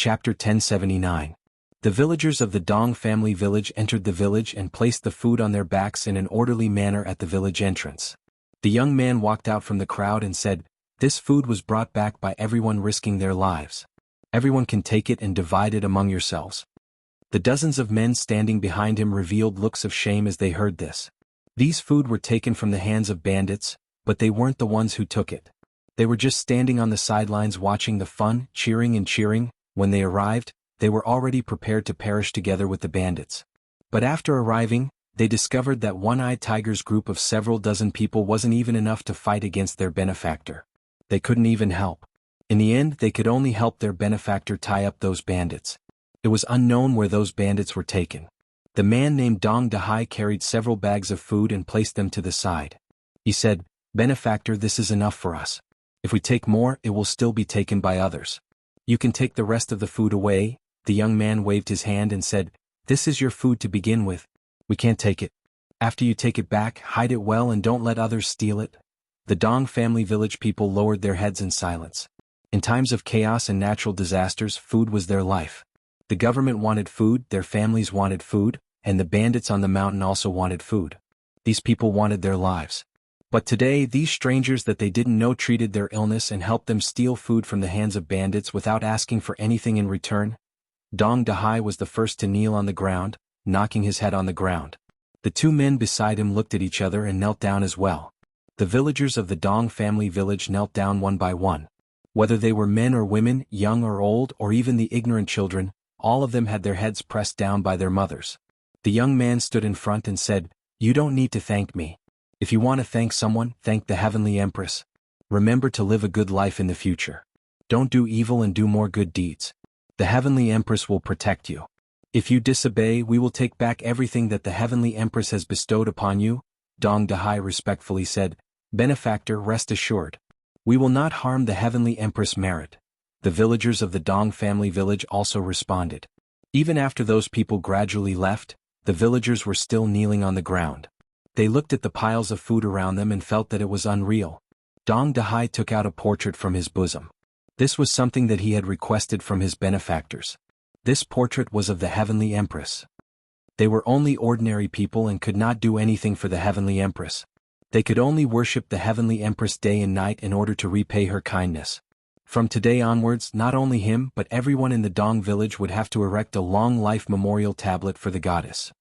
Chapter 1079. The villagers of the Dong family village entered the village and placed the food on their backs in an orderly manner at the village entrance. The young man walked out from the crowd and said, "This food was brought back by everyone risking their lives. Everyone can take it and divide it among yourselves." The dozens of men standing behind him revealed looks of shame as they heard this. These food were taken from the hands of bandits, but they weren't the ones who took it. They were just standing on the sidelines watching the fun, cheering. When they arrived, they were already prepared to perish together with the bandits. But after arriving, they discovered that One-Eyed Tiger's group of several dozen people wasn't even enough to fight against their benefactor. They couldn't even help. In the end, they could only help their benefactor tie up those bandits. It was unknown where those bandits were taken. The man named Dong Dahai carried several bags of food and placed them to the side. He said, "Benefactor, this is enough for us. If we take more, it will still be taken by others. You can take the rest of the food away." The young man waved his hand and said, "This is your food to begin with. We can't take it. After you take it back, hide it well and don't let others steal it." The Dong family village people lowered their heads in silence. In times of chaos and natural disasters, food was their life. The government wanted food, their families wanted food, and the bandits on the mountain also wanted food. These people wanted their lives. But today, these strangers that they didn't know treated their illness and helped them steal food from the hands of bandits without asking for anything in return. Dong Dahai was the first to kneel on the ground, knocking his head on the ground. The two men beside him looked at each other and knelt down as well. The villagers of the Dong family village knelt down one by one. Whether they were men or women, young or old, or even the ignorant children, all of them had their heads pressed down by their mothers. The young man stood in front and said, "You don't need to thank me. If you want to thank someone, thank the Heavenly Empress. Remember to live a good life in the future. Don't do evil and do more good deeds. The Heavenly Empress will protect you. If you disobey, we will take back everything that the Heavenly Empress has bestowed upon you." Dong Dahai respectfully said, "Benefactor, rest assured. We will not harm the Heavenly Empress merit." The villagers of the Dong family village also responded. Even after those people gradually left, the villagers were still kneeling on the ground. They looked at the piles of food around them and felt that it was unreal. Dong Dahai took out a portrait from his bosom. This was something that he had requested from his benefactors. This portrait was of the Heavenly Empress. They were only ordinary people and could not do anything for the Heavenly Empress. They could only worship the Heavenly Empress day and night in order to repay her kindness. From today onwards, not only him but everyone in the Dong village would have to erect a long life memorial tablet for the goddess.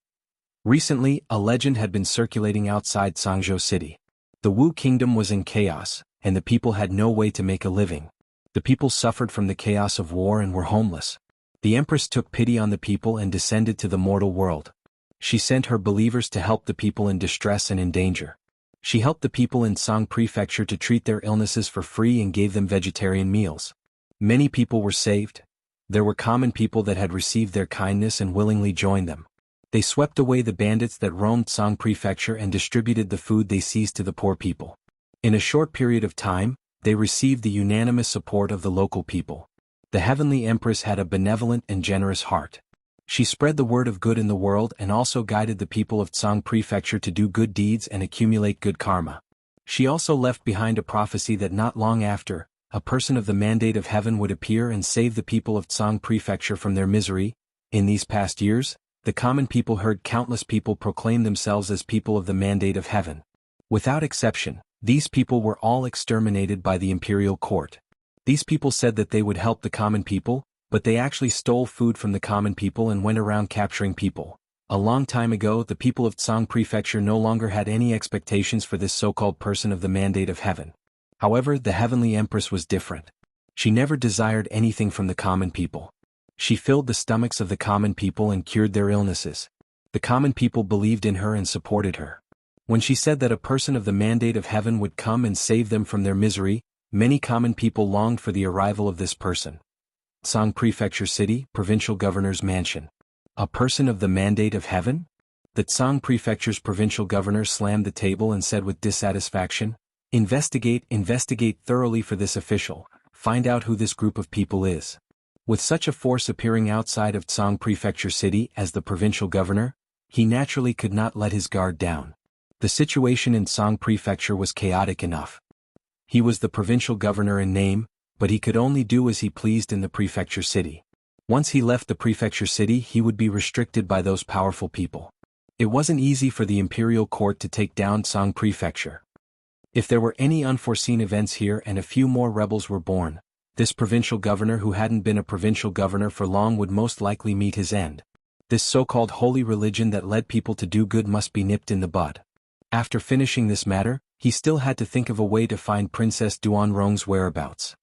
Recently, a legend had been circulating outside Sangzhou City. The Wu Kingdom was in chaos, and the people had no way to make a living. The people suffered from the chaos of war and were homeless. The Empress took pity on the people and descended to the mortal world. She sent her believers to help the people in distress and in danger. She helped the people in Song Prefecture to treat their illnesses for free and gave them vegetarian meals. Many people were saved. There were common people that had received their kindness and willingly joined them. They swept away the bandits that roamed Song Prefecture and distributed the food they seized to the poor people. In a short period of time, they received the unanimous support of the local people. The Heavenly Empress had a benevolent and generous heart. She spread the word of good in the world and also guided the people of Song Prefecture to do good deeds and accumulate good karma. She also left behind a prophecy that not long after, a person of the mandate of heaven would appear and save the people of Song Prefecture from their misery. In these past years, the common people heard countless people proclaim themselves as people of the mandate of heaven. Without exception, these people were all exterminated by the imperial court. These people said that they would help the common people, but they actually stole food from the common people and went around capturing people. A long time ago, the people of Song Prefecture no longer had any expectations for this so-called person of the mandate of heaven. However, the Heavenly Empress was different. She never desired anything from the common people. She filled the stomachs of the common people and cured their illnesses. The common people believed in her and supported her. When she said that a person of the mandate of heaven would come and save them from their misery, many common people longed for the arrival of this person. Song Prefecture City, Provincial Governor's Mansion. A person of the mandate of heaven? The Song Prefecture's provincial governor slammed the table and said with dissatisfaction, investigate thoroughly for this official. Find out who this group of people is." With such a force appearing outside of Song Prefecture City as the provincial governor, he naturally could not let his guard down. The situation in Song Prefecture was chaotic enough. He was the provincial governor in name, but he could only do as he pleased in the prefecture city. Once he left the prefecture city, he would be restricted by those powerful people. It wasn't easy for the imperial court to take down Song Prefecture. If there were any unforeseen events here and a few more rebels were born, this provincial governor who hadn't been a provincial governor for long would most likely meet his end. This so-called holy religion that led people to do good must be nipped in the bud. After finishing this matter, he still had to think of a way to find Princess Duanrong's whereabouts.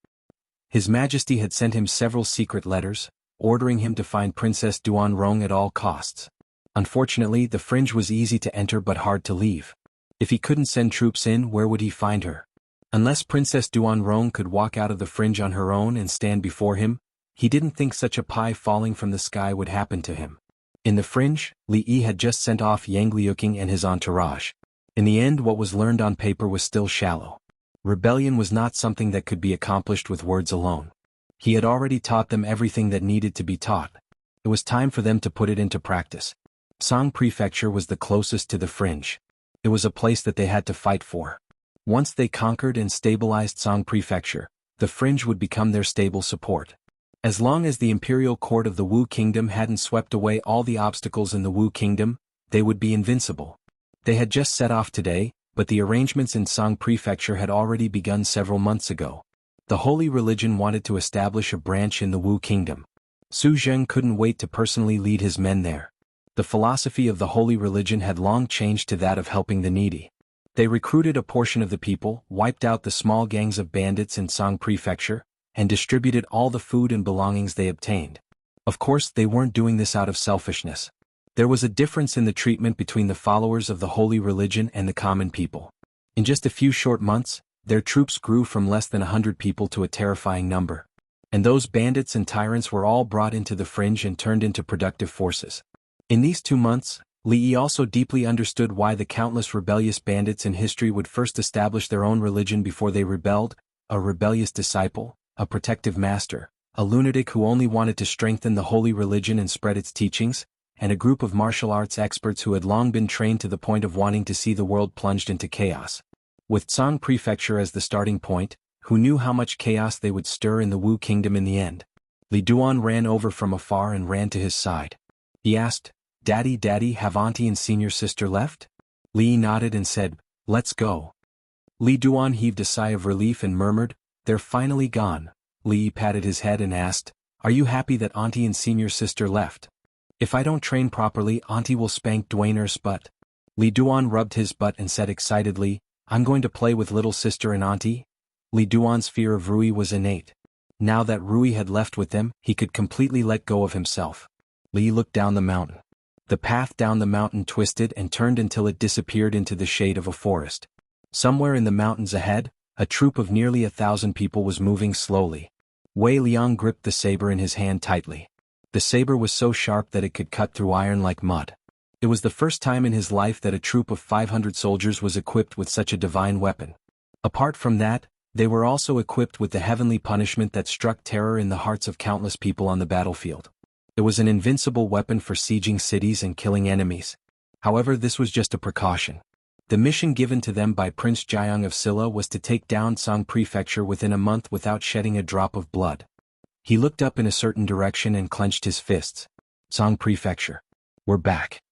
His Majesty had sent him several secret letters, ordering him to find Princess Duanrong at all costs. Unfortunately, the fringe was easy to enter but hard to leave. If he couldn't send troops in, where would he find her? Unless Princess Duanrong could walk out of the fringe on her own and stand before him, he didn't think such a pie falling from the sky would happen to him. In the fringe, Li Yi had just sent off Yang Liuqing and his entourage. In the end, what was learned on paper was still shallow. Rebellion was not something that could be accomplished with words alone. He had already taught them everything that needed to be taught. It was time for them to put it into practice. Song Prefecture was the closest to the fringe. It was a place that they had to fight for. Once they conquered and stabilized Song Prefecture, the fringe would become their stable support. As long as the imperial court of the Wu Kingdom hadn't swept away all the obstacles in the Wu Kingdom, they would be invincible. They had just set off today, but the arrangements in Song Prefecture had already begun several months ago. The holy religion wanted to establish a branch in the Wu Kingdom. Su Zheng couldn't wait to personally lead his men there. The philosophy of the holy religion had long changed to that of helping the needy. They recruited a portion of the people, wiped out the small gangs of bandits in Song Prefecture, and distributed all the food and belongings they obtained. Of course, they weren't doing this out of selfishness. There was a difference in the treatment between the followers of the holy religion and the common people. In just a few short months, their troops grew from less than 100 people to a terrifying number. And those bandits and tyrants were all brought into the fringe and turned into productive forces. In these 2 months, Li Yi also deeply understood why the countless rebellious bandits in history would first establish their own religion before they rebelled: a rebellious disciple, a protective master, a lunatic who only wanted to strengthen the holy religion and spread its teachings, and a group of martial arts experts who had long been trained to the point of wanting to see the world plunged into chaos. With Song Prefecture as the starting point, who knew how much chaos they would stir in the Wu Kingdom in the end? Li Duan ran over from afar and ran to his side. He asked, "Daddy, Daddy, have auntie and senior sister left?" Li nodded and said, "Let's go." Li Duan heaved a sigh of relief and murmured, "They're finally gone." Li patted his head and asked, "Are you happy that auntie and senior sister left? If I don't train properly, auntie will spank Dwayner's butt." Li Duan rubbed his butt and said excitedly, "I'm going to play with little sister and auntie." Li Duan's fear of Rui was innate. Now that Rui had left with them, he could completely let go of himself. Li looked down the mountain. The path down the mountain twisted and turned until it disappeared into the shade of a forest. Somewhere in the mountains ahead, a troop of nearly 1,000 people was moving slowly. Wei Liang gripped the saber in his hand tightly. The saber was so sharp that it could cut through iron like mud. It was the first time in his life that a troop of 500 soldiers was equipped with such a divine weapon. Apart from that, they were also equipped with the heavenly punishment that struck terror in the hearts of countless people on the battlefield. It was an invincible weapon for sieging cities and killing enemies. However, this was just a precaution. The mission given to them by Prince Jiang of Silla was to take down Song Prefecture within a month without shedding a drop of blood. He looked up in a certain direction and clenched his fists. Song Prefecture. We're back.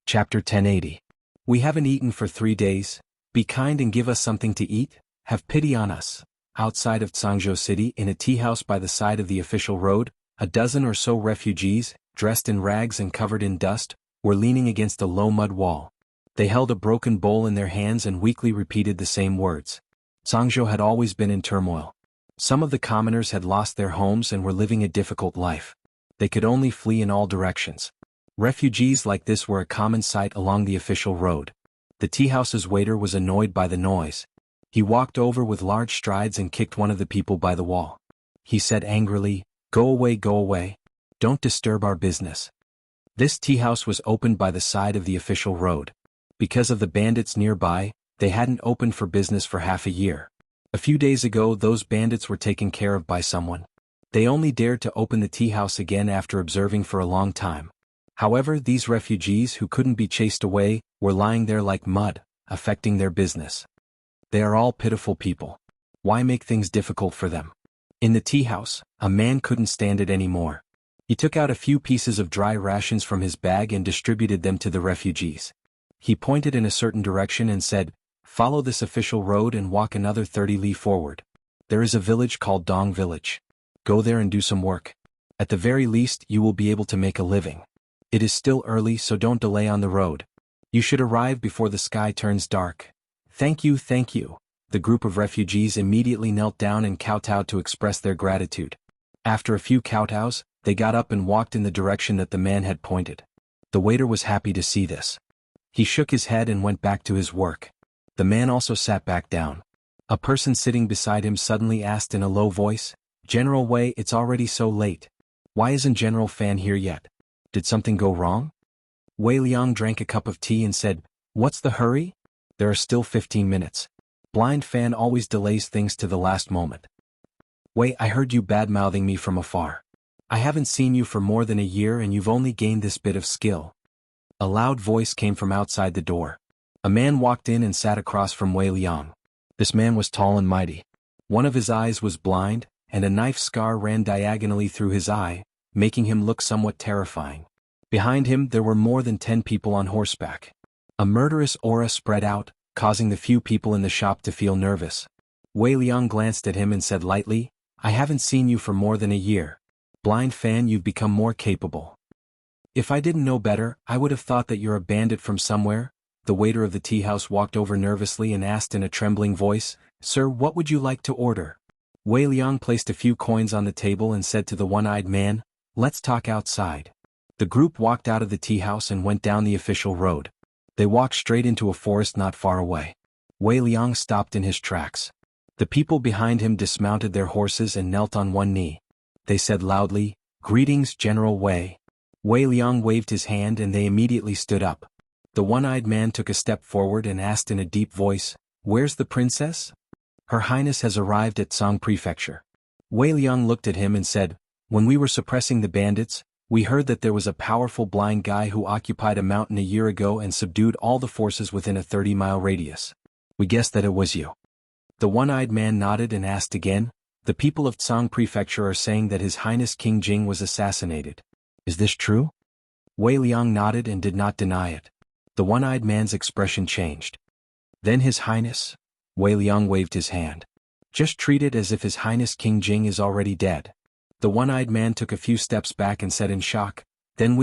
Chapter 1080. We haven't eaten for 3 days. Be kind and give us something to eat. Have pity on us. Outside of Zhangzhou City, in a tea house by the side of the official road, a dozen or so refugees, dressed in rags and covered in dust, were leaning against a low mud wall. They held a broken bowl in their hands and weakly repeated the same words. Zhangzhou had always been in turmoil. Some of the commoners had lost their homes and were living a difficult life. They could only flee in all directions. Refugees like this were a common sight along the official road. The teahouse's waiter was annoyed by the noise. He walked over with large strides and kicked one of the people by the wall. He said angrily, go away, don't disturb our business." This teahouse was opened by the side of the official road. Because of the bandits nearby, they hadn't opened for business for half a year. A few days ago, those bandits were taken care of by someone. They only dared to open the teahouse again after observing for a long time. However, these refugees who couldn't be chased away were lying there like mud, affecting their business. They are all pitiful people. Why make things difficult for them? In the tea house, a man couldn't stand it anymore. He took out a few pieces of dry rations from his bag and distributed them to the refugees. He pointed in a certain direction and said, "Follow this official road and walk another 30 li forward. There is a village called Dong Village. Go there and do some work. At the very least you will be able to make a living. It is still early, so don't delay on the road. You should arrive before the sky turns dark." "Thank you, thank you." The group of refugees immediately knelt down and kowtowed to express their gratitude. After a few kowtows, they got up and walked in the direction that the man had pointed. The waiter was happy to see this. He shook his head and went back to his work. The man also sat back down. A person sitting beside him suddenly asked in a low voice, "General Wei, it's already so late. Why isn't General Fan here yet? Did something go wrong?" Wei Liang drank a cup of tea and said, "What's the hurry? There are still 15 minutes. Blind Fan always delays things to the last moment." "Wei, I heard you bad-mouthing me from afar. I haven't seen you for more than a year and you've only gained this bit of skill." A loud voice came from outside the door. A man walked in and sat across from Wei Liang. This man was tall and mighty. One of his eyes was blind, and a knife scar ran diagonally through his eye, making him look somewhat terrifying. Behind him there were more than 10 people on horseback. A murderous aura spread out, causing the few people in the shop to feel nervous. Wei Liang glanced at him and said lightly, "I haven't seen you for more than a year. Blind Fan, you've become more capable. If I didn't know better, I would have thought that you're a bandit from somewhere." The waiter of the tea house walked over nervously and asked in a trembling voice, "Sir, what would you like to order?" Wei Liang placed a few coins on the table and said to the one-eyed man, "Let's talk outside." The group walked out of the tea house and went down the official road. They walked straight into a forest not far away. Wei Liang stopped in his tracks. The people behind him dismounted their horses and knelt on one knee. They said loudly, "Greetings, General Wei." Wei Liang waved his hand and they immediately stood up. The one-eyed man took a step forward and asked in a deep voice, "Where's the princess?" "Her Highness has arrived at Song Prefecture." Wei Liang looked at him and said, "When we were suppressing the bandits, we heard that there was a powerful blind guy who occupied a mountain a year ago and subdued all the forces within a 30-mile radius. We guessed that it was you." The one-eyed man nodded and asked again, "The people of Tsang Prefecture are saying that His Highness King Jing was assassinated. Is this true?" Wei Liang nodded and did not deny it. The one-eyed man's expression changed. "Then His Highness," Wei Liang waved his hand. "Just treat it as if His Highness King Jing is already dead." The one-eyed man took a few steps back and said in shock, "Then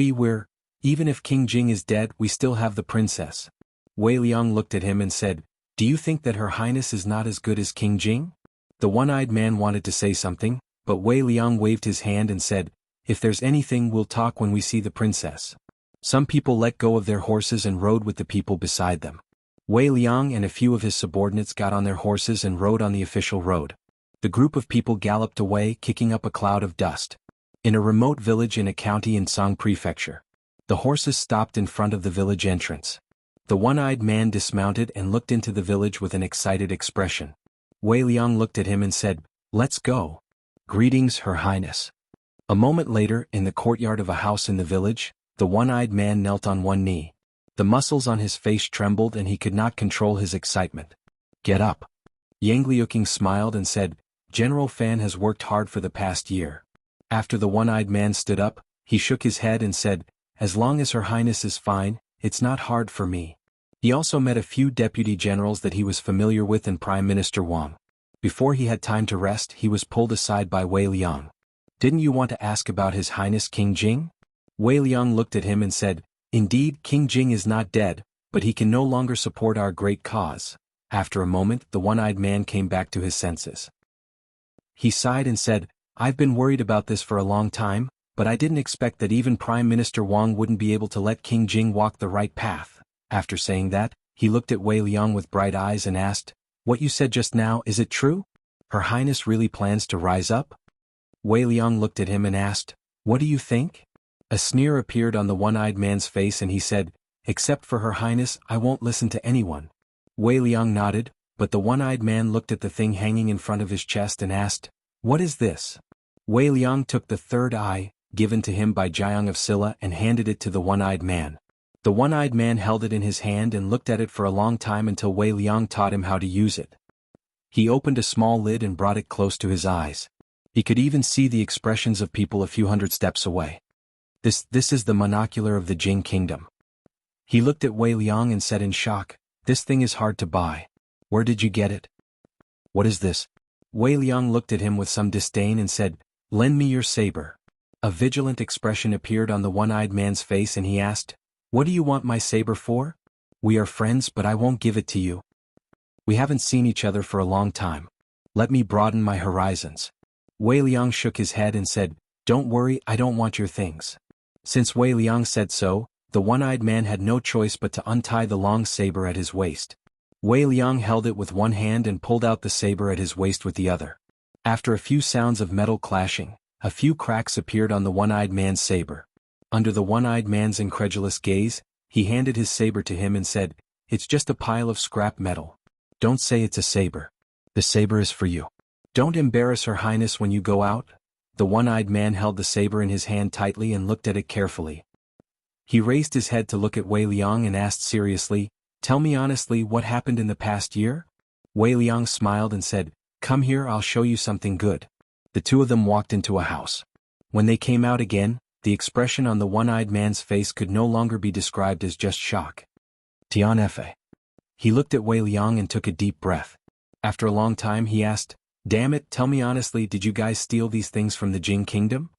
even if King Jing is dead, we still have the princess." Wei Liang looked at him and said, "Do you think that Her Highness is not as good as King Jing?" The one-eyed man wanted to say something, but Wei Liang waved his hand and said, "If there's anything, we'll talk when we see the princess." Some people let go of their horses and rode with the people beside them. Wei Liang and a few of his subordinates got on their horses and rode on the official road. The group of people galloped away, kicking up a cloud of dust. In a remote village in a county in Song Prefecture, the horses stopped in front of the village entrance. The one-eyed man dismounted and looked into the village with an excited expression. Wei Liang looked at him and said, "Let's go." "Greetings, Her Highness." A moment later, in the courtyard of a house in the village, the one-eyed man knelt on one knee. The muscles on his face trembled and he could not control his excitement. "Get up." Yang Liuqing smiled and said, "General Fan has worked hard for the past year." After the one-eyed man stood up, he shook his head and said, "As long as Her Highness is fine, it's not hard for me." He also met a few deputy generals that he was familiar with and Prime Minister Wang. Before he had time to rest, he was pulled aside by Wei Liang. "Didn't you want to ask about His Highness King Jing?" Wei Liang looked at him and said, "Indeed, King Jing is not dead, but he can no longer support our great cause." After a moment, the one-eyed man came back to his senses. He sighed and said, "I've been worried about this for a long time, but I didn't expect that even Prime Minister Wang wouldn't be able to let King Jing walk the right path." After saying that, he looked at Wei Liang with bright eyes and asked, "What you said just now, is it true? Her Highness really plans to rise up?" Wei Liang looked at him and asked, "What do you think?" A sneer appeared on the one-eyed man's face and he said, "Except for Her Highness, I won't listen to anyone." Wei Liang nodded, but the one-eyed man looked at the thing hanging in front of his chest and asked, "What is this?" Wei Liang took the third eye, given to him by Jiang of Silla, and handed it to the one-eyed man. The one-eyed man held it in his hand and looked at it for a long time until Wei Liang taught him how to use it. He opened a small lid and brought it close to his eyes. He could even see the expressions of people a few hundred steps away. This is the monocular of the Jing kingdom. He looked at Wei Liang and said in shock, "This thing is hard to buy. Where did you get it?" "What is this?" Wei Liang looked at him with some disdain and said, "Lend me your saber." A vigilant expression appeared on the one-eyed man's face and he asked, "What do you want my saber for?" "We are friends, but I won't give it to you. We haven't seen each other for a long time. Let me broaden my horizons." Wei Liang shook his head and said, "Don't worry, I don't want your things." Since Wei Liang said so, the one-eyed man had no choice but to untie the long saber at his waist. Wei Liang held it with one hand and pulled out the saber at his waist with the other. After a few sounds of metal clashing, a few cracks appeared on the one-eyed man's saber. Under the one-eyed man's incredulous gaze, he handed his saber to him and said, "It's just a pile of scrap metal. Don't say it's a saber. The saber is for you. Don't embarrass Her Highness when you go out." The one-eyed man held the saber in his hand tightly and looked at it carefully. He raised his head to look at Wei Liang and asked seriously, "Tell me honestly what happened in the past year?" Wei Liang smiled and said, "Come here, I'll show you something good." The two of them walked into a house. When they came out again, the expression on the one-eyed man's face could no longer be described as just shock. Tianfe. He looked at Wei Liang and took a deep breath. After a long time he asked, "Damn it, tell me honestly, did you guys steal these things from the Jing kingdom?"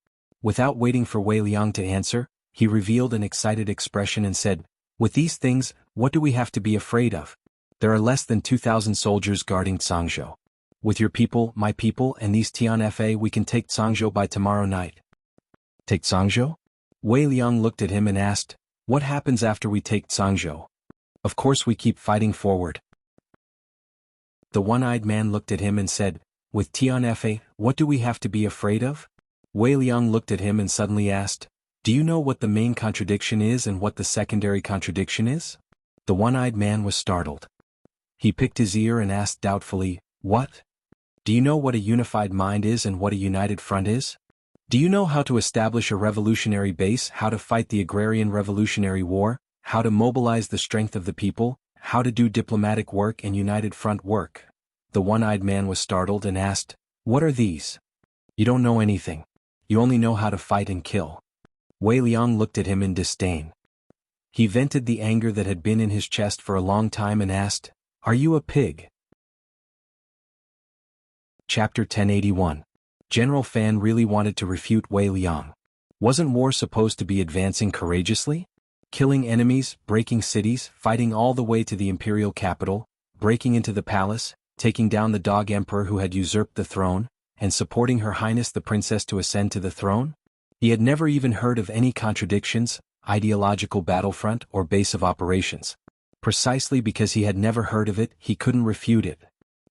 Without waiting for Wei Liang to answer, he revealed an excited expression and said, "With these things, what do we have to be afraid of? There are less than 2,000 soldiers guarding Cangzhou. With your people, my people, and these Tianfa we can take Cangzhou by tomorrow night." "Take Cangzhou?" Wei Liang looked at him and asked, "What happens after we take Cangzhou?" "Of course we keep fighting forward." The one-eyed man looked at him and said, "With Tianfa, what do we have to be afraid of?" Wei Liang looked at him and suddenly asked, "Do you know what the main contradiction is and what the secondary contradiction is?" The one-eyed man was startled. He picked his ear and asked doubtfully, "What? Do you know what a unified mind is and what a united front is? Do you know how to establish a revolutionary base, how to fight the agrarian revolutionary war, how to mobilize the strength of the people, how to do diplomatic work and united front work?" The one-eyed man was startled and asked, "What are these?" "You don't know anything. You only know how to fight and kill." Wei Liang looked at him in disdain. He vented the anger that had been in his chest for a long time and asked, "Are you a pig?" Chapter 1081. General Fan really wanted to refute Wei Liang. Wasn't war supposed to be advancing courageously? Killing enemies, breaking cities, fighting all the way to the imperial capital, breaking into the palace, taking down the dog emperor who had usurped the throne, and supporting Her Highness the Princess to ascend to the throne? He had never even heard of any contradictions, ideological battlefront, or base of operations. Precisely because he had never heard of it, he couldn't refute it.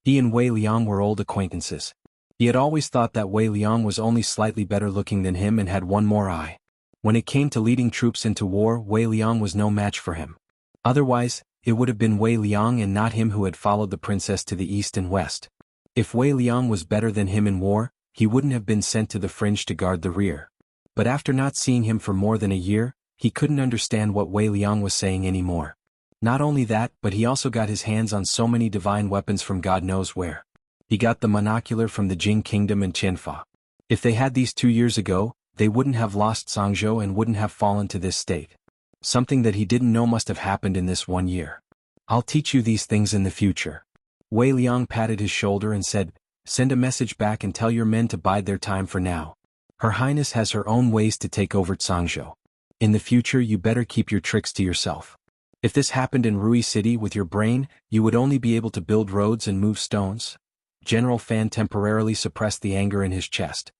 He and Wei Liang were old acquaintances. He had always thought that Wei Liang was only slightly better looking than him and had one more eye. When it came to leading troops into war, Wei Liang was no match for him. Otherwise, it would have been Wei Liang and not him who had followed the princess to the east and west. If Wei Liang was better than him in war, he wouldn't have been sent to the fringe to guard the rear. But after not seeing him for more than a year, he couldn't understand what Wei Liang was saying anymore. Not only that, but he also got his hands on so many divine weapons from God knows where. He got the monocular from the Jing kingdom and Qianfa. If they had these 2 years ago, they wouldn't have lost Cangzhou and wouldn't have fallen to this state. Something that he didn't know must have happened in this 1 year. "I'll teach you these things in the future." Wei Liang patted his shoulder and said, "Send a message back and tell your men to bide their time for now. Her Highness has her own ways to take over Cangzhou. In the future you better keep your tricks to yourself. If this happened in Rui City with your brain, you would only be able to build roads and move stones." General Fan temporarily suppressed the anger in his chest.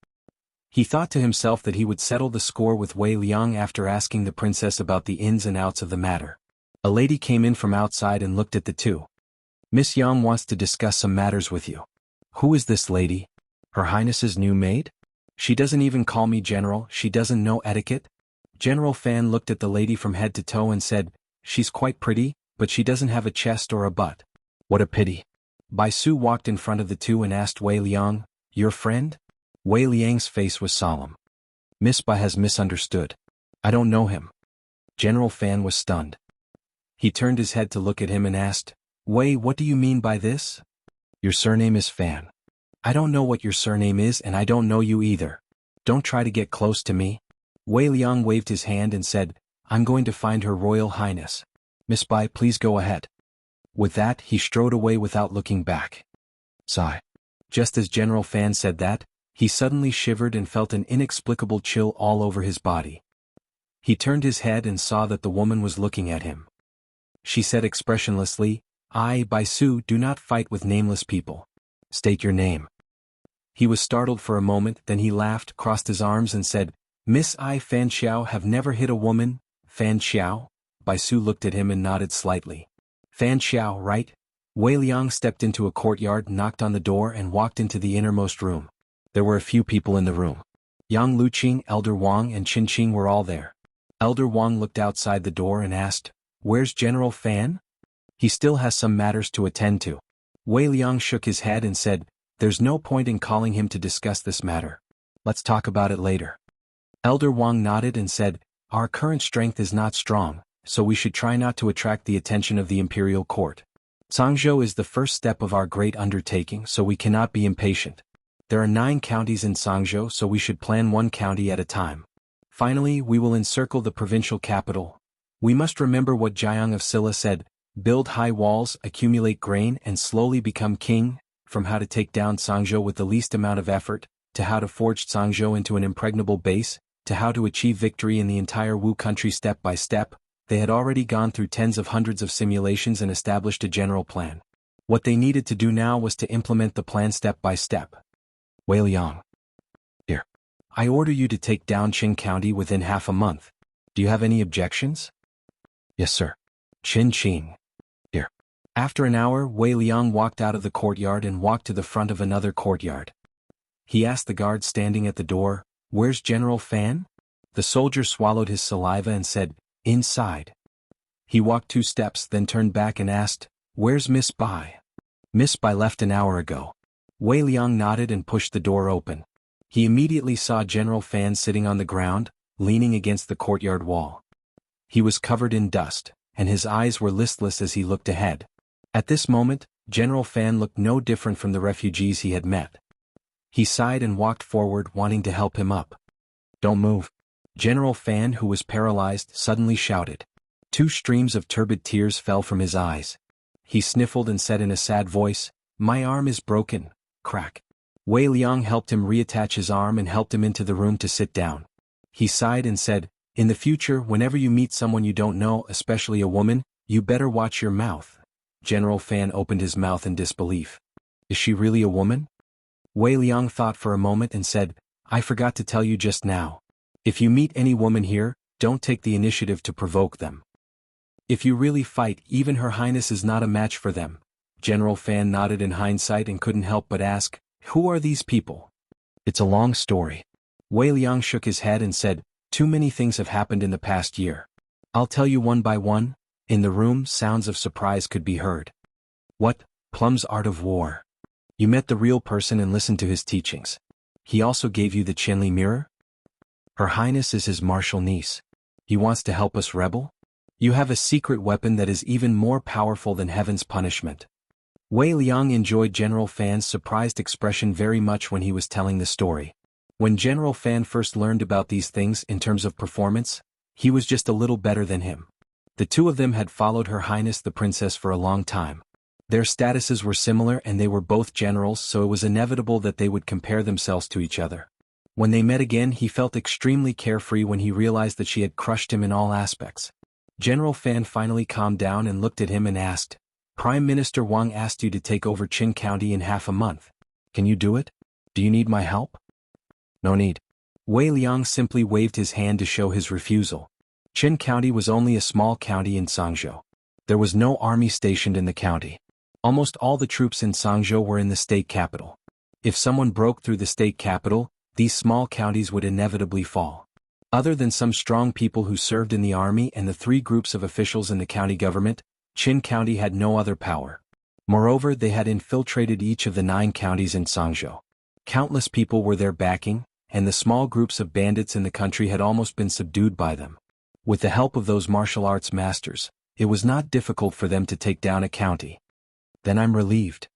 He thought to himself that he would settle the score with Wei Liang after asking the princess about the ins and outs of the matter. A lady came in from outside and looked at the two. "Miss Yang wants to discuss some matters with you." "Who is this lady? Her Highness's new maid? She doesn't even call me General, she doesn't know etiquette?" General Fan looked at the lady from head to toe and said, "She's quite pretty, but she doesn't have a chest or a butt." "What a pity." Bai Su walked in front of the two and asked Wei Liang, "Your friend?" Wei Liang's face was solemn. "Miss Bai has misunderstood. I don't know him." General Fan was stunned. He turned his head to look at him and asked, "Wei, what do you mean by this?" "Your surname is Fan. I don't know what your surname is and I don't know you either. Don't try to get close to me. Wei Liang waved his hand and said, I'm going to find Her Royal Highness. Miss Bai, please go ahead. With that, he strode away without looking back. Sigh. Just as General Fan said that, he suddenly shivered and felt an inexplicable chill all over his body. He turned his head and saw that the woman was looking at him. She said expressionlessly, I, Bai Su, do not fight with nameless people. State your name. He was startled for a moment, then he laughed, crossed his arms and said, Miss I Fan Xiao have never hit a woman, Fan Xiao? Bai Su looked at him and nodded slightly. Fan Xiao, right? Wei Liang stepped into a courtyard, knocked on the door and walked into the innermost room. There were a few people in the room. Yang Luqing, Elder Wang and Qin Qing were all there. Elder Wang looked outside the door and asked, Where's General Fan? He still has some matters to attend to. Wei Liang shook his head and said, There's no point in calling him to discuss this matter. Let's talk about it later. Elder Wang nodded and said, Our current strength is not strong, so we should try not to attract the attention of the imperial court. Zhangzhou is the first step of our great undertaking, so we cannot be impatient. There are 9 counties in Zhangzhou, so we should plan 1 county at a time. Finally, we will encircle the provincial capital. We must remember what Jiang of Silla said, build high walls, accumulate grain and slowly become king, from how to take down Zhangzhou with the least amount of effort, to how to forge Zhangzhou into an impregnable base, to how to achieve victory in the entire Wu country step by step. They had already gone through tens of hundreds of simulations and established a general plan. What they needed to do now was to implement the plan step by step. Wei Liang. Here. I order you to take down Qin County within half a month. Do you have any objections? Yes, sir. Qin Qing. Here. After an hour, Wei Liang walked out of the courtyard and walked to the front of another courtyard. He asked the guard standing at the door, Where's General Fan? The soldier swallowed his saliva and said, Inside. He walked 2 steps, then turned back and asked, Where's Miss Bai? Miss Bai left an hour ago. Wei Liang nodded and pushed the door open. He immediately saw General Fan sitting on the ground, leaning against the courtyard wall. He was covered in dust, and his eyes were listless as he looked ahead. At this moment, General Fan looked no different from the refugees he had met. He sighed and walked forward, wanting to help him up. Don't move. General Fan, who was paralyzed, suddenly shouted. 2 streams of turbid tears fell from his eyes. He sniffled and said in a sad voice, My arm is broken. Crack. Wei Liang helped him reattach his arm and helped him into the room to sit down. He sighed and said, In the future, whenever you meet someone you don't know, especially a woman, you better watch your mouth. General Fan opened his mouth in disbelief. Is she really a woman? Wei Liang thought for a moment and said, I forgot to tell you just now. If you meet any woman here, don't take the initiative to provoke them. If you really fight, even Her Highness is not a match for them. General Fan nodded in hindsight and couldn't help but ask, Who are these people? It's a long story. Wei Liang shook his head and said, Too many things have happened in the past year. I'll tell you one by one. In the room, sounds of surprise could be heard. What? Plum's Art of War. You met the real person and listened to his teachings. He also gave you the Qianli mirror? Her Highness is his martial niece. He wants to help us rebel? You have a secret weapon that is even more powerful than heaven's punishment. Wei Liang enjoyed General Fan's surprised expression very much when he was telling the story. When General Fan first learned about these things in terms of performance, he was just a little better than him. The 2 of them had followed Her Highness the Princess for a long time. Their statuses were similar and they were both generals, so it was inevitable that they would compare themselves to each other. When they met again, he felt extremely carefree when he realized that she had crushed him in all aspects. General Fan finally calmed down and looked at him and asked, Prime Minister Wang asked you to take over Qin County in half a month. Can you do it? Do you need my help? No need. Wei Liang simply waved his hand to show his refusal. Qin County was only a small county in Zhangzhou. There was no army stationed in the county. Almost all the troops in Zhangzhou were in the state capital. If someone broke through the state capital, these small counties would inevitably fall. Other than some strong people who served in the army and the 3 groups of officials in the county government, Qin County had no other power. Moreover, they had infiltrated each of the 9 counties in Zhangzhou. Countless people were there backing, and the small groups of bandits in the country had almost been subdued by them. With the help of those martial arts masters, it was not difficult for them to take down a county. Then I'm relieved.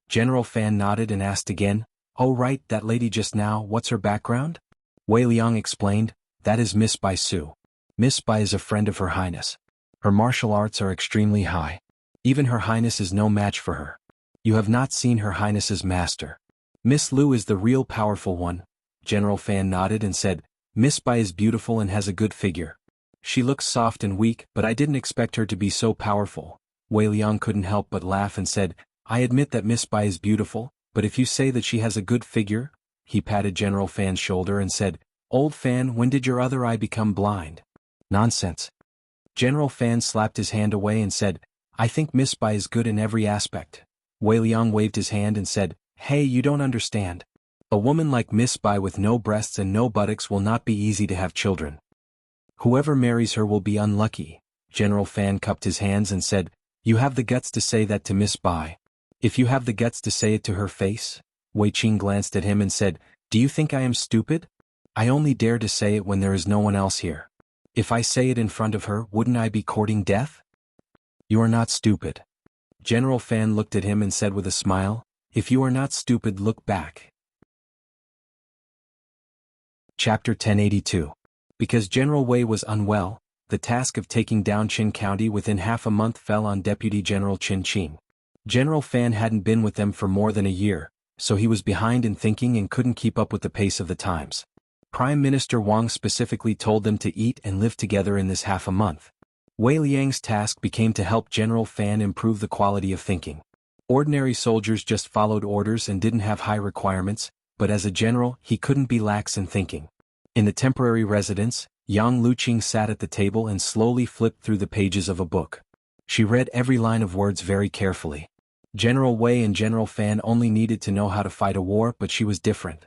General Fan nodded and asked again, "Oh right, that lady just now, what's her background?" Wei Liang explained, "That is Miss Bai Su. Miss Bai is a friend of Her Highness. Her martial arts are extremely high. Even Her Highness is no match for her. You have not seen Her Highness's master. Miss Lu is the real powerful one." General Fan nodded and said, "Miss Bai is beautiful and has a good figure. She looks soft and weak, but I didn't expect her to be so powerful." Wei Liang couldn't help but laugh and said, "I admit that Miss Bai is beautiful, but if you say that she has a good figure," he patted General Fan's shoulder and said, "Old Fan, when did your other eye become blind?" "Nonsense." General Fan slapped his hand away and said, "I think Miss Bai is good in every aspect." Wei Liang waved his hand and said, "Hey, you don't understand. A woman like Miss Bai with no breasts and no buttocks will not be easy to have children. Whoever marries her will be unlucky." General Fan cupped his hands and said, "You have the guts to say that to Miss Bai. If you have the guts to say it to her face?" Wei Qing glanced at him and said, "Do you think I am stupid? I only dare to say it when there is no one else here. If I say it in front of her, wouldn't I be courting death?" "You are not stupid." General Fan looked at him and said with a smile, "If you are not stupid, look back." Chapter 1082. Because General Wei was unwell, the task of taking down Qin County within half a month fell on Deputy General Qin Qing. General Fan hadn't been with them for more than a year, so he was behind in thinking and couldn't keep up with the pace of the times. Prime Minister Wang specifically told them to eat and live together in this half a month. Wei Liang's task became to help General Fan improve the quality of thinking. Ordinary soldiers just followed orders and didn't have high requirements, but as a general, he couldn't be lax in thinking. In the temporary residence, Yang Luqing sat at the table and slowly flipped through the pages of a book. She read every line of words very carefully. General Wei and General Fan only needed to know how to fight a war, but she was different.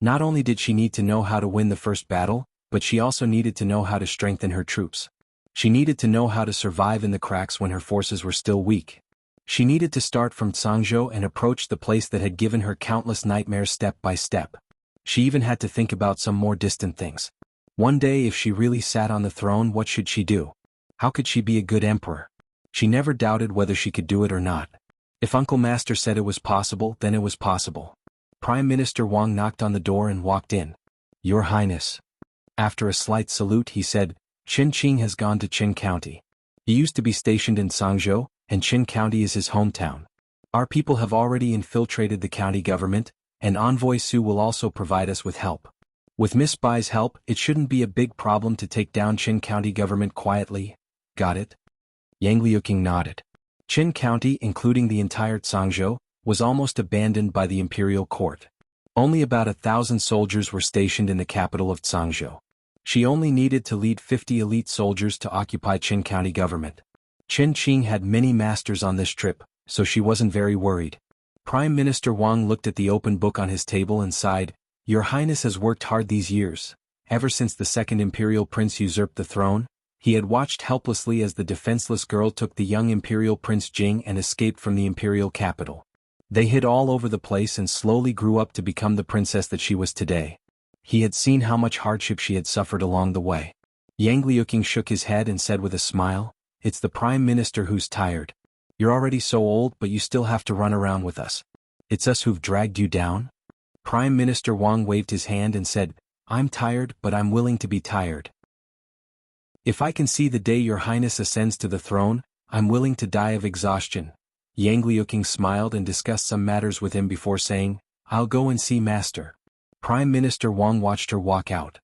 Not only did she need to know how to win the first battle, but she also needed to know how to strengthen her troops. She needed to know how to survive in the cracks when her forces were still weak. She needed to start from Cangzhou and approach the place that had given her countless nightmares step by step. She even had to think about some more distant things. One day, if she really sat on the throne, what should she do? How could she be a good emperor? She never doubted whether she could do it or not. If Uncle Master said it was possible, then it was possible. Prime Minister Wang knocked on the door and walked in. "Your Highness." After a slight salute, he said, "Qin Qing has gone to Qin County. He used to be stationed in Cangzhou, and Qin County is his hometown. Our people have already infiltrated the county government, and Envoy Su will also provide us with help. With Miss Bai's help, it shouldn't be a big problem to take down Qin County government quietly. Got it?" Yang Liuqing nodded. Qin County, including the entire Cangzhou, was almost abandoned by the imperial court. Only about 1,000 soldiers were stationed in the capital of Cangzhou. She only needed to lead 50 elite soldiers to occupy Qin County government. Qin Qing had many masters on this trip, so she wasn't very worried. Prime Minister Wang looked at the open book on his table and sighed, "Your Highness has worked hard these years. Ever since the second imperial prince usurped the throne, he had watched helplessly as the defenseless girl took the young imperial prince Jing and escaped from the imperial capital. They hid all over the place and slowly grew up to become the princess that she was today. He had seen how much hardship she had suffered along the way." Yang Liuqing shook his head and said with a smile, "It's the Prime Minister who's tired. You're already so old, but you still have to run around with us. It's us who've dragged you down?" Prime Minister Wang waved his hand and said, "I'm tired, but I'm willing to be tired. If I can see the day your Highness ascends to the throne, I'm willing to die of exhaustion." Yang Liuqing smiled and discussed some matters with him before saying, "I'll go and see Master." Prime Minister Wang watched her walk out.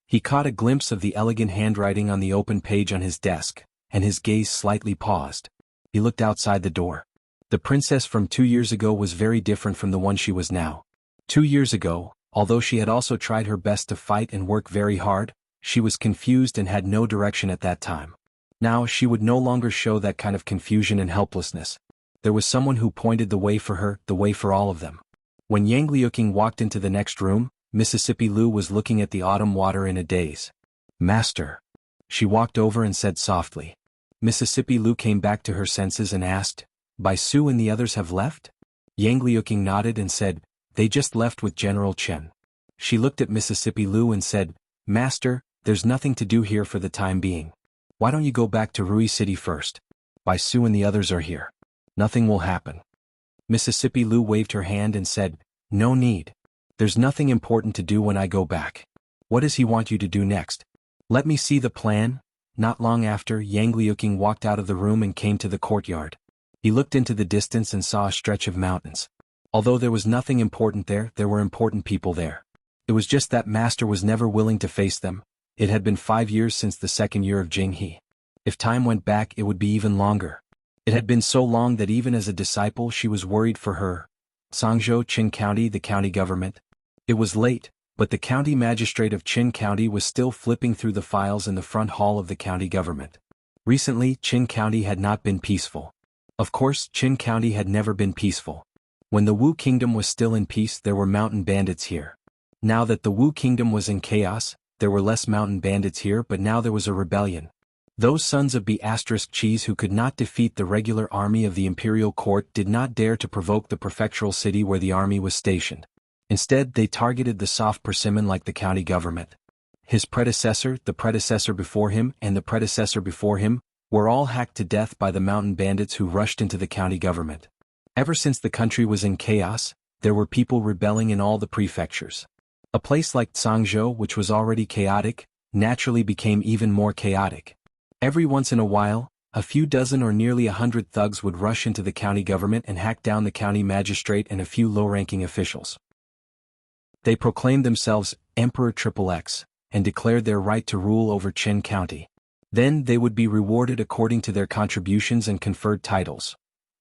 He caught a glimpse of the elegant handwriting on the open page on his desk, and his gaze slightly paused. He looked outside the door. The princess from 2 years ago was very different from the one she was now. 2 years ago, although she had also tried her best to fight and work very hard, she was confused and had no direction at that time. Now she would no longer show that kind of confusion and helplessness. There was someone who pointed the way for her, the way for all of them. When Yang Liuqing walked into the next room, Mississippi Lu was looking at the autumn water in a daze. "Master." She walked over and said softly. Mississippi Lu came back to her senses and asked, "Bai Su and the others have left?" Yang Liuqing nodded and said, "They just left with General Chen." She looked at Mississippi Lu and said, "Master, there's nothing to do here for the time being. Why don't you go back to Rui City first? Bai Su and the others are here. Nothing will happen." Mississippi Lu waved her hand and said, No need. There's nothing important to do when I go back. What does he want you to do next? Let me see the plan. Not long after, Yang Liuqing walked out of the room and came to the courtyard. He looked into the distance and saw a stretch of mountains. Although there was nothing important there were important people there. It was just that master was never willing to face them. It had been 5 years since the second year of Jinghe. If time went back, it would be even longer. It had been so long that even as a disciple she was worried for her. Sangzhou, Qin County, the county government. It was late, but the county magistrate of Qin County was still flipping through the files in the front hall of the county government. Recently, Qin County had not been peaceful. Of course, Qin County had never been peaceful. When the Wu Kingdom was still in peace, there were mountain bandits here. Now that the Wu Kingdom was in chaos, there were less mountain bandits here, but now there was a rebellion. Those sons of B***Cheese who could not defeat the regular army of the imperial court did not dare to provoke the prefectural city where the army was stationed. Instead, they targeted the soft persimmon like the county government. His predecessor, the predecessor before him, and the predecessor before him, were all hacked to death by the mountain bandits who rushed into the county government. Ever since the country was in chaos, there were people rebelling in all the prefectures. A place like Zhangzhou, which was already chaotic, naturally became even more chaotic. Every once in a while, a few dozen or nearly 100 thugs would rush into the county government and hack down the county magistrate and a few low-ranking officials. They proclaimed themselves Emperor XXX and declared their right to rule over Qin County. Then they would be rewarded according to their contributions and conferred titles.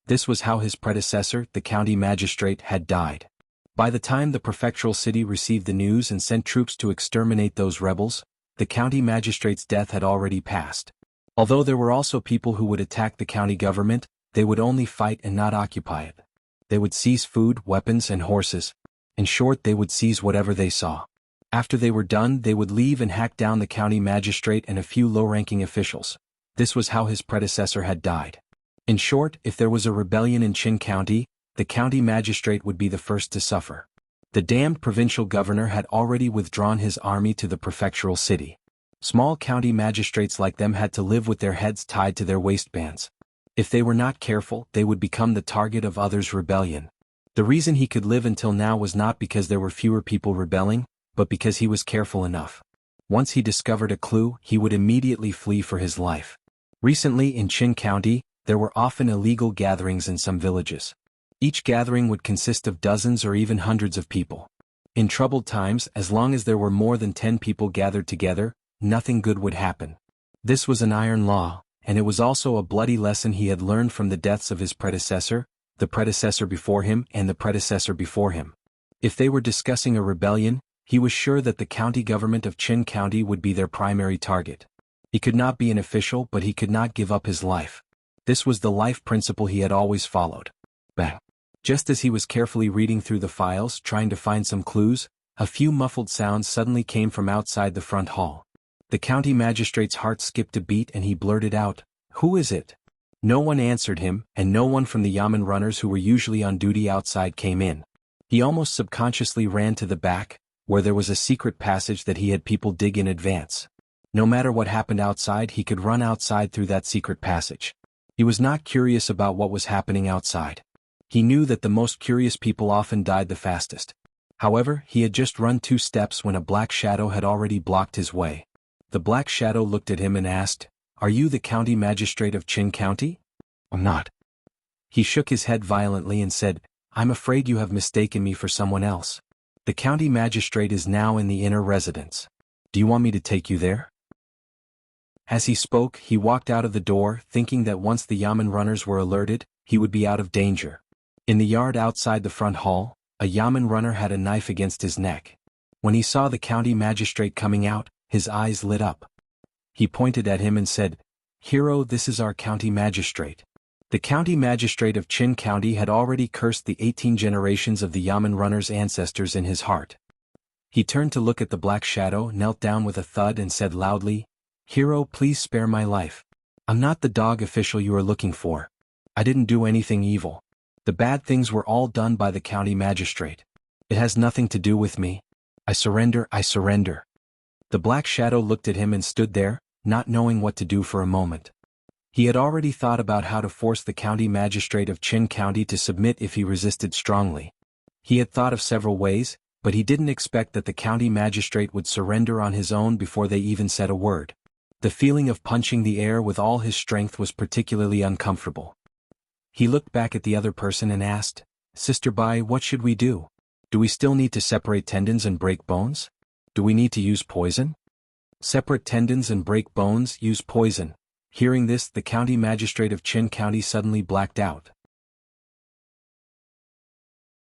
This was how his predecessor, the county magistrate, had died. By the time the prefectural city received the news and sent troops to exterminate those rebels, the county magistrate's death had already passed. Although there were also people who would attack the county government, they would only fight and not occupy it. They would seize food, weapons, and horses. In short, they would seize whatever they saw. After they were done, they would leave and hack down the county magistrate and a few low-ranking officials. This was how his predecessor had died. In short, if there was a rebellion in Qin County, the county magistrate would be the first to suffer. The damned provincial governor had already withdrawn his army to the prefectural city. Small county magistrates like them had to live with their heads tied to their waistbands. If they were not careful, they would become the target of others' rebellion. The reason he could live until now was not because there were fewer people rebelling, but because he was careful enough. Once he discovered a clue, he would immediately flee for his life. Recently in Qin County, there were often illegal gatherings in some villages. Each gathering would consist of dozens or even hundreds of people. In troubled times, as long as there were more than 10 people gathered together, nothing good would happen. This was an iron law, and it was also a bloody lesson he had learned from the deaths of his predecessor, the predecessor before him, and the predecessor before him. If they were discussing a rebellion, he was sure that the county government of Qin County would be their primary target. He could not be an official, but he could not give up his life. This was the life principle he had always followed. Bang! Just as he was carefully reading through the files, trying to find some clues, a few muffled sounds suddenly came from outside the front hall. The county magistrate's heart skipped a beat and he blurted out, "Who is it?" No one answered him, and no one from the yamen runners who were usually on duty outside came in. He almost subconsciously ran to the back, where there was a secret passage that he had people dig in advance. No matter what happened outside, he could run outside through that secret passage. He was not curious about what was happening outside. He knew that the most curious people often died the fastest. However, he had just run 2 steps when a black shadow had already blocked his way. The black shadow looked at him and asked, "Are you the county magistrate of Qin County?" "I'm not." He shook his head violently and said, "I'm afraid you have mistaken me for someone else. The county magistrate is now in the inner residence. Do you want me to take you there?" As he spoke, he walked out of the door, thinking that once the yamen runners were alerted, he would be out of danger. In the yard outside the front hall, a yamen runner had a knife against his neck. When he saw the county magistrate coming out, his eyes lit up. He pointed at him and said, "Hero, this is our county magistrate." The county magistrate of Qin County had already cursed the 18 generations of the yamen runner's ancestors in his heart. He turned to look at the black shadow, knelt down with a thud and said loudly, "Hero, please spare my life. I'm not the dog official you are looking for. I didn't do anything evil. The bad things were all done by the county magistrate. It has nothing to do with me. I surrender, I surrender." The black shadow looked at him and stood there, not knowing what to do for a moment. He had already thought about how to force the county magistrate of Qin County to submit if he resisted strongly. He had thought of several ways, but he didn't expect that the county magistrate would surrender on his own before they even said a word. The feeling of punching the air with all his strength was particularly uncomfortable. He looked back at the other person and asked, "Sister Bai, what should we do? Do we still need to separate tendons and break bones? Do we need to use poison?" Separate tendons and break bones, use poison. Hearing this, the county magistrate of Qin County suddenly blacked out.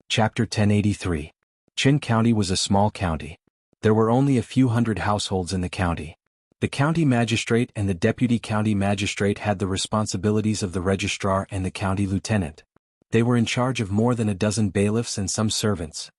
Chapter 1083. Qin County was a small county. There were only a few hundred households in the county. The county magistrate and the deputy county magistrate had the responsibilities of the registrar and the county lieutenant. They were in charge of more than a dozen bailiffs and some servants.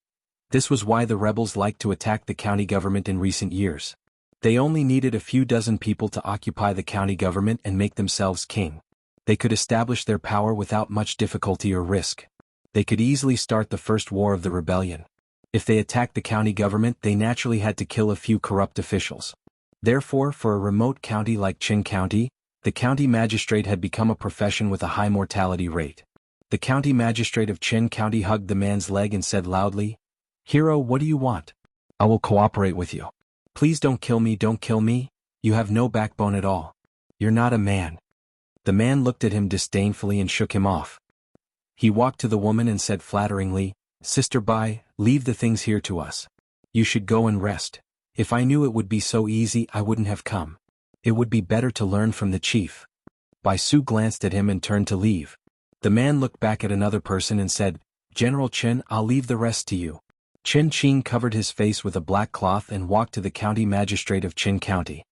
This was why the rebels liked to attack the county government in recent years. They only needed a few dozen people to occupy the county government and make themselves king. They could establish their power without much difficulty or risk. They could easily start the first war of the rebellion. If they attacked the county government, they naturally had to kill a few corrupt officials. Therefore, for a remote county like Qin County, the county magistrate had become a profession with a high mortality rate. The county magistrate of Qin County hugged the man's leg and said loudly, "Hero, what do you want? I will cooperate with you. Please don't kill me, don't kill me. You have no backbone at all. You're not a man." The man looked at him disdainfully and shook him off. He walked to the woman and said flatteringly, "Sister Bai, leave the things here to us. You should go and rest. If I knew it would be so easy, I wouldn't have come. It would be better to learn from the chief." Bai Su glanced at him and turned to leave. The man looked back at another person and said, "General Qin, I'll leave the rest to you." Qin Qing covered his face with a black cloth and walked to the county magistrate of Qin County.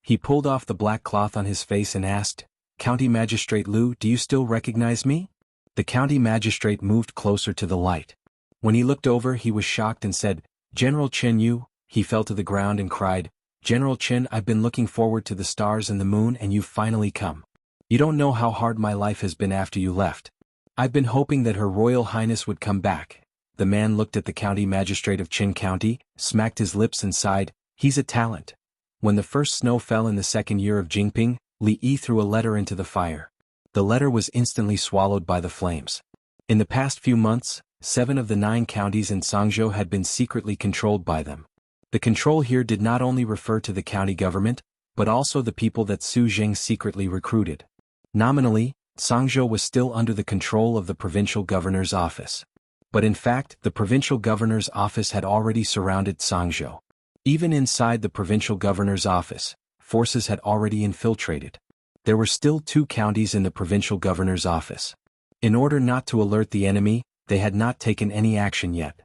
He pulled off the black cloth on his face and asked, "County Magistrate Liu, do you still recognize me?" The county magistrate moved closer to the light. When he looked over, he was shocked and said, "General Qin, you." He fell to the ground and cried, "General Qin, I've been looking forward to the stars and the moon and you've finally come. You don't know how hard my life has been after you left. I've been hoping that Her Royal Highness would come back." The man looked at the county magistrate of Qin County, smacked his lips and sighed, "He's a talent." When the first snow fell in the second year of Jingping, Li Yi threw a letter into the fire. The letter was instantly swallowed by the flames. In the past few months, 7 of the 9 counties in Sangzhou had been secretly controlled by them. The control here did not only refer to the county government, but also the people that Su Jing secretly recruited. Nominally, Sangzhou was still under the control of the provincial governor's office. But in fact, the provincial governor's office had already surrounded Sangzhou. Even inside the provincial governor's office, forces had already infiltrated. There were still 2 counties in the provincial governor's office. In order not to alert the enemy, they had not taken any action yet.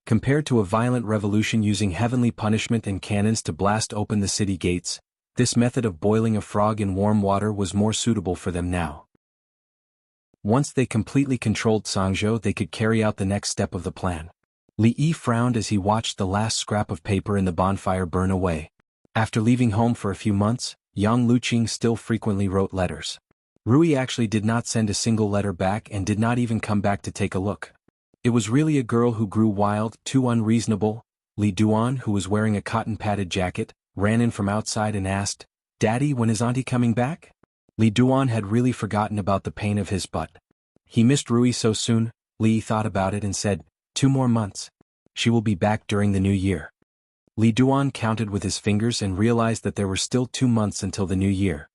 Compared to a violent revolution using heavenly punishment and cannons to blast open the city gates, this method of boiling a frog in warm water was more suitable for them now. Once they completely controlled Sangzhou, they could carry out the next step of the plan. Li Yi frowned as he watched the last scrap of paper in the bonfire burn away. After leaving home for a few months, Yang Luqing still frequently wrote letters. Rui actually did not send a single letter back and did not even come back to take a look. It was really a girl who grew wild, too unreasonable. Li Duan, who was wearing a cotton-padded jacket, ran in from outside and asked, "Daddy, when is Auntie coming back?" Li Duan had really forgotten about the pain of his butt. He missed Rui so soon. Li thought about it and said, 2 more months. She will be back during the new year. Li Duan counted with his fingers and realized that there were still 2 months until the new year.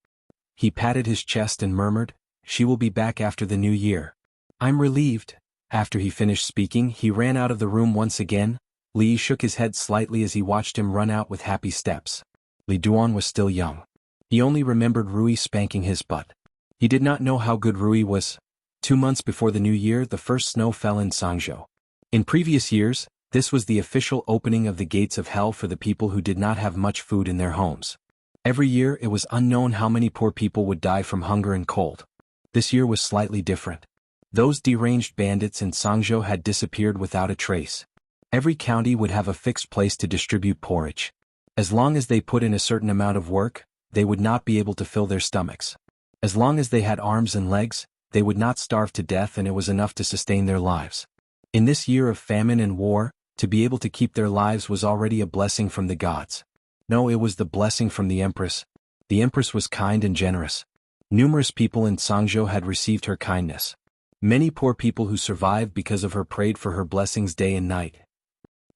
He patted his chest and murmured, "She will be back after the new year. I'm relieved." After he finished speaking, he ran out of the room once again. Li shook his head slightly as he watched him run out with happy steps. Li Duan was still young. He only remembered Rui spanking his butt. He did not know how good Rui was. 2 months before the new year, the first snow fell in Sangzhou. In previous years, this was the official opening of the gates of hell for the people who did not have much food in their homes. Every year it was unknown how many poor people would die from hunger and cold. This year was slightly different. Those deranged bandits in Sangzhou had disappeared without a trace. Every county would have a fixed place to distribute porridge. As long as they put in a certain amount of work, they would not be able to fill their stomachs. As long as they had arms and legs, they would not starve to death, and it was enough to sustain their lives. In this year of famine and war, to be able to keep their lives was already a blessing from the gods. No, it was the blessing from the Empress. The Empress was kind and generous. Numerous people in Sangzhou had received her kindness. Many poor people who survived because of her prayed for her blessings day and night.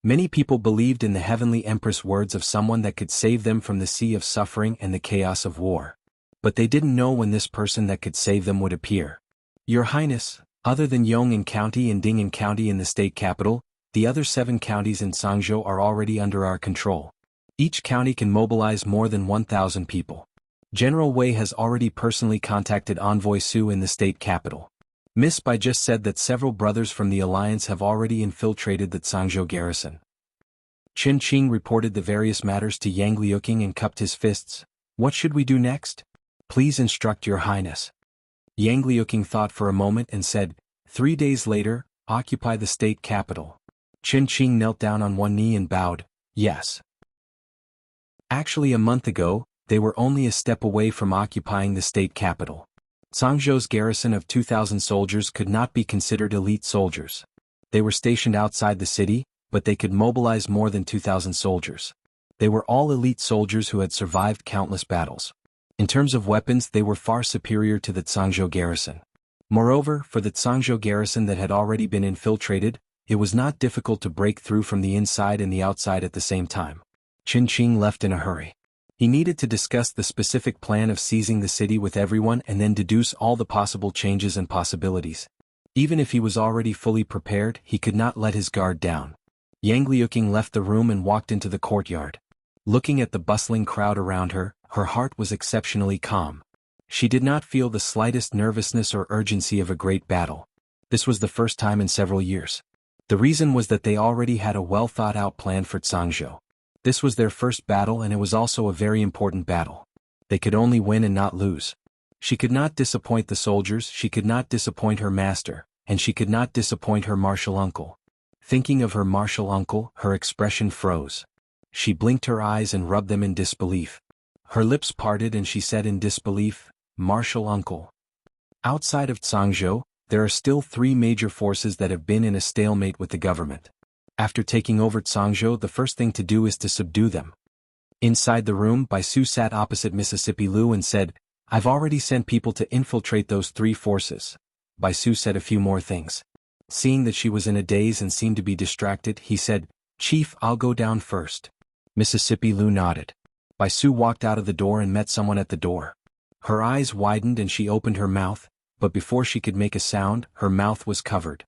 Many people believed in the heavenly empress words of someone that could save them from the sea of suffering and the chaos of war. But they didn't know when this person that could save them would appear. Your Highness, other than Yong'an County and Ding'an County in the state capital, the other 7 counties in Sangzhou are already under our control. Each county can mobilize more than 1,000 people. General Wei has already personally contacted Envoy Su in the state capital. Miss Bai just said that several brothers from the alliance have already infiltrated the Sangzhou garrison. Qin Qing reported the various matters to Yang Liuqing and cupped his fists. What should we do next? Please instruct your highness. Yang Liuqing thought for a moment and said, 3 days later, occupy the state capital. Qin Qing knelt down on one knee and bowed, yes. Actually a month ago, they were only a step away from occupying the state capital. Sangzhou's garrison of 2,000 soldiers could not be considered elite soldiers. They were stationed outside the city, but they could mobilize more than 2,000 soldiers. They were all elite soldiers who had survived countless battles. In terms of weapons, they were far superior to the Sangzhou garrison. Moreover, for the Sangzhou garrison that had already been infiltrated, it was not difficult to break through from the inside and the outside at the same time. Qin Qing left in a hurry. He needed to discuss the specific plan of seizing the city with everyone and then deduce all the possible changes and possibilities. Even if he was already fully prepared, he could not let his guard down. Yang Liuqing left the room and walked into the courtyard. Looking at the bustling crowd around her, her heart was exceptionally calm. She did not feel the slightest nervousness or urgency of a great battle. This was the first time in several years. The reason was that they already had a well-thought-out plan for Sangzhou. This was their first battle and it was also a very important battle. They could only win and not lose. She could not disappoint the soldiers, she could not disappoint her master, and she could not disappoint her martial uncle. Thinking of her martial uncle, her expression froze. She blinked her eyes and rubbed them in disbelief. Her lips parted and she said in disbelief, "Martial uncle." Outside of Sangzhou, there are still 3 major forces that have been in a stalemate with the government. After taking over Sangzhou, the first thing to do is to subdue them. Inside the room, Bai Su sat opposite Mississippi Lu and said, "I've already sent people to infiltrate those 3 forces." Bai Su said a few more things. Seeing that she was in a daze and seemed to be distracted, he said, "Chief, I'll go down first." Mississippi Lu nodded. Bai Su walked out of the door and met someone at the door. Her eyes widened and she opened her mouth, but before she could make a sound, her mouth was covered.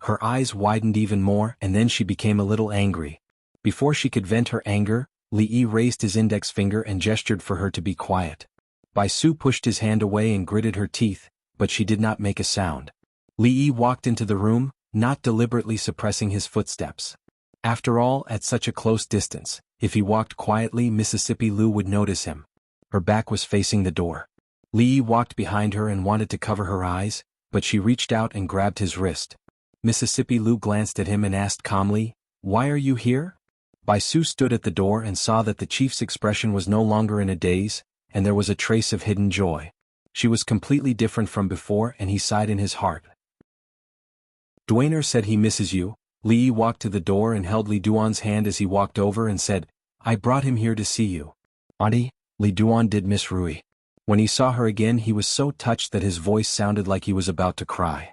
Her eyes widened even more and then she became a little angry. Before she could vent her anger, Li Yi raised his index finger and gestured for her to be quiet. Bai Su pushed his hand away and gritted her teeth, but she did not make a sound. Li Yi walked into the room, not deliberately suppressing his footsteps. After all, at such a close distance, if he walked quietly, Mississippi Lu would notice him. Her back was facing the door. Li Yi walked behind her and wanted to cover her eyes, but she reached out and grabbed his wrist. Mississippi Lu glanced at him and asked calmly, "Why are you here?" Bai Su stood at the door and saw that the chief's expression was no longer in a daze, and there was a trace of hidden joy. She was completely different from before and he sighed in his heart. "Duaner said he misses you." Li Yi walked to the door and held Li Duan's hand as he walked over and said, "I brought him here to see you." "Auntie," Li Duan did miss Rui. When he saw her again he was so touched that his voice sounded like he was about to cry.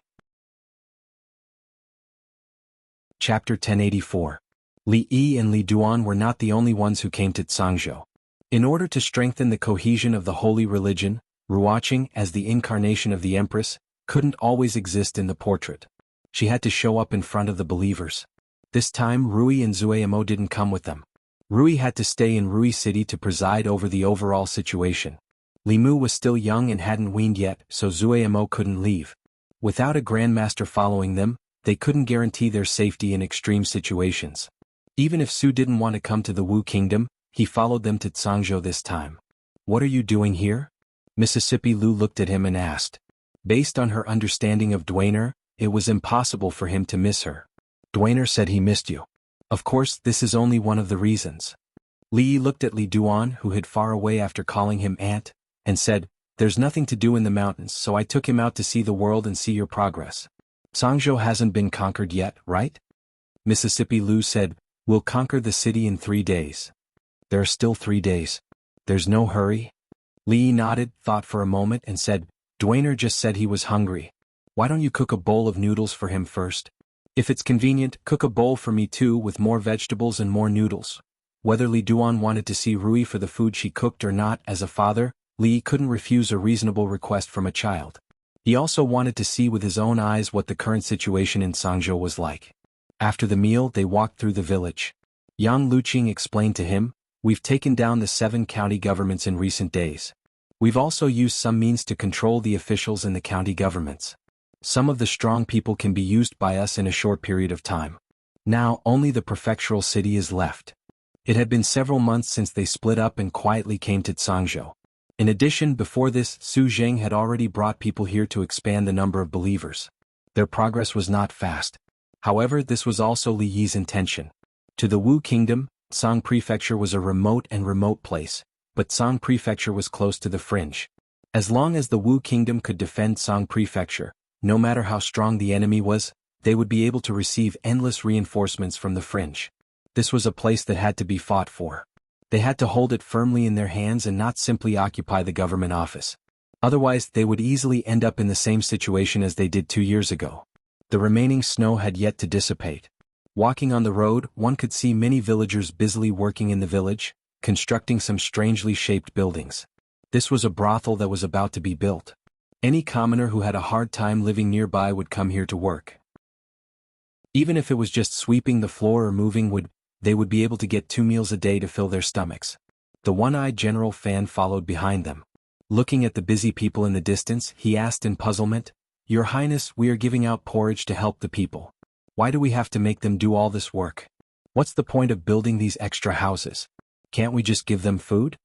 Chapter 1084. Li Yi and Li Duan were not the only ones who came to Sangzhou. In order to strengthen the cohesion of the holy religion, Ruoqing, as the incarnation of the empress, couldn't always exist in the portrait. She had to show up in front of the believers. This time Rui and Zuemo didn't come with them. Rui had to stay in Rui City to preside over the overall situation. Li Mu was still young and hadn't weaned yet, so Zuemo couldn't leave. Without a grandmaster following them, they couldn't guarantee their safety in extreme situations. Even if Su didn't want to come to the Wu Kingdom, he followed them to Sangzhou this time. "What are you doing here?" Mississippi Lu looked at him and asked. Based on her understanding of Duaner, it was impossible for him to miss her. "Duaner said he missed you." "Of course, this is only one of the reasons." Li Yi looked at Li Duan, who hid far away after calling him aunt, and said, "There's nothing to do in the mountains, so I took him out to see the world and see your progress. Sangzhou hasn't been conquered yet, right?" Mississippi Lu said, "We'll conquer the city in 3 days." "There are still 3 days. There's no hurry?" Li Yi nodded, thought for a moment and said, "Duaner just said he was hungry. Why don't you cook a bowl of noodles for him first? If it's convenient, cook a bowl for me too with more vegetables and more noodles. Whether Li Duan wanted to see Rui for the food she cooked or not, as a father, Li couldn't refuse a reasonable request from a child. He also wanted to see with his own eyes what the current situation in Sangzhou was like. After the meal, they walked through the village. Yang Luqing explained to him, "We've taken down the 7 county governments in recent days. We've also used some means to control the officials in the county governments. Some of the strong people can be used by us in a short period of time. Now only the prefectural city is left." It had been several months since they split up and quietly came to Zhangzhou. In addition, before this, Su Zheng had already brought people here to expand the number of believers. Their progress was not fast. However, this was also Li Yi's intention. To the Wu Kingdom, Song Prefecture was a remote place, but Song Prefecture was close to the fringe. As long as the Wu Kingdom could defend Song Prefecture, no matter how strong the enemy was, they would be able to receive endless reinforcements from the fringe. This was a place that had to be fought for. They had to hold it firmly in their hands and not simply occupy the government office. Otherwise, they would easily end up in the same situation as they did 2 years ago. The remaining snow had yet to dissipate. Walking on the road, one could see many villagers busily working in the village, constructing some strangely shaped buildings. This was a brothel that was about to be built. Any commoner who had a hard time living nearby would come here to work. Even if it was just sweeping the floor or moving wood, they would be able to get 2 meals a day to fill their stomachs. The one-eyed General Fan followed behind them. Looking at the busy people in the distance, he asked in puzzlement, "Your Highness, we are giving out porridge to help the people. Why do we have to make them do all this work? What's the point of building these extra houses? Can't we just give them food?"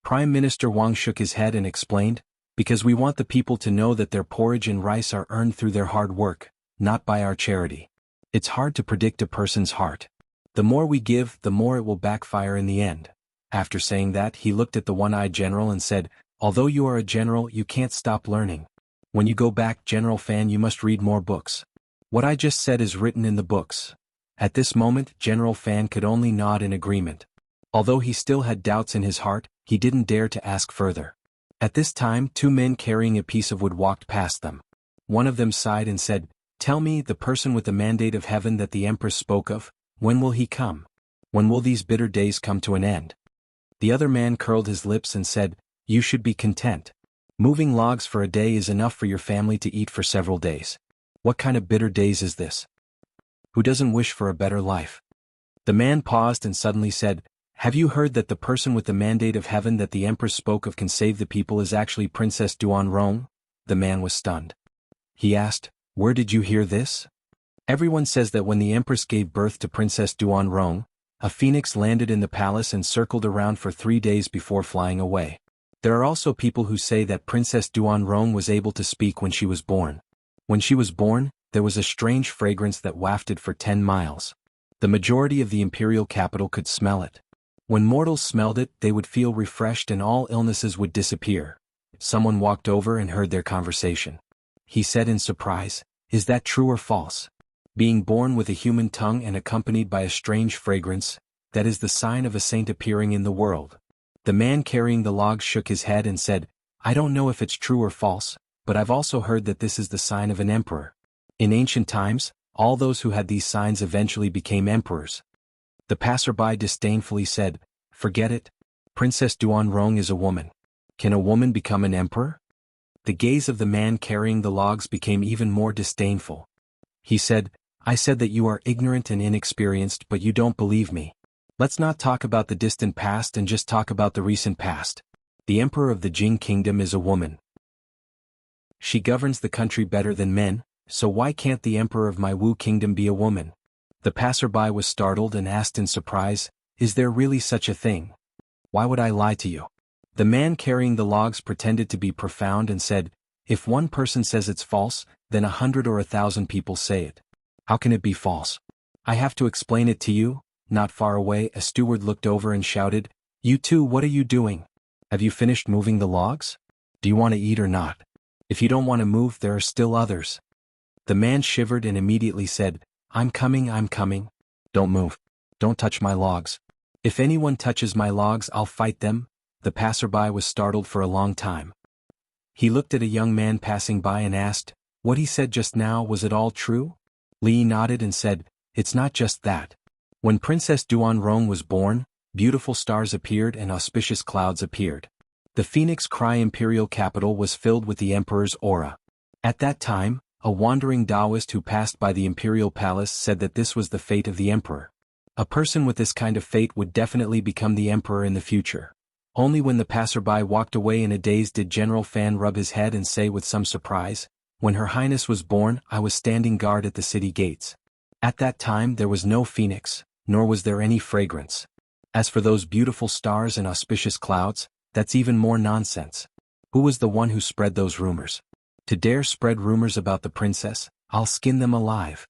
Prime Minister Wang shook his head and explained, "Because we want the people to know that their porridge and rice are earned through their hard work, not by our charity. It's hard to predict a person's heart. The more we give, the more it will backfire in the end." After saying that, he looked at the one-eyed general and said, "Although you are a general, you can't stop learning. When you go back, General Fan, you must read more books. What I just said is written in the books." At this moment, General Fan could only nod in agreement. Although he still had doubts in his heart, he didn't dare to ask further. At this time, 2 men carrying a piece of wood walked past them. One of them sighed and said, "Tell me, the person with the mandate of heaven that the Empress spoke of, when will he come? When will these bitter days come to an end?" The other man curled his lips and said, "You should be content. Moving logs for a day is enough for your family to eat for several days. What kind of bitter days is this? Who doesn't wish for a better life?" The man paused and suddenly said, "Have you heard that the person with the mandate of heaven that the Empress spoke of can save the people is actually Princess Duan Rong?" The man was stunned. He asked, "Where did you hear this?" "Everyone says that when the Empress gave birth to Princess Duan Rong, a phoenix landed in the palace and circled around for 3 days before flying away. There are also people who say that Princess Duan Rong was able to speak when she was born. When she was born, there was a strange fragrance that wafted for 10 miles. The majority of the imperial capital could smell it. When mortals smelled it, they would feel refreshed and all illnesses would disappear." Someone walked over and heard their conversation. He said in surprise, "Is that true or false? Being born with a human tongue and accompanied by a strange fragrance, that is the sign of a saint appearing in the world." The man carrying the logs shook his head and said, "I don't know if it's true or false, but I've also heard that this is the sign of an emperor. In ancient times, all those who had these signs eventually became emperors." The passerby disdainfully said, "Forget it. Princess Duan Rong is a woman. Can a woman become an emperor?" The gaze of the man carrying the logs became even more disdainful. He said, "I said that you are ignorant and inexperienced, but you don't believe me. Let's not talk about the distant past and just talk about the recent past. The emperor of the Jing Kingdom is a woman. She governs the country better than men, so why can't the emperor of my Wu Kingdom be a woman?" The passerby was startled and asked in surprise, "Is there really such a thing? Why would I lie to you?" The man carrying the logs pretended to be profound and said, "If one person says it's false, then 100 or 1,000 people say it. How can it be false? I have to explain it to you." Not far away, a steward looked over and shouted, "You two, what are you doing? Have you finished moving the logs? Do you want to eat or not? If you don't want to move, there are still others." The man shivered and immediately said, I'm coming. Don't move. Don't touch my logs. If anyone touches my logs, I'll fight them." The passerby was startled for a long time. He looked at a young man passing by and asked, What he said just now, was it all true? Li nodded and said, it's not just that. When Princess Duanrong was born, beautiful stars appeared and auspicious clouds appeared. The Phoenix Cry imperial capital was filled with the emperor's aura. At that time, a wandering Taoist who passed by the imperial palace said that this was the fate of the emperor. A person with this kind of fate would definitely become the emperor in the future. Only when the passerby walked away in a daze did General Fan rub his head and say with some surprise, when Her Highness was born, I was standing guard at the city gates. At that time there was no phoenix, nor was there any fragrance. As for those beautiful stars and auspicious clouds, that's even more nonsense. Who was the one who spread those rumors? To dare spread rumors about the princess, I'll skin them alive.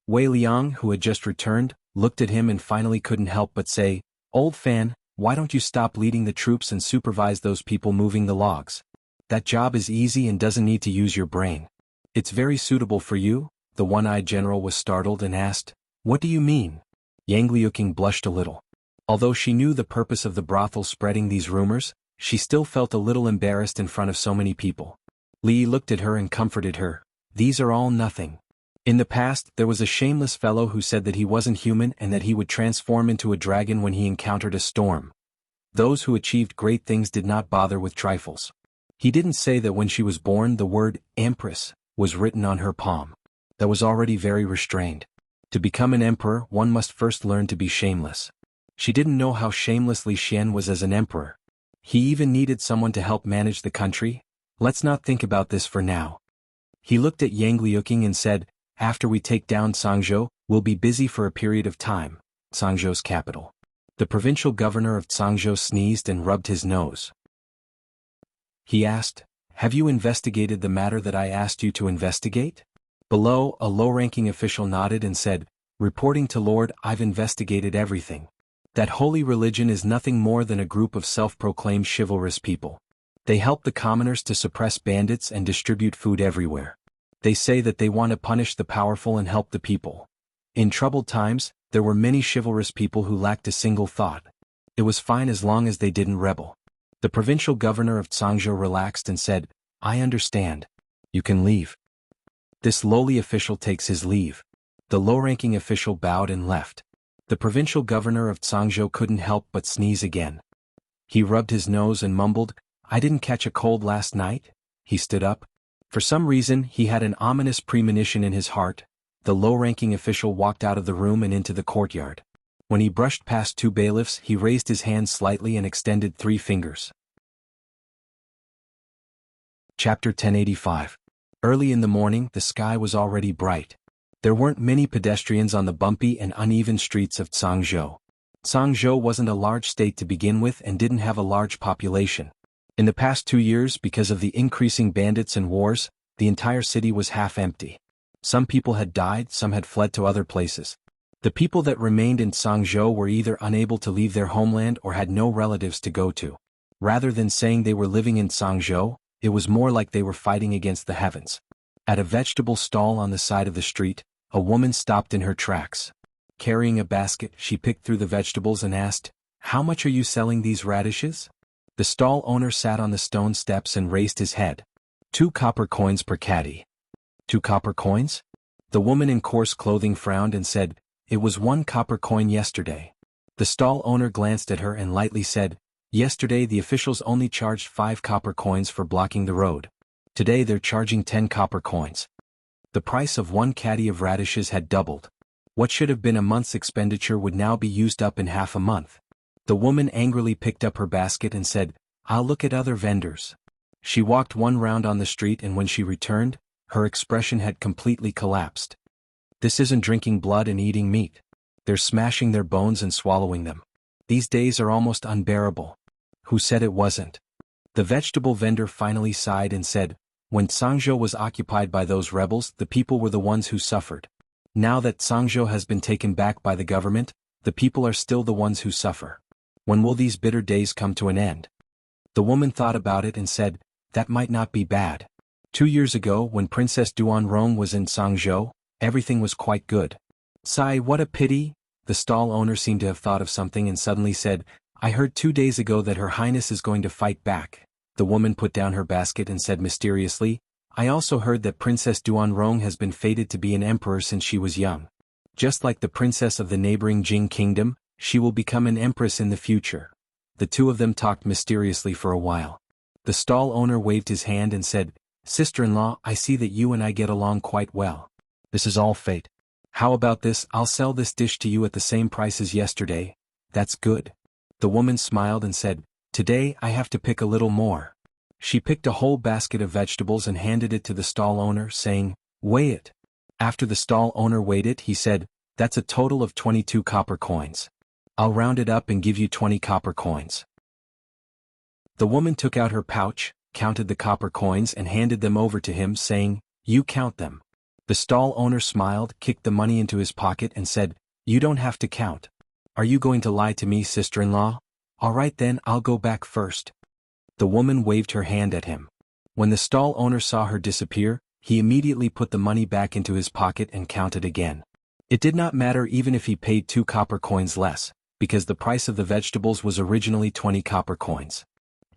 Wei Liang, who had just returned, looked at him and finally couldn't help but say, Old Fan, why don't you stop leading the troops and supervise those people moving the logs? That job is easy and doesn't need to use your brain. It's very suitable for you. The one-eyed general was startled and asked, What do you mean? Yang Liuqing blushed a little. Although she knew the purpose of the brothel spreading these rumors, she still felt a little embarrassed in front of so many people. Li looked at her and comforted her. These are all nothing. In the past, there was a shameless fellow who said that he wasn't human and that he would transform into a dragon when he encountered a storm. Those who achieved great things did not bother with trifles. He didn't say that when she was born the word Empress was written on her palm. That was already very restrained. To become an emperor, one must first learn to be shameless. She didn't know how shameless Li Xian was as an emperor. He even needed someone to help manage the country. Let's not think about this for now. He looked at Yang Liuqing and said, After we take down Cangzhou, we'll be busy for a period of time. Cangzhou's capital. The provincial governor of Cangzhou sneezed and rubbed his nose. He asked, Have you investigated the matter that I asked you to investigate? Below, a low-ranking official nodded and said, Reporting to Lord, I've investigated everything. That holy religion is nothing more than a group of self-proclaimed chivalrous people. They help the commoners to suppress bandits and distribute food everywhere. They say that they want to punish the powerful and help the people. In troubled times, there were many chivalrous people who lacked a single thought. It was fine as long as they didn't rebel. The provincial governor of Cangzhou relaxed and said, I understand. You can leave. This lowly official takes his leave. The low-ranking official bowed and left. The provincial governor of Cangzhou couldn't help but sneeze again. He rubbed his nose and mumbled, I didn't catch a cold last night. He stood up. For some reason, he had an ominous premonition in his heart. The low-ranking official walked out of the room and into the courtyard. When he brushed past two bailiffs, he raised his hand slightly and extended 3 fingers. Chapter 1085. Early in the morning, the sky was already bright. There weren't many pedestrians on the bumpy and uneven streets of Cangzhou. Cangzhou wasn't a large state to begin with and didn't have a large population. In the past 2 years, because of the increasing bandits and wars, the entire city was half empty. Some people had died, some had fled to other places. The people that remained in Cangzhou were either unable to leave their homeland or had no relatives to go to. Rather than saying they were living in Cangzhou, it was more like they were fighting against the heavens. At a vegetable stall on the side of the street, a woman stopped in her tracks. Carrying a basket, she picked through the vegetables and asked, How much are you selling these radishes? The stall owner sat on the stone steps and raised his head. 2 copper coins per caddy. 2 copper coins? The woman in coarse clothing frowned and said, It was 1 copper coin yesterday. The stall owner glanced at her and lightly said, Yesterday the officials only charged 5 copper coins for blocking the road. Today they're charging 10 copper coins. The price of 1 caddy of radishes had doubled. What should have been a month's expenditure would now be used up in half a month. The woman angrily picked up her basket and said, I'll look at other vendors. She walked 1 round on the street and when she returned, her expression had completely collapsed. This isn't drinking blood and eating meat. They're smashing their bones and swallowing them. These days are almost unbearable. Who said it wasn't? The vegetable vendor finally sighed and said, When Cangzhou was occupied by those rebels, the people were the ones who suffered. Now that Cangzhou has been taken back by the government, the people are still the ones who suffer. When will these bitter days come to an end? The woman thought about it and said, That might not be bad. 2 years ago, when Princess Duanrong was in Cangzhou, everything was quite good. Sigh, what a pity. The stall owner seemed to have thought of something and suddenly said, I heard 2 days ago that Her Highness is going to fight back. The woman put down her basket and said mysteriously, I also heard that Princess Duanrong has been fated to be an emperor since she was young. Just like the princess of the neighboring Jing kingdom, she will become an empress in the future. The two of them talked mysteriously for a while. The stall owner waved his hand and said, "Sister-in-law, I see that you and I get along quite well. This is all fate. How about this? I'll sell this dish to you at the same price as yesterday." "That's good." The woman smiled and said, "Today I have to pick a little more." She picked a whole basket of vegetables and handed it to the stall owner, saying, "Weigh it." After the stall owner weighed it, he said, "That's a total of 22 copper coins. I'll round it up and give you 20 copper coins." The woman took out her pouch, counted the copper coins and handed them over to him, saying, "You count them." The stall owner smiled, kicked the money into his pocket and said, "You don't have to count. Are you going to lie to me, sister-in-law? All right then, I'll go back first." The woman waved her hand at him. When the stall owner saw her disappear, he immediately put the money back into his pocket and counted again. It did not matter even if he paid 2 copper coins less, because the price of the vegetables was originally 20 copper coins.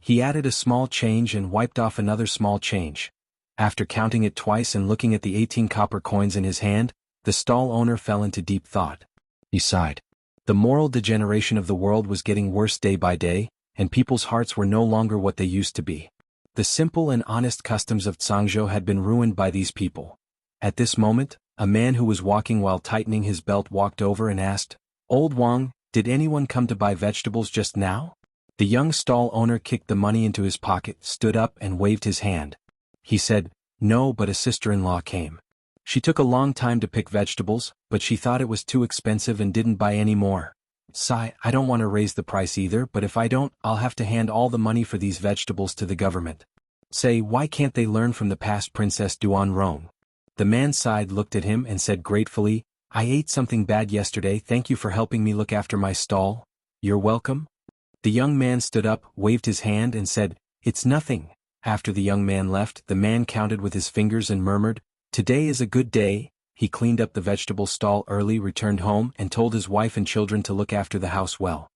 He added a small change and wiped off another small change. After counting it twice and looking at the 18 copper coins in his hand, the stall owner fell into deep thought. He sighed. The moral degeneration of the world was getting worse day by day, and people's hearts were no longer what they used to be. The simple and honest customs of Zhangzhou had been ruined by these people. At this moment, a man who was walking while tightening his belt walked over and asked, "Old Wang, did anyone come to buy vegetables just now?" The young stall owner kicked the money into his pocket, stood up and waved his hand. He said, "No, but a sister-in-law came. She took a long time to pick vegetables, but she thought it was too expensive and didn't buy any more. Sigh, I don't want to raise the price either, but if I don't, I'll have to hand all the money for these vegetables to the government. Say, why can't they learn from the past Princess Duanrong?" The man sighed, looked at him and said gratefully, "I ate something bad yesterday, thank you for helping me look after my stall." "You're welcome." The young man stood up, waved his hand and said, "It's nothing." After the young man left, the man counted with his fingers and murmured, "Today is a good day." He cleaned up the vegetable stall early, returned home and told his wife and children to look after the house well.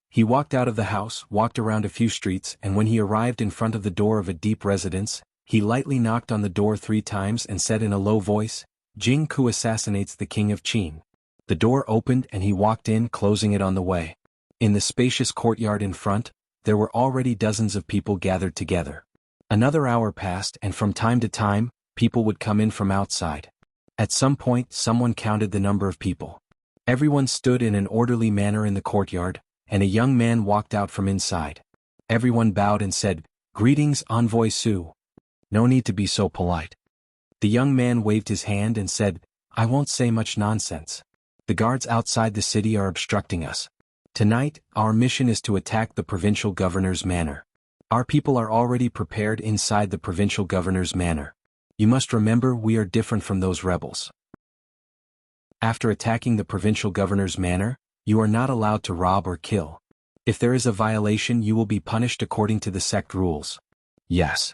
He walked out of the house, walked around a few streets, and when he arrived in front of the door of a deep residence, he lightly knocked on the door 3 times and said in a low voice, "Jing Ku assassinates the king of Qin." The door opened and he walked in, closing it on the way. In the spacious courtyard in front, there were already dozens of people gathered together. Another hour passed and from time to time, people would come in from outside. At some point, someone counted the number of people. Everyone stood in an orderly manner in the courtyard, and a young man walked out from inside. Everyone bowed and said, "Greetings, Envoy Su." "No need to be so polite." The young man waved his hand and said, "I won't say much nonsense. The guards outside the city are obstructing us. Tonight, our mission is to attack the provincial governor's manor. Our people are already prepared inside the provincial governor's manor. You must remember we are different from those rebels. After attacking the provincial governor's manor, you are not allowed to rob or kill. If there is a violation, you will be punished according to the sect rules." "Yes."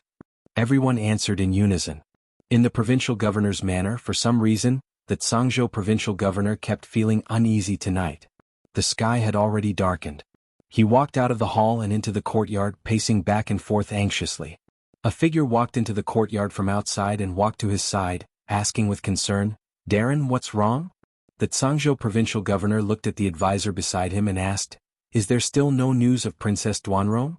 Everyone answered in unison. In the provincial governor's manor, for some reason, the Zhangzhou provincial governor kept feeling uneasy tonight. The sky had already darkened. He walked out of the hall and into the courtyard, pacing back and forth anxiously. A figure walked into the courtyard from outside and walked to his side, asking with concern, "Darren, what's wrong?" The Zhangzhou provincial governor looked at the advisor beside him and asked, "Is there still no news of Princess Duanrong?"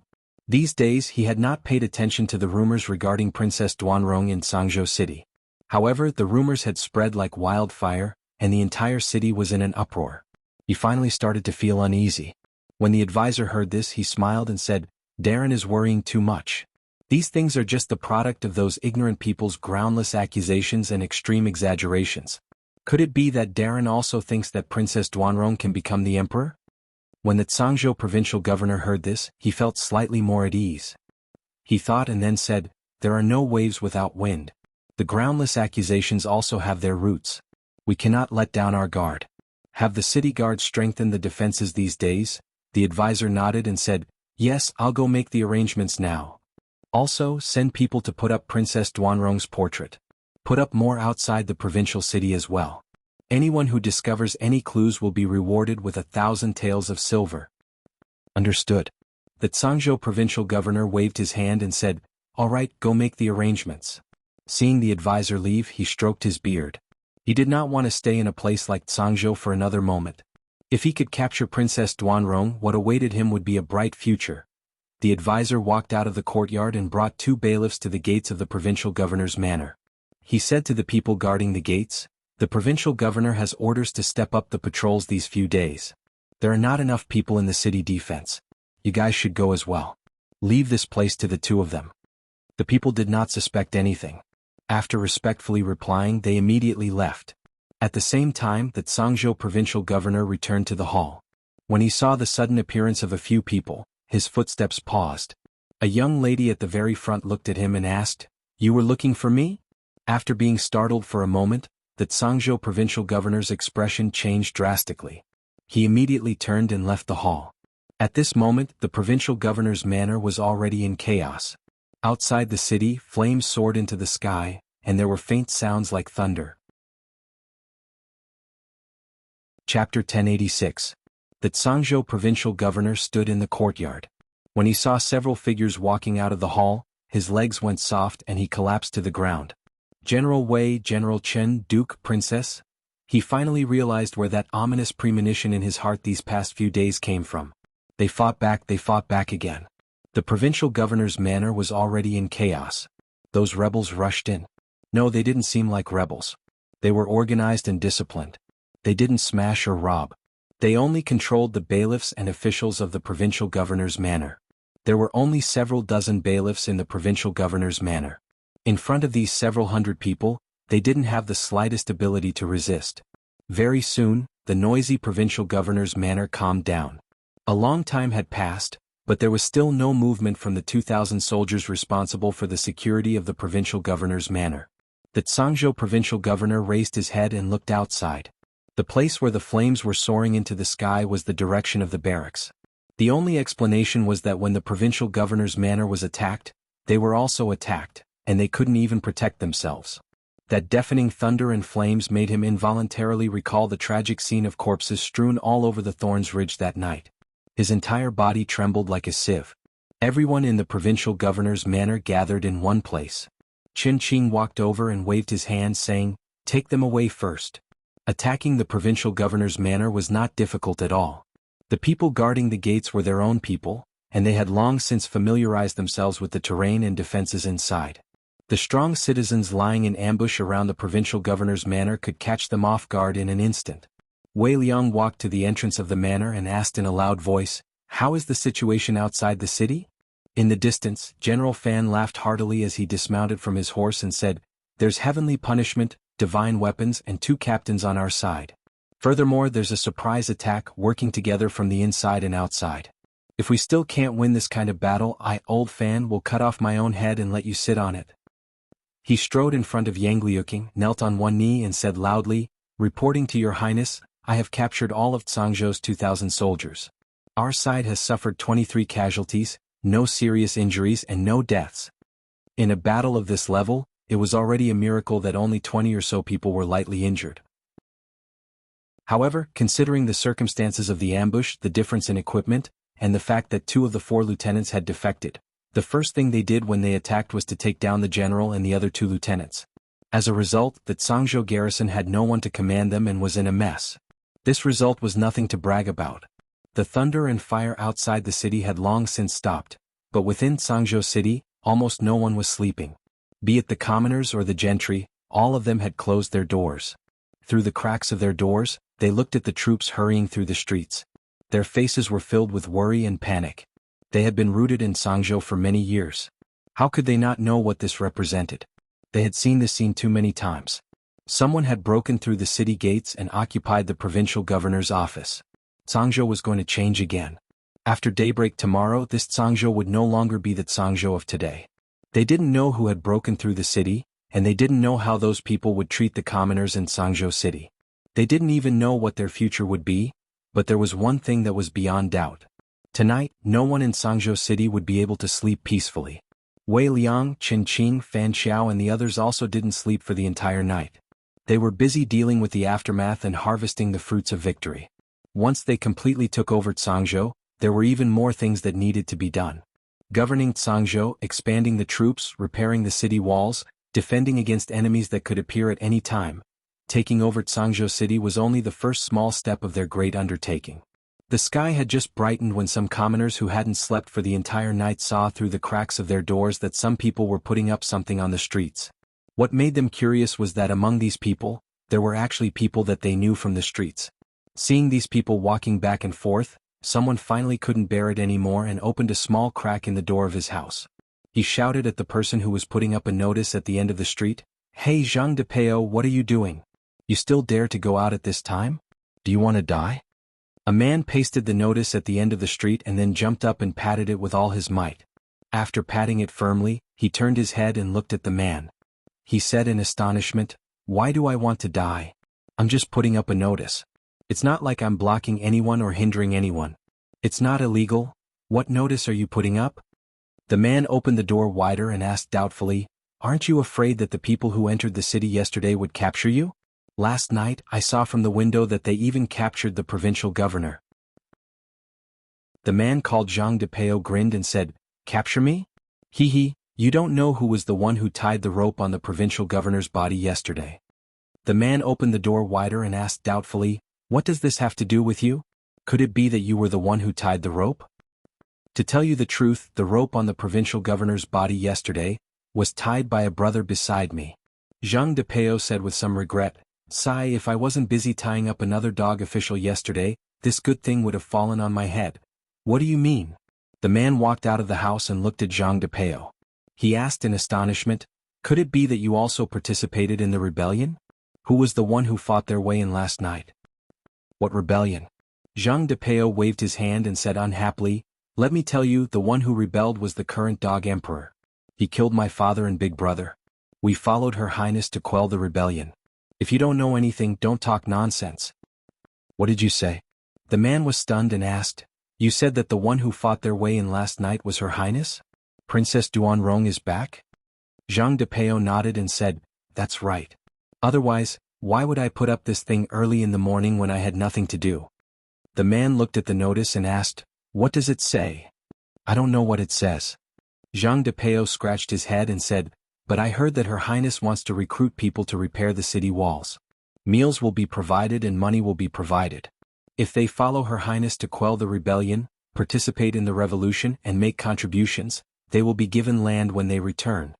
These days he had not paid attention to the rumors regarding Princess Duanrong in Zhangzhou city. However, the rumors had spread like wildfire, and the entire city was in an uproar. He finally started to feel uneasy. When the advisor heard this, he smiled and said, "Darren is worrying too much. These things are just the product of those ignorant people's groundless accusations and extreme exaggerations. Could it be that Darren also thinks that Princess Duanrong can become the emperor?" When the Zhangzhou provincial governor heard this, he felt slightly more at ease. He thought and then said, "There are no waves without wind. The groundless accusations also have their roots. We cannot let down our guard. Have the city guard strengthen the defenses these days?" The advisor nodded and said, "Yes, I'll go make the arrangements now. Also, send people to put up Princess Duanrong's portrait. Put up more outside the provincial city as well. Anyone who discovers any clues will be rewarded with 1,000 taels of silver." "Understood." The Zhangzhou provincial governor waved his hand and said, "All right, go make the arrangements." Seeing the advisor leave, he stroked his beard. He did not want to stay in a place like Zhangzhou for another moment. If he could capture Princess Duanrong, what awaited him would be a bright future. The advisor walked out of the courtyard and brought 2 bailiffs to the gates of the provincial governor's manor. He said to the people guarding the gates, "The provincial governor has orders to step up the patrols these few days. There are not enough people in the city defense. You guys should go as well. Leave this place to the 2 of them." The people did not suspect anything. After respectfully replying, they immediately left. At the same time, the Zhangzhou provincial governor returned to the hall. When he saw the sudden appearance of a few people, his footsteps paused. A young lady at the very front looked at him and asked, "You were looking for me?" After being startled for a moment, the Zhangzhou provincial governor's expression changed drastically. He immediately turned and left the hall. At this moment, the provincial governor's manor was already in chaos. Outside the city, flames soared into the sky, and there were faint sounds like thunder. Chapter 1086. The Zhangzhou provincial governor stood in the courtyard. When he saw several figures walking out of the hall, his legs went soft and he collapsed to the ground. General Wei, General Chen, Duke, Princess? He finally realized where that ominous premonition in his heart these past few days came from. They fought back again. The provincial governor's manor was already in chaos. Those rebels rushed in. No, they didn't seem like rebels. They were organized and disciplined. They didn't smash or rob. They only controlled the bailiffs and officials of the provincial governor's manor. There were only several dozen bailiffs in the provincial governor's manor. In front of these several hundred people, they didn't have the slightest ability to resist. Very soon, the noisy provincial governor's manor calmed down. A long time had passed, but there was still no movement from the 2,000 soldiers responsible for the security of the provincial governor's manor. The Zhangzhou provincial governor raised his head and looked outside. The place where the flames were soaring into the sky was the direction of the barracks. The only explanation was that when the provincial governor's manor was attacked, they were also attacked, and they couldn't even protect themselves. That deafening thunder and flames made him involuntarily recall the tragic scene of corpses strewn all over the Thorns Ridge that night. His entire body trembled like a sieve. Everyone in the provincial governor's manor gathered in one place. Qin Qing walked over and waved his hand saying, "Take them away first." Attacking the provincial governor's manor was not difficult at all. The people guarding the gates were their own people, and they had long since familiarized themselves with the terrain and defenses inside. The strong citizens lying in ambush around the provincial governor's manor could catch them off guard in an instant. Wei Liang walked to the entrance of the manor and asked in a loud voice, "How is the situation outside the city?" In the distance, General Fan laughed heartily as he dismounted from his horse and said, "There's heavenly punishment, divine weapons and 2 captains on our side. Furthermore, there's a surprise attack working together from the inside and outside. If we still can't win this kind of battle, I, Old Fan, will cut off my own head and let you sit on it." He strode in front of Yang Liuqing, knelt on one knee and said loudly, "Reporting to your highness, I have captured all of Zhangzhou's 2,000 soldiers. Our side has suffered 23 casualties, no serious injuries and no deaths. In a battle of this level, it was already a miracle that only 20 or so people were lightly injured." However, considering the circumstances of the ambush, the difference in equipment, and the fact that 2 of the 4 lieutenants had defected, the first thing they did when they attacked was to take down the general and the other 2 lieutenants. As a result, the Zhangzhou garrison had no one to command them and was in a mess. This result was nothing to brag about. The thunder and fire outside the city had long since stopped, but within Zhangzhou city, almost no one was sleeping. Be it the commoners or the gentry, all of them had closed their doors. Through the cracks of their doors, they looked at the troops hurrying through the streets. Their faces were filled with worry and panic. They had been rooted in Zhangzhou for many years. How could they not know what this represented? They had seen this scene too many times. Someone had broken through the city gates and occupied the provincial governor's office. Zhangzhou was going to change again. After daybreak tomorrow, this Zhangzhou would no longer be the Zhangzhou of today. They didn't know who had broken through the city, and they didn't know how those people would treat the commoners in Zhangzhou city. They didn't even know what their future would be, but there was one thing that was beyond doubt. Tonight, no one in Zhangzhou city would be able to sleep peacefully. Wei Liang, Qin Qing, Fan Xiao and the others also didn't sleep for the entire night. They were busy dealing with the aftermath and harvesting the fruits of victory. Once they completely took over Zhangzhou, there were even more things that needed to be done. Governing Zhangzhou, expanding the troops, repairing the city walls, defending against enemies that could appear at any time. Taking over Changzhou City was only the first small step of their great undertaking. The sky had just brightened when some commoners who hadn't slept for the entire night saw through the cracks of their doors that some people were putting up something on the streets. What made them curious was that among these people, there were actually people that they knew from the streets. Seeing these people walking back and forth, someone finally couldn't bear it anymore and opened a small crack in the door of his house. He shouted at the person who was putting up a notice at the end of the street, "Hey Zhang de Peo, what are you doing? You still dare to go out at this time? Do you want to die?" A man pasted the notice at the end of the street and then jumped up and patted it with all his might. After patting it firmly, he turned his head and looked at the man. He said in astonishment, "Why do I want to die? I'm just putting up a notice. It's not like I'm blocking anyone or hindering anyone. It's not illegal. What notice are you putting up?" The man opened the door wider and asked doubtfully, "Aren't you afraid that the people who entered the city yesterday would capture you? Last night, I saw from the window that they even captured the provincial governor." The man called Zhang de Peo grinned and said, "Capture me? Hee, you don't know who was the one who tied the rope on the provincial governor's body yesterday." The man opened the door wider and asked doubtfully, "What does this have to do with you? Could it be that you were the one who tied the rope?" "To tell you the truth, the rope on the provincial governor's body yesterday was tied by a brother beside me," Zhang de Peo said with some regret. "Sigh, if I wasn't busy tying up another dog official yesterday, this good thing would have fallen on my head." "What do you mean?" The man walked out of the house and looked at Zhang de Peo. He asked in astonishment, "Could it be that you also participated in the rebellion? Who was the one who fought their way in last night?" "What rebellion?" Zhang de Peo waved his hand and said unhappily, "Let me tell you, the one who rebelled was the current dog emperor. He killed my father and big brother. We followed Her Highness to quell the rebellion. If you don't know anything, don't talk nonsense." "What did you say?" The man was stunned and asked, "You said that the one who fought their way in last night was Her Highness? Princess Duanrong is back?" Zhang de Peo nodded and said, "That's right. Otherwise, why would I put up this thing early in the morning when I had nothing to do?" The man looked at the notice and asked, "What does it say?" "I don't know what it says." Zhang de Peo scratched his head and said, "But I heard that Her Highness wants to recruit people to repair the city walls. Meals will be provided and money will be provided. If they follow Her Highness to quell the rebellion, participate in the revolution and make contributions, they will be given land when they return."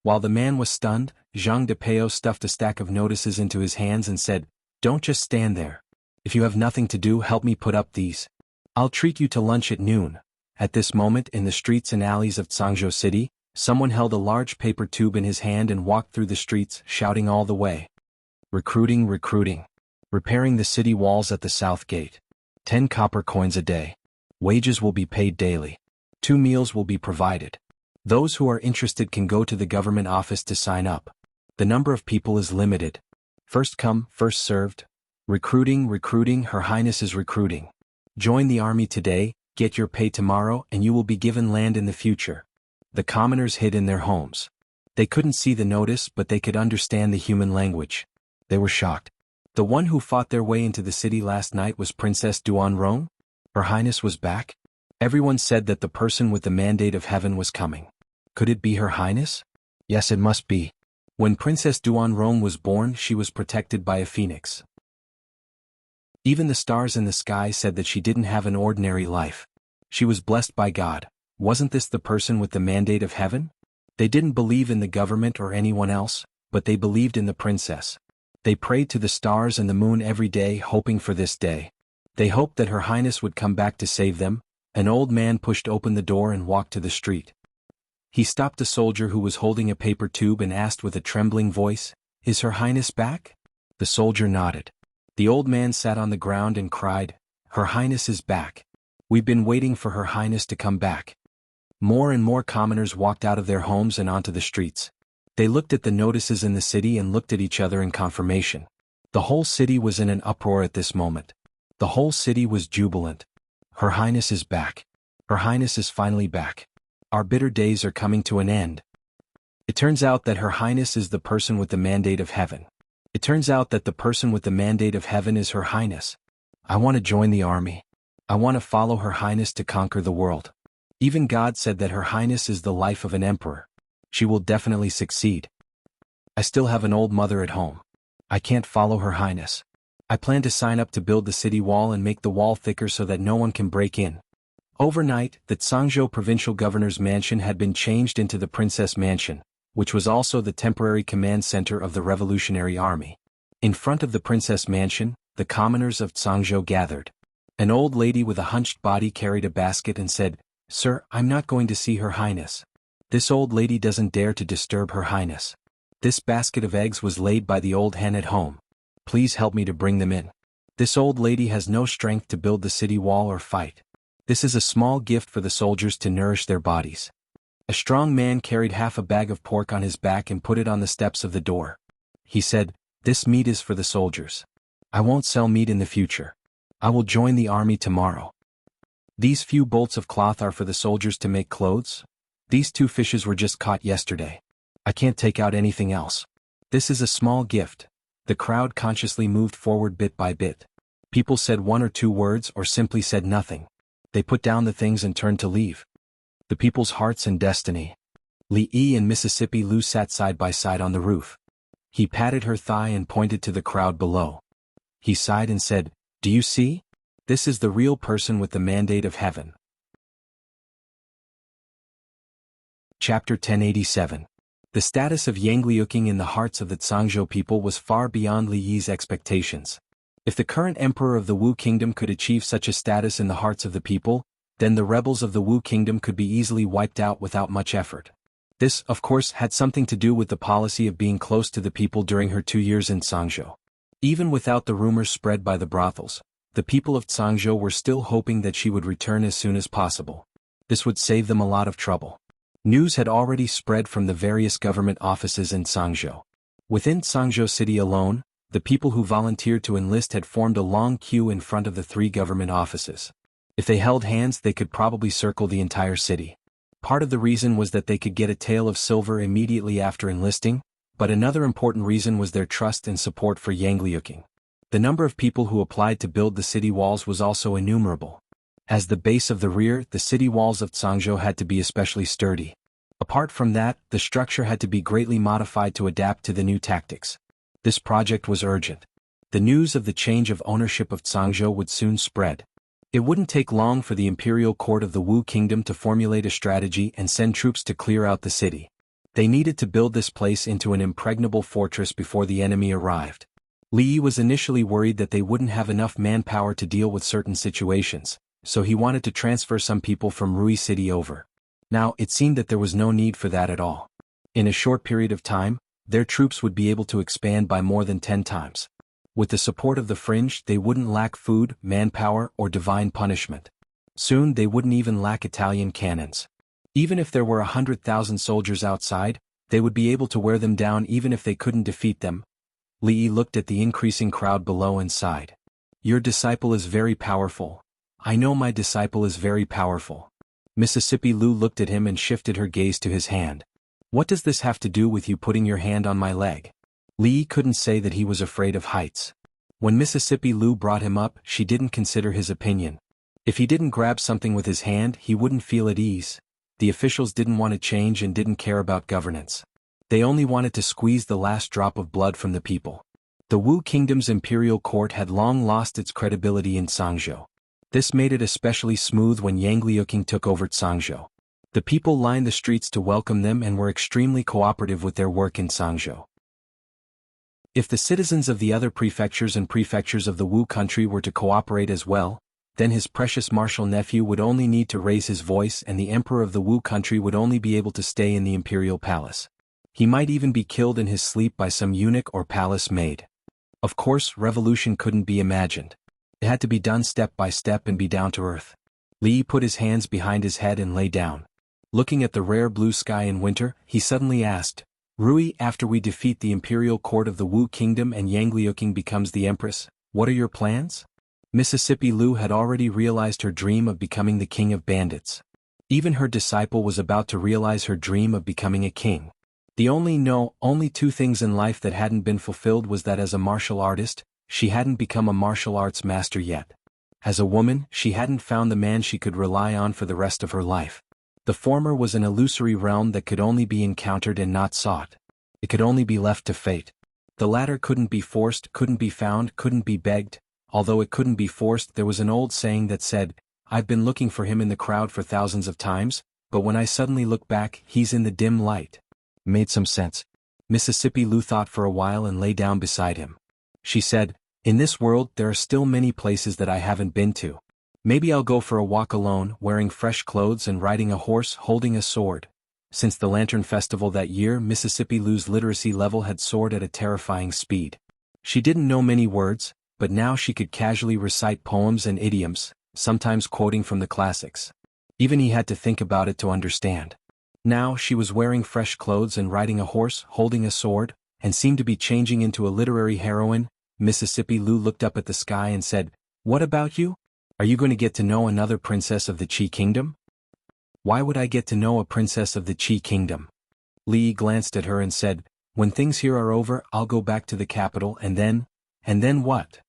While the man was stunned, Zhang de Peo stuffed a stack of notices into his hands and said, "Don't just stand there. If you have nothing to do, help me put up these. I'll treat you to lunch at noon." At this moment in the streets and alleys of Changzhou City, someone held a large paper tube in his hand and walked through the streets, shouting all the way, "Recruiting, recruiting. Repairing the city walls at the south gate. 10 copper coins a day. Wages will be paid daily. 2 meals will be provided. Those who are interested can go to the government office to sign up. The number of people is limited. First come, first served. Recruiting, recruiting, Her Highness is recruiting. Join the army today, get your pay tomorrow and you will be given land in the future." The commoners hid in their homes. They couldn't see the notice but they could understand the human language. They were shocked. The one who fought their way into the city last night was Princess Duanrong? Her Highness was back? Everyone said that the person with the mandate of heaven was coming. Could it be Her Highness? Yes, it must be. When Princess Duanrong was born, she was protected by a phoenix. Even the stars in the sky said that she didn't have an ordinary life. She was blessed by God. Wasn't this the person with the mandate of heaven? They didn't believe in the government or anyone else, but they believed in the princess. They prayed to the stars and the moon every day, hoping for this day. They hoped that Her Highness would come back to save them. An old man pushed open the door and walked to the street. He stopped a soldier who was holding a paper tube and asked with a trembling voice, "Is Her Highness back?" The soldier nodded. The old man sat on the ground and cried, "Her Highness is back. We've been waiting for Her Highness to come back." More and more commoners walked out of their homes and onto the streets. They looked at the notices in the city and looked at each other in confirmation. The whole city was in an uproar at this moment. The whole city was jubilant. Her Highness is back. Her Highness is finally back. Our bitter days are coming to an end. It turns out that Her Highness is the person with the mandate of heaven. It turns out that the person with the mandate of heaven is Her Highness. I want to join the army. I want to follow Her Highness to conquer the world. Even God said that Her Highness is the life of an emperor. She will definitely succeed. I still have an old mother at home. I can't follow Her Highness. I plan to sign up to build the city wall and make the wall thicker so that no one can break in. Overnight, the Zhangzhou provincial governor's mansion had been changed into the Princess Mansion, which was also the temporary command center of the Revolutionary Army. In front of the Princess Mansion, the commoners of Zhangzhou gathered. An old lady with a hunched body carried a basket and said, "Sir, I'm not going to see Her Highness. This old lady doesn't dare to disturb Her Highness. This basket of eggs was laid by the old hen at home. Please help me to bring them in. This old lady has no strength to build the city wall or fight. This is a small gift for the soldiers to nourish their bodies." A strong man carried half a bag of pork on his back and put it on the steps of the door. He said, "This meat is for the soldiers. I won't sell meat in the future. I will join the army tomorrow. These few bolts of cloth are for the soldiers to make clothes. These 2 fishes were just caught yesterday. I can't take out anything else. This is a small gift." The crowd consciously moved forward bit by bit. People said 1 or 2 words or simply said nothing. They put down the things and turned to leave. The people's hearts and destiny. Li Yi and Mississippi Lu sat side by side on the roof. He patted her thigh and pointed to the crowd below. He sighed and said, "Do you see? This is the real person with the mandate of heaven." Chapter 1087. The status of Yang Liuqing in the hearts of the Zhangzhou people was far beyond Li Yi's expectations. If the current emperor of the Wu kingdom could achieve such a status in the hearts of the people, then the rebels of the Wu kingdom could be easily wiped out without much effort. This, of course, had something to do with the policy of being close to the people during her 2 years in Zhangzhou. Even without the rumors spread by the brothels, the people of Zhangzhou were still hoping that she would return as soon as possible. This would save them a lot of trouble. News had already spread from the various government offices in Zhangzhou. Within Zhangzhou city alone, the people who volunteered to enlist had formed a long queue in front of the 3 government offices. If they held hands, they could probably circle the entire city. Part of the reason was that they could get a tael of silver immediately after enlisting, but another important reason was their trust and support for Yang Liuqing. The number of people who applied to build the city walls was also innumerable. As the base of the rear, the city walls of Zhangzhou had to be especially sturdy. Apart from that, the structure had to be greatly modified to adapt to the new tactics. This project was urgent. The news of the change of ownership of Zhangzhou would soon spread. It wouldn't take long for the imperial court of the Wu kingdom to formulate a strategy and send troops to clear out the city. They needed to build this place into an impregnable fortress before the enemy arrived. Li Yi was initially worried that they wouldn't have enough manpower to deal with certain situations, so he wanted to transfer some people from Rui City over. Now, it seemed that there was no need for that at all. In a short period of time, their troops would be able to expand by more than 10 times. With the support of the fringe, they wouldn't lack food, manpower, or divine punishment. Soon they wouldn't even lack Italian cannons. Even if there were 100,000 soldiers outside, they would be able to wear them down even if they couldn't defeat them. Li Yi looked at the increasing crowd below and sighed. "Your disciple is very powerful. I know my disciple is very powerful." Mississippi Lu looked at him and shifted her gaze to his hand. "What does this have to do with you putting your hand on my leg?" Li Yi couldn't say that he was afraid of heights. When Mississippi Lu brought him up, she didn't consider his opinion. If he didn't grab something with his hand, he wouldn't feel at ease. The officials didn't want to change and didn't care about governance. They only wanted to squeeze the last drop of blood from the people. The Wu Kingdom's imperial court had long lost its credibility in Zhangzhou. This made it especially smooth when Yang Liuqing took over Zhangzhou. The people lined the streets to welcome them and were extremely cooperative with their work in Zhangzhou. If the citizens of the other prefectures and prefectures of the Wu country were to cooperate as well, then his precious martial nephew would only need to raise his voice and the emperor of the Wu country would only be able to stay in the imperial palace. He might even be killed in his sleep by some eunuch or palace maid. Of course, revolution couldn't be imagined. It had to be done step by step and be down to earth. Li Yi put his hands behind his head and lay down. Looking at the rare blue sky in winter, he suddenly asked, "Rui, after we defeat the imperial court of the Wu kingdom and Yang Liuqing becomes the empress, what are your plans?" Mississippi Lu had already realized her dream of becoming the king of bandits. Even her disciple was about to realize her dream of becoming a king. The only 2 things in life that hadn't been fulfilled was that as a martial artist, she hadn't become a martial arts master yet. As a woman, she hadn't found the man she could rely on for the rest of her life. The former was an illusory realm that could only be encountered and not sought. It could only be left to fate. The latter couldn't be forced, couldn't be found, couldn't be begged. Although it couldn't be forced, there was an old saying that said, "I've been looking for him in the crowd for thousands of times, but when I suddenly look back, he's in the dim light." Made some sense. Mississippi Lou thought for a while and lay down beside him. She said, "In this world there are still many places that I haven't been to. Maybe I'll go for a walk alone, wearing fresh clothes and riding a horse, holding a sword." Since the Lantern Festival that year, Mississippi Lou's literacy level had soared at a terrifying speed. She didn't know many words, but now she could casually recite poems and idioms, sometimes quoting from the classics. Even he had to think about it to understand. Now she was wearing fresh clothes and riding a horse, holding a sword, and seemed to be changing into a literary heroine. Mississippi Lou looked up at the sky and said, "What about you? Are you going to get to know another princess of the Qi Kingdom?" "Why would I get to know a princess of the Qi Kingdom?" Li glanced at her and said, "When things here are over, I'll go back to the capital and then what?"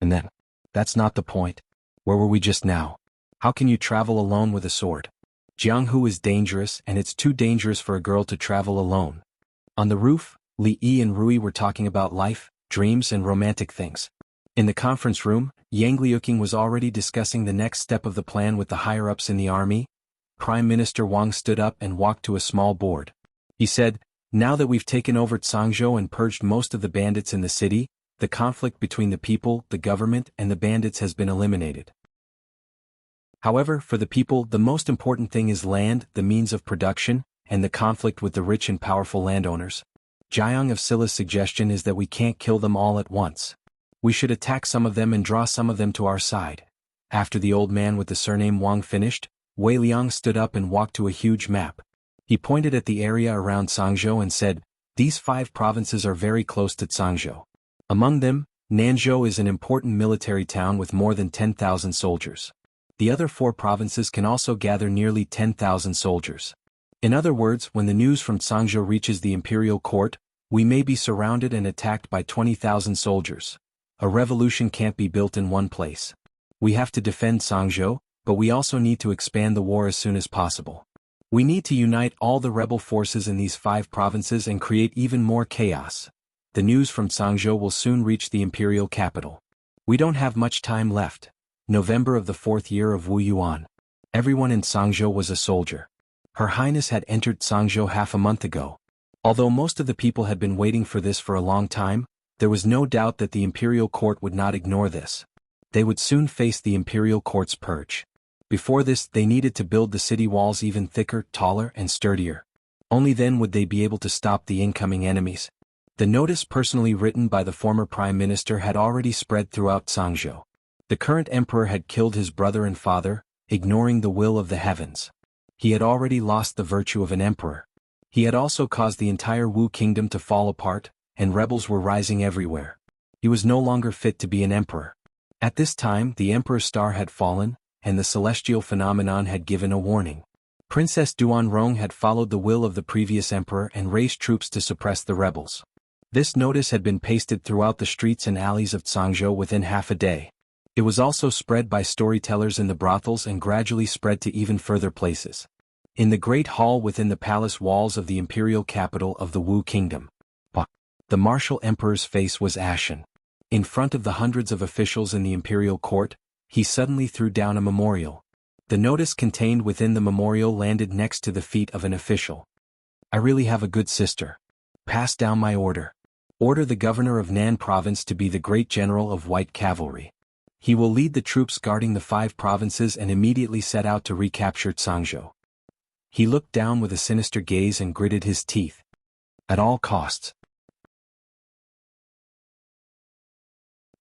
"And then? That's not the point. Where were we just now? How can you travel alone with a sword? Jianghu is dangerous, and it's too dangerous for a girl to travel alone." On the roof, Li Yi and Rui were talking about life, dreams and romantic things. In the conference room, Yang Liuqing was already discussing the next step of the plan with the higher-ups in the army. Prime Minister Wang stood up and walked to a small board. He said, "Now that we've taken over Tsangzhou and purged most of the bandits in the city, the conflict between the people, the government, and the bandits has been eliminated. However, for the people, the most important thing is land, the means of production, and the conflict with the rich and powerful landowners. Jiang of Silla's suggestion is that we can't kill them all at once. We should attack some of them and draw some of them to our side." After the old man with the surname Wang finished, Wei Liang stood up and walked to a huge map. He pointed at the area around Tsangzhou and said, "These 5 provinces are very close to Tsangzhou. Among them, Nanzhou is an important military town with more than 10,000 soldiers. The other 4 provinces can also gather nearly 10,000 soldiers. In other words, when the news from Tsangzhou reaches the imperial court, we may be surrounded and attacked by 20,000 soldiers. A revolution can't be built in one place. We have to defend Tsangzhou, but we also need to expand the war as soon as possible. We need to unite all the rebel forces in these 5 provinces and create even more chaos. The news from Tsangzhou will soon reach the imperial capital. We don't have much time left." November of the 4th year of Wu Yuan. Everyone in Tsangzhou was a soldier. Her Highness had entered Tsangzhou half a month ago. Although most of the people had been waiting for this for a long time, there was no doubt that the imperial court would not ignore this. They would soon face the imperial court's purge. Before this, they needed to build the city walls even thicker, taller, and sturdier. Only then would they be able to stop the incoming enemies. The notice personally written by the former prime minister had already spread throughout Tsangzhou. The current emperor had killed his brother and father, ignoring the will of the heavens. He had already lost the virtue of an emperor. He had also caused the entire Wu kingdom to fall apart, and rebels were rising everywhere. He was no longer fit to be an emperor. At this time, the emperor's star had fallen, and the celestial phenomenon had given a warning. Princess Duanrong had followed the will of the previous emperor and raised troops to suppress the rebels. This notice had been pasted throughout the streets and alleys of Tsangzhou within half a day. It was also spread by storytellers in the brothels and gradually spread to even further places. In the great hall within the palace walls of the imperial capital of the Wu kingdom, the martial emperor's face was ashen. In front of the hundreds of officials in the imperial court, he suddenly threw down a memorial. The notice contained within the memorial landed next to the feet of an official. "I really have a good sister. Pass down my order. Order the governor of Nan province to be the great general of white cavalry. He will lead the troops guarding the 5 provinces and immediately set out to recapture Tsangzhou." He looked down with a sinister gaze and gritted his teeth. "At all costs."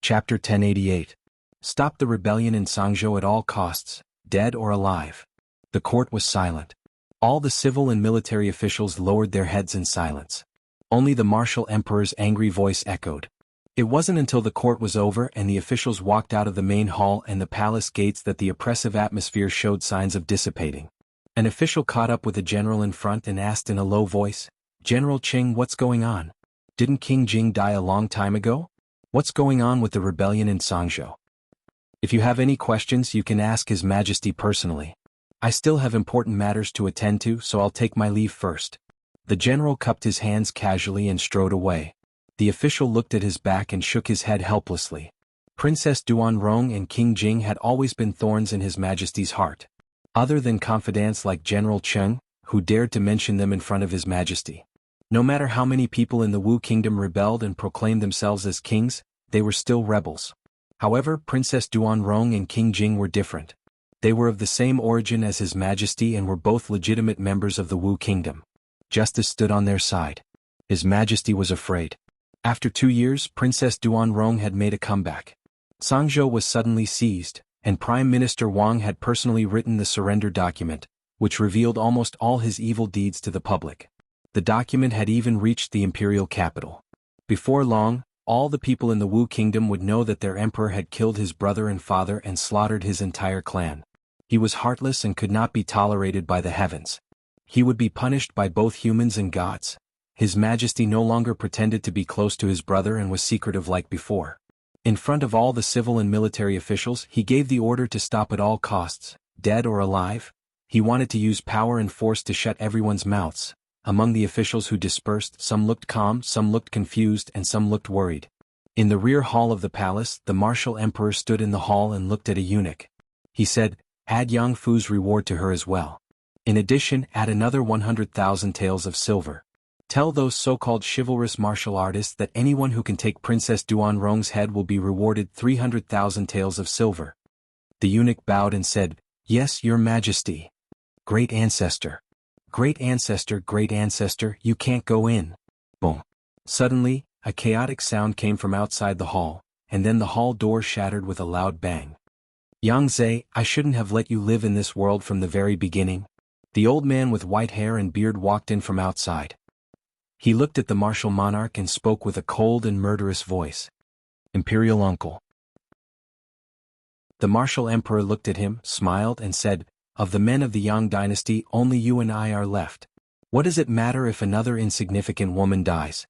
Chapter 1088. Stop the rebellion in Tsangzhou at all costs, dead or alive. The court was silent. All the civil and military officials lowered their heads in silence. Only the martial emperor's angry voice echoed. It wasn't until the court was over and the officials walked out of the main hall and the palace gates that the oppressive atmosphere showed signs of dissipating. An official caught up with the general in front and asked in a low voice, "General Qing, what's going on? Didn't King Jing die a long time ago? What's going on with the rebellion in Tsangzhou? If you have any questions, you can ask His Majesty personally. I still have important matters to attend to, so I'll take my leave first." The general cupped his hands casually and strode away. The official looked at his back and shook his head helplessly. Princess Duanrong and King Jing had always been thorns in His Majesty's heart. Other than confidants like General Cheng, who dared to mention them in front of His Majesty. No matter how many people in the Wu Kingdom rebelled and proclaimed themselves as kings, they were still rebels. However, Princess Duanrong and King Jing were different. They were of the same origin as His Majesty and were both legitimate members of the Wu Kingdom. Justice stood on their side. His Majesty was afraid. After 2 years, Princess Duanrong had made a comeback. Sangzhou was suddenly seized, and Prime Minister Wang had personally written the surrender document, which revealed almost all his evil deeds to the public. The document had even reached the imperial capital. Before long, all the people in the Wu Kingdom would know that their emperor had killed his brother and father and slaughtered his entire clan. He was heartless and could not be tolerated by the heavens. He would be punished by both humans and gods. His Majesty no longer pretended to be close to his brother and was secretive like before. In front of all the civil and military officials, he gave the order to stop at all costs, dead or alive. He wanted to use power and force to shut everyone's mouths. Among the officials who dispersed, some looked calm, some looked confused, and some looked worried. In the rear hall of the palace, the martial emperor stood in the hall and looked at a eunuch. He said, "Add Yang Fu's reward to her as well. In addition, add another 100,000 taels of silver. Tell those so-called chivalrous martial artists that anyone who can take Princess Duanrong's head will be rewarded 300,000 taels of silver." The eunuch bowed and said, "Yes, Your Majesty." "Great ancestor. Great ancestor, great ancestor, you can't go in." Boom. Suddenly, a chaotic sound came from outside the hall, and then the hall door shattered with a loud bang. "Yang Zhe, I shouldn't have let you live in this world from the very beginning." The old man with white hair and beard walked in from outside. He looked at the martial monarch and spoke with a cold and murderous voice. "Imperial uncle." The martial emperor looked at him, smiled, and said, "Of the men of the Yang dynasty, only you and I are left. What does it matter if another insignificant woman dies?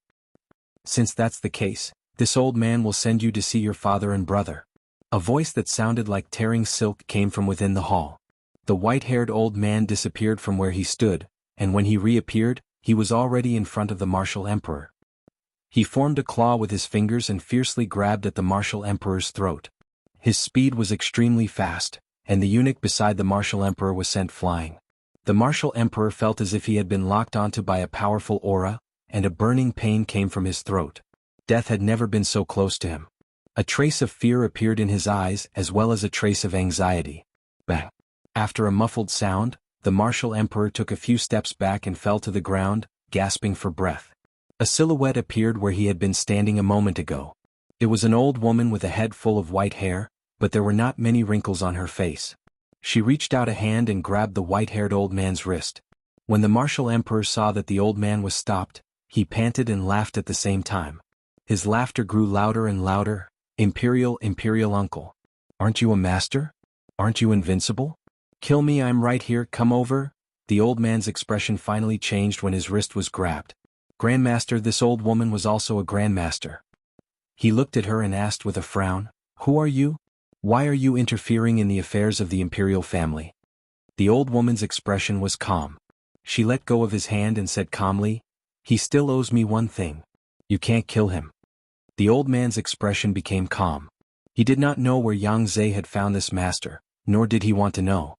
Since that's the case, this old man will send you to see your father and brother." A voice that sounded like tearing silk came from within the hall. The white-haired old man disappeared from where he stood, and when he reappeared, he was already in front of the martial emperor. He formed a claw with his fingers and fiercely grabbed at the martial emperor's throat. His speed was extremely fast, and the eunuch beside the martial emperor was sent flying. The martial emperor felt as if he had been locked onto by a powerful aura, and a burning pain came from his throat. Death had never been so close to him. A trace of fear appeared in his eyes as well as a trace of anxiety. Bang! After a muffled sound, the martial emperor took a few steps back and fell to the ground, gasping for breath. A silhouette appeared where he had been standing a moment ago. It was an old woman with a head full of white hair, but there were not many wrinkles on her face. She reached out a hand and grabbed the white-haired old man's wrist. When the martial emperor saw that the old man was stopped, he panted and laughed at the same time. His laughter grew louder and louder. "Imperial uncle. Aren't you a master? Aren't you invincible? Kill me, I'm right here, come over." The old man's expression finally changed when his wrist was grabbed. "Grandmaster," this old woman was also a grandmaster. He looked at her and asked with a frown, "Who are you? Why are you interfering in the affairs of the imperial family?" The old woman's expression was calm. She let go of his hand and said calmly, "He still owes me one thing. You can't kill him." The old man's expression became calm. He did not know where Yang Zhe had found this master, nor did he want to know.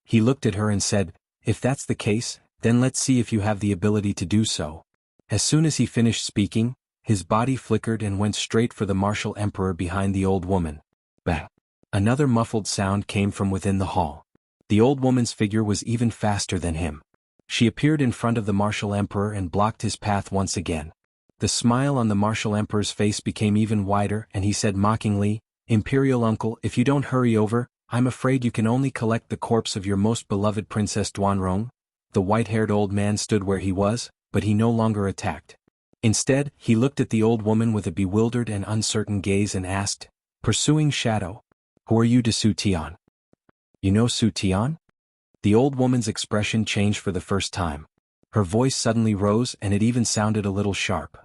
He looked at her and said, "If that's the case, then let's see if you have the ability to do so." As soon as he finished speaking, his body flickered and went straight for the martial emperor behind the old woman. Bang! Another muffled sound came from within the hall. The old woman's figure was even faster than him. She appeared in front of the martial emperor and blocked his path once again. The smile on the martial emperor's face became even wider and he said mockingly, "Imperial uncle, if you don't hurry over, I'm afraid you can only collect the corpse of your most beloved Princess Duanrong." The white-haired old man stood where he was, but he no longer attacked. Instead, he looked at the old woman with a bewildered and uncertain gaze and asked, "Pursuing Shadow, who are you to Su Tian?" "You know Su Tian?" The old woman's expression changed for the first time. Her voice suddenly rose and it even sounded a little sharp.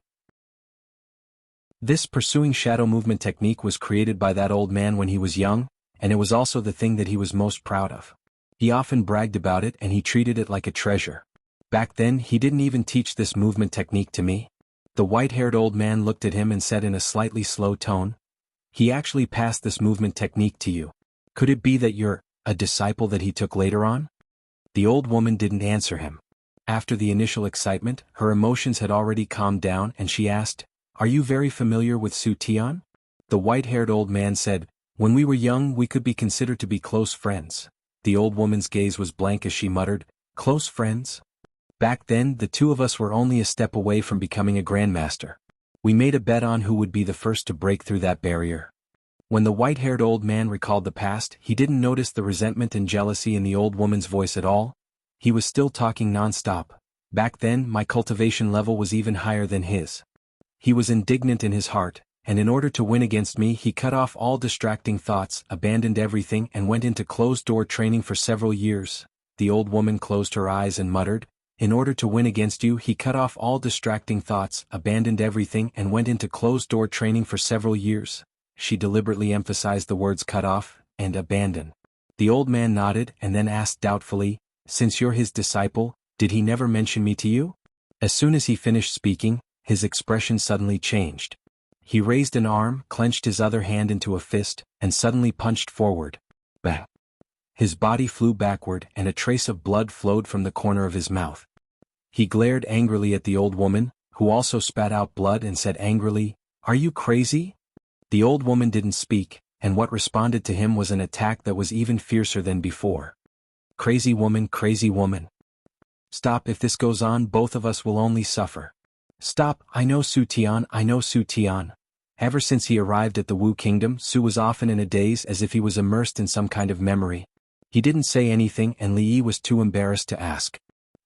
This pursuing shadow movement technique was created by that old man when he was young, and it was also the thing that he was most proud of. He often bragged about it and he treated it like a treasure. Back then he didn't even teach this movement technique to me. The white-haired old man looked at him and said in a slightly slow tone, "He actually passed this movement technique to you. Could it be that you're a disciple that he took later on?" The old woman didn't answer him. After the initial excitement, her emotions had already calmed down and she asked, "Are you very familiar with Su Tian?" The white-haired old man said, "When we were young we could be considered to be close friends." The old woman's gaze was blank as she muttered, "Close friends? Back then the two of us were only a step away from becoming a grandmaster. We made a bet on who would be the first to break through that barrier." When the white-haired old man recalled the past, he didn't notice the resentment and jealousy in the old woman's voice at all. He was still talking non-stop. "Back then my cultivation level was even higher than his. He was indignant in his heart, and in order to win against me he cut off all distracting thoughts, abandoned everything and went into closed-door training for several years." The old woman closed her eyes and muttered, "In order to win against you he cut off all distracting thoughts, abandoned everything and went into closed-door training for several years." She deliberately emphasized the words cut off and abandon. The old man nodded and then asked doubtfully, "Since you're his disciple, did he never mention me to you?" As soon as he finished speaking, his expression suddenly changed. He raised an arm, clenched his other hand into a fist, and suddenly punched forward. Bang! His body flew backward and a trace of blood flowed from the corner of his mouth. He glared angrily at the old woman, who also spat out blood and said angrily, "Are you crazy?" The old woman didn't speak, and what responded to him was an attack that was even fiercer than before. Crazy woman, stop. If this goes on both of us will only suffer. Stop, I know Su Tian. Ever since he arrived at the Wu Kingdom, Su was often in a daze as if he was immersed in some kind of memory. He didn't say anything and Li Yi was too embarrassed to ask.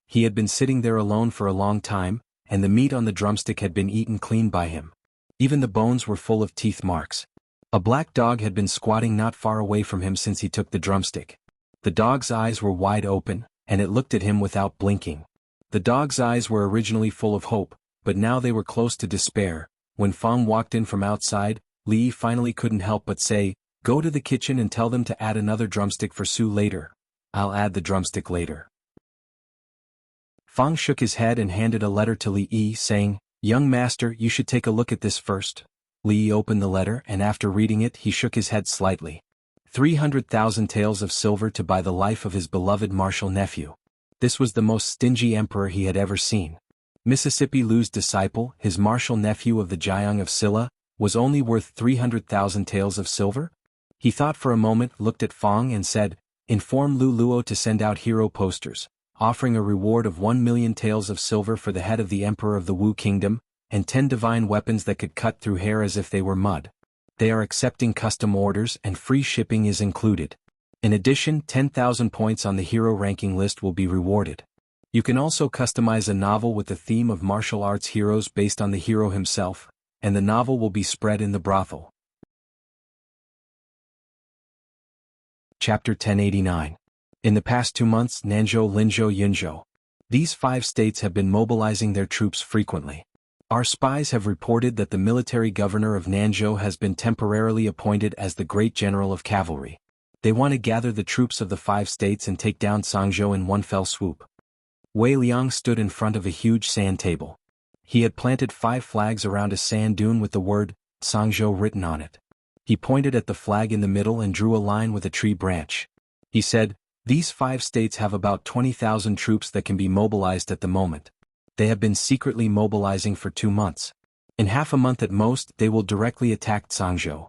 He had been sitting there alone for a long time, and the meat on the drumstick had been eaten clean by him. Even the bones were full of teeth marks. A black dog had been squatting not far away from him since he took the drumstick. The dog's eyes were wide open, and it looked at him without blinking. The dog's eyes were originally full of hope, but now they were close to despair. When Fang walked in from outside, Li Yi finally couldn't help but say, "Go to the kitchen and tell them to add another drumstick for Su later." "I'll add the drumstick later." Fang shook his head and handed a letter to Li Yi saying, "Young master, you should take a look at this first." Li Yi opened the letter and after reading it he shook his head slightly. 300,000 taels of silver to buy the life of his beloved martial nephew. This was the most stingy emperor he had ever seen. Mississippi Lu's disciple, his martial nephew of the Jiang of Silla, was only worth 300,000 taels of silver? He thought for a moment, looked at Fang and said, "Inform Lu Luo to send out hero posters, offering a reward of 1,000,000 taels of silver for the head of the emperor of the Wu Kingdom, and 10 divine weapons that could cut through hair as if they were mud. They are accepting custom orders and free shipping is included. In addition, 10,000 points on the hero ranking list will be rewarded. You can also customize a novel with the theme of martial arts heroes based on the hero himself, and the novel will be spread in the brothel." Chapter 1089. In the past 2 months, Nanzhou, Linzhou, Yunzhou. These 5 states have been mobilizing their troops frequently. Our spies have reported that the military governor of Nanzhou has been temporarily appointed as the great general of cavalry. They want to gather the troops of the 5 states and take down Sangzhou in one fell swoop. Wei Liang stood in front of a huge sand table. He had planted 5 flags around a sand dune with the word Sangzhou written on it. He pointed at the flag in the middle and drew a line with a tree branch. He said, "These 5 states have about 20,000 troops that can be mobilized at the moment. They have been secretly mobilizing for 2 months. In half a month at most, they will directly attack Sangzhou."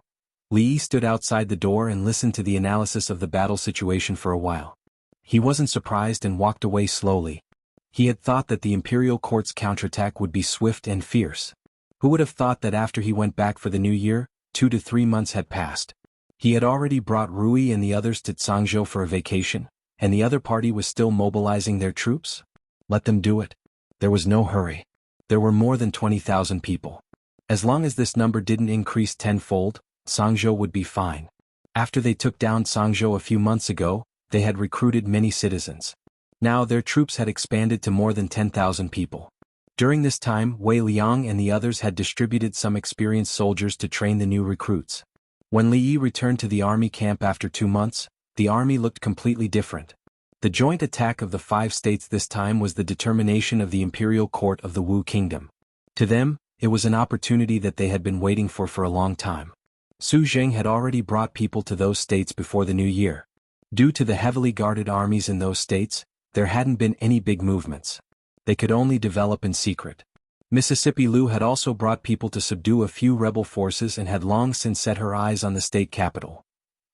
Li Yi stood outside the door and listened to the analysis of the battle situation for a while. He wasn't surprised and walked away slowly. He had thought that the imperial court's counterattack would be swift and fierce. Who would have thought that after he went back for the new year, 2 to 3 months had passed. He had already brought Rui and the others to Sangzhou for a vacation, and the other party was still mobilizing their troops? Let them do it. There was no hurry. There were more than 20,000 people. As long as this number didn't increase tenfold, Sangzhou would be fine. After they took down Sangzhou a few months ago, they had recruited many citizens. Now their troops had expanded to more than 10,000 people. During this time, Wei Liang and the others had distributed some experienced soldiers to train the new recruits. When Li Yi returned to the army camp after 2 months, the army looked completely different. The joint attack of the 5 states this time was the determination of the imperial court of the Wu kingdom. To them, it was an opportunity that they had been waiting for a long time. Su Zheng had already brought people to those states before the new year. Due to the heavily guarded armies in those states, there hadn't been any big movements. They could only develop in secret. Mississippi Lu had also brought people to subdue a few rebel forces and had long since set her eyes on the state capital.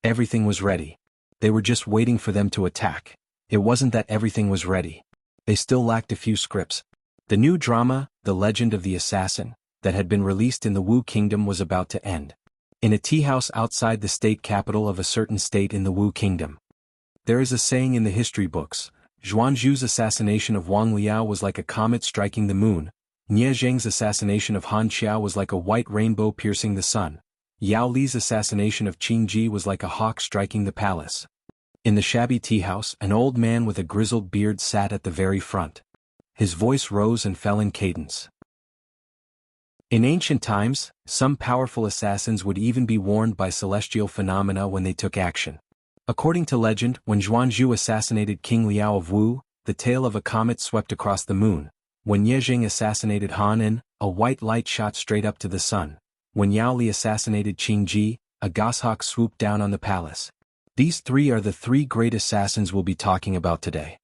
Everything was ready. They were just waiting for them to attack. It wasn't that everything was ready. They still lacked a few scripts. The new drama, The Legend of the Assassin, that had been released in the Wu Kingdom was about to end. In a tea house outside the state capital of a certain state in the Wu Kingdom. There is a saying in the history books, Zhuangzhu's assassination of Wang Liao was like a comet striking the moon, Nie Zheng's assassination of Han Qiao was like a white rainbow piercing the sun, Yao Li's assassination of Qing Ji was like a hawk striking the palace. In the shabby tea house, an old man with a grizzled beard sat at the very front. His voice rose and fell in cadence. In ancient times, some powerful assassins would even be warned by celestial phenomena when they took action. According to legend, when Zhuangzhu assassinated King Liao of Wu, the tail of a comet swept across the moon. When Ye Jing assassinated Han En, a white light shot straight up to the sun. When Yao Li assassinated Qing Ji, a goshawk swooped down on the palace. These 3 are the 3 great assassins we'll be talking about today.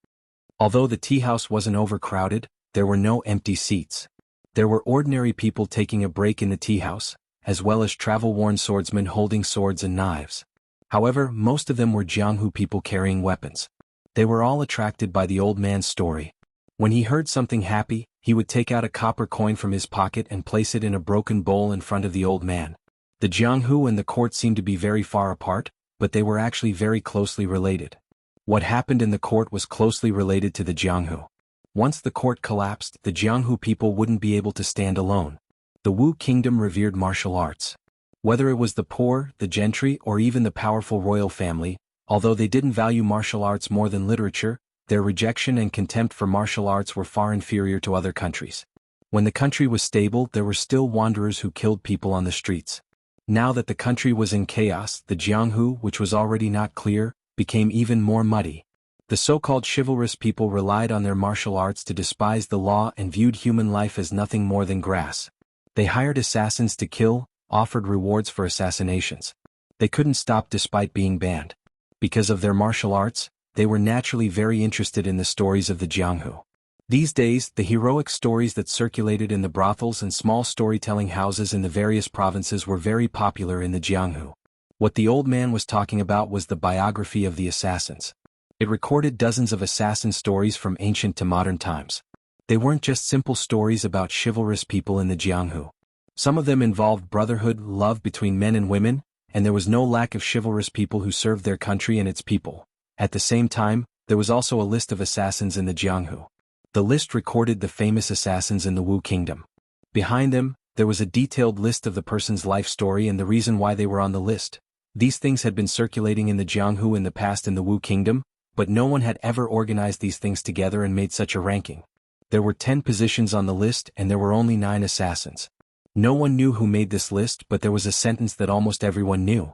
Although the tea house wasn't overcrowded, there were no empty seats. There were ordinary people taking a break in the tea house, as well as travel-worn swordsmen holding swords and knives. However, most of them were Jianghu people carrying weapons. They were all attracted by the old man's story. When he heard something happy, he would take out a copper coin from his pocket and place it in a broken bowl in front of the old man. The Jianghu and the court seemed to be very far apart, but they were actually very closely related. What happened in the court was closely related to the Jianghu. Once the court collapsed, the Jianghu people wouldn't be able to stand alone. The Wu kingdom revered martial arts. Whether it was the poor, the gentry, or even the powerful royal family, although they didn't value martial arts more than literature, their rejection and contempt for martial arts were far inferior to other countries. When the country was stable, there were still wanderers who killed people on the streets. Now that the country was in chaos, the Jianghu, which was already not clear, became even more muddy. The so-called chivalrous people relied on their martial arts to despise the law and viewed human life as nothing more than grass. They hired assassins to kill, offered rewards for assassinations. They couldn't stop despite being banned. Because of their martial arts, they were naturally very interested in the stories of the Jianghu. These days, the heroic stories that circulated in the brothels and small storytelling houses in the various provinces were very popular in the Jianghu. What the old man was talking about was the biography of the assassins. It recorded dozens of assassin stories from ancient to modern times. They weren't just simple stories about chivalrous people in the Jianghu. Some of them involved brotherhood, love between men and women, and there was no lack of chivalrous people who served their country and its people. At the same time, there was also a list of assassins in the Jianghu. The list recorded the famous assassins in the Wu kingdom. Behind them, there was a detailed list of the person's life story and the reason why they were on the list. These things had been circulating in the Jianghu in the past in the Wu kingdom, but no one had ever organized these things together and made such a ranking. There were 10 positions on the list and there were only 9 assassins. No one knew who made this list, but there was a sentence that almost everyone knew.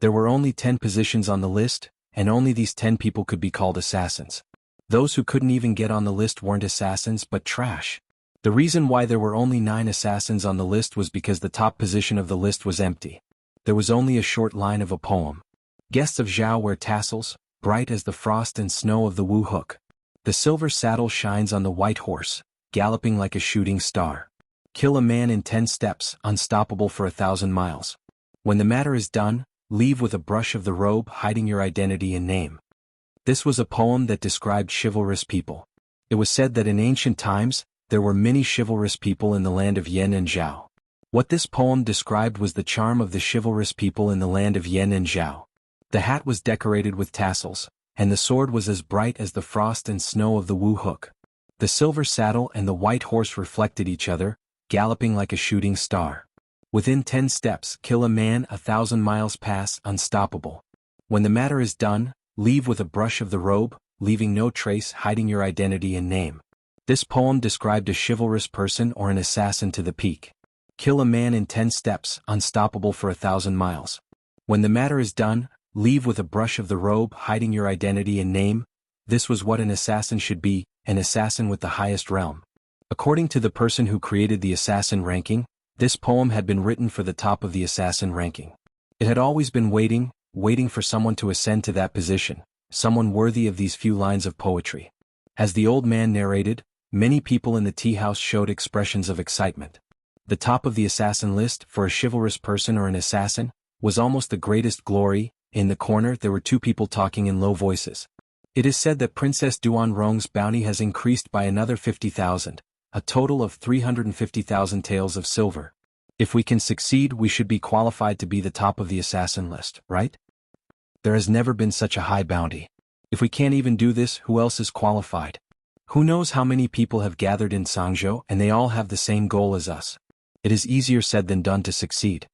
There were only 10 positions on the list, and only these 10 people could be called assassins. Those who couldn't even get on the list weren't assassins but trash. The reason why there were only 9 assassins on the list was because the top position of the list was empty. There was only a short line of a poem. Guests of Zhao wear tassels, bright as the frost and snow of the Wu hook. The silver saddle shines on the white horse, galloping like a shooting star. Kill a man in 10 steps, unstoppable for 1,000 miles. When the matter is done, leave with a brush of the robe hiding your identity and name. This was a poem that described chivalrous people. It was said that in ancient times, there were many chivalrous people in the land of Yan and Zhao. What this poem described was the charm of the chivalrous people in the land of Yan and Zhao. The hat was decorated with tassels, and the sword was as bright as the frost and snow of the Wu hook. The silver saddle and the white horse reflected each other, galloping like a shooting star. Within 10 steps, kill a man, 1,000 miles pass, unstoppable. When the matter is done, leave with a brush of the robe, leaving no trace, hiding your identity and name. This poem described a chivalrous person or an assassin to the peak. Kill a man in 10 steps, unstoppable for 1,000 miles. When the matter is done, leave with a brush of the robe hiding your identity and name. This was what an assassin should be, an assassin with the highest realm. According to the person who created the assassin ranking, this poem had been written for the top of the assassin ranking. It had always been waiting for someone to ascend to that position, someone worthy of these few lines of poetry. As the old man narrated, many people in the tea house showed expressions of excitement. The top of the assassin list, for a chivalrous person or an assassin, was almost the greatest glory. In the corner there were two people talking in low voices. It is said that Princess Duan Rong's bounty has increased by another 50,000, a total of 350,000 taels of silver. If we can succeed, we should be qualified to be the top of the assassin list, right? There has never been such a high bounty. If we can't even do this, who else is qualified? Who knows how many people have gathered in Sangzhou and they all have the same goal as us. It is easier said than done to succeed.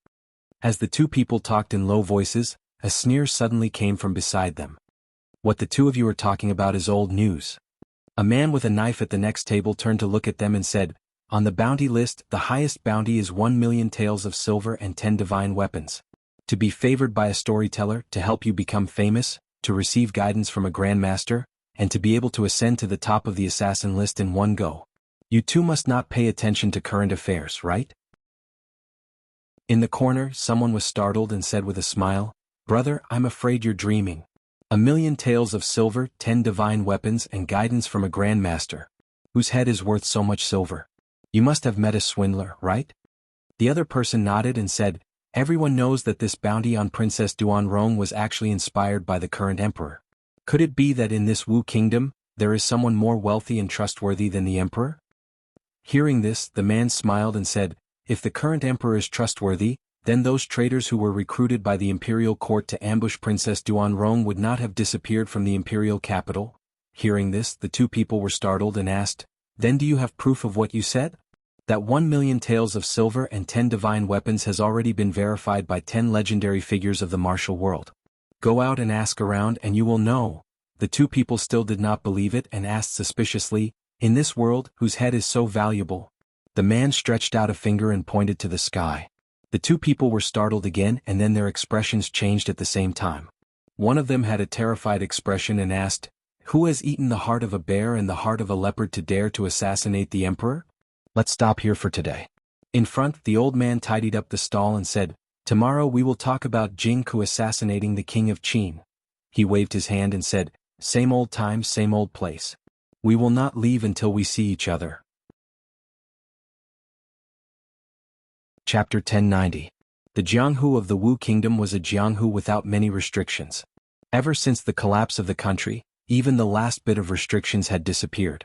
As the two people talked in low voices, a sneer suddenly came from beside them. What the two of you are talking about is old news. A man with a knife at the next table turned to look at them and said, on the bounty list, the highest bounty is 1,000,000 taels of silver and 10 divine weapons. To be favored by a storyteller, to help you become famous, to receive guidance from a grandmaster, and to be able to ascend to the top of the assassin list in one go. You two must not pay attention to current affairs, right? In the corner, someone was startled and said with a smile, brother, I'm afraid you're dreaming. 1,000,000 taels of silver, 10 divine weapons and guidance from a grandmaster. Whose head is worth so much silver? You must have met a swindler, right? The other person nodded and said, everyone knows that this bounty on Princess Duan Rong was actually inspired by the current emperor. Could it be that in this Wu kingdom, there is someone more wealthy and trustworthy than the emperor? Hearing this, the man smiled and said, if the current emperor is trustworthy, then those traitors who were recruited by the imperial court to ambush Princess Duan Rong would not have disappeared from the imperial capital. Hearing this, the two people were startled and asked, then do you have proof of what you said? That 1,000,000 taels of silver and 10 divine weapons has already been verified by 10 legendary figures of the martial world. Go out and ask around and you will know. The two people still did not believe it and asked suspiciously, in this world, whose head is so valuable? The man stretched out a finger and pointed to the sky. The two people were startled again and then their expressions changed at the same time. One of them had a terrified expression and asked, who has eaten the heart of a bear and the heart of a leopard to dare to assassinate the emperor? Let's stop here for today. In front, the old man tidied up the stall and said, tomorrow we will talk about Jingku assassinating the king of Qin. He waved his hand and said, same old time, same old place. We will not leave until we see each other. Chapter 1090. The Jianghu of the Wu Kingdom was a Jianghu without many restrictions. Ever since the collapse of the country, even the last bit of restrictions had disappeared.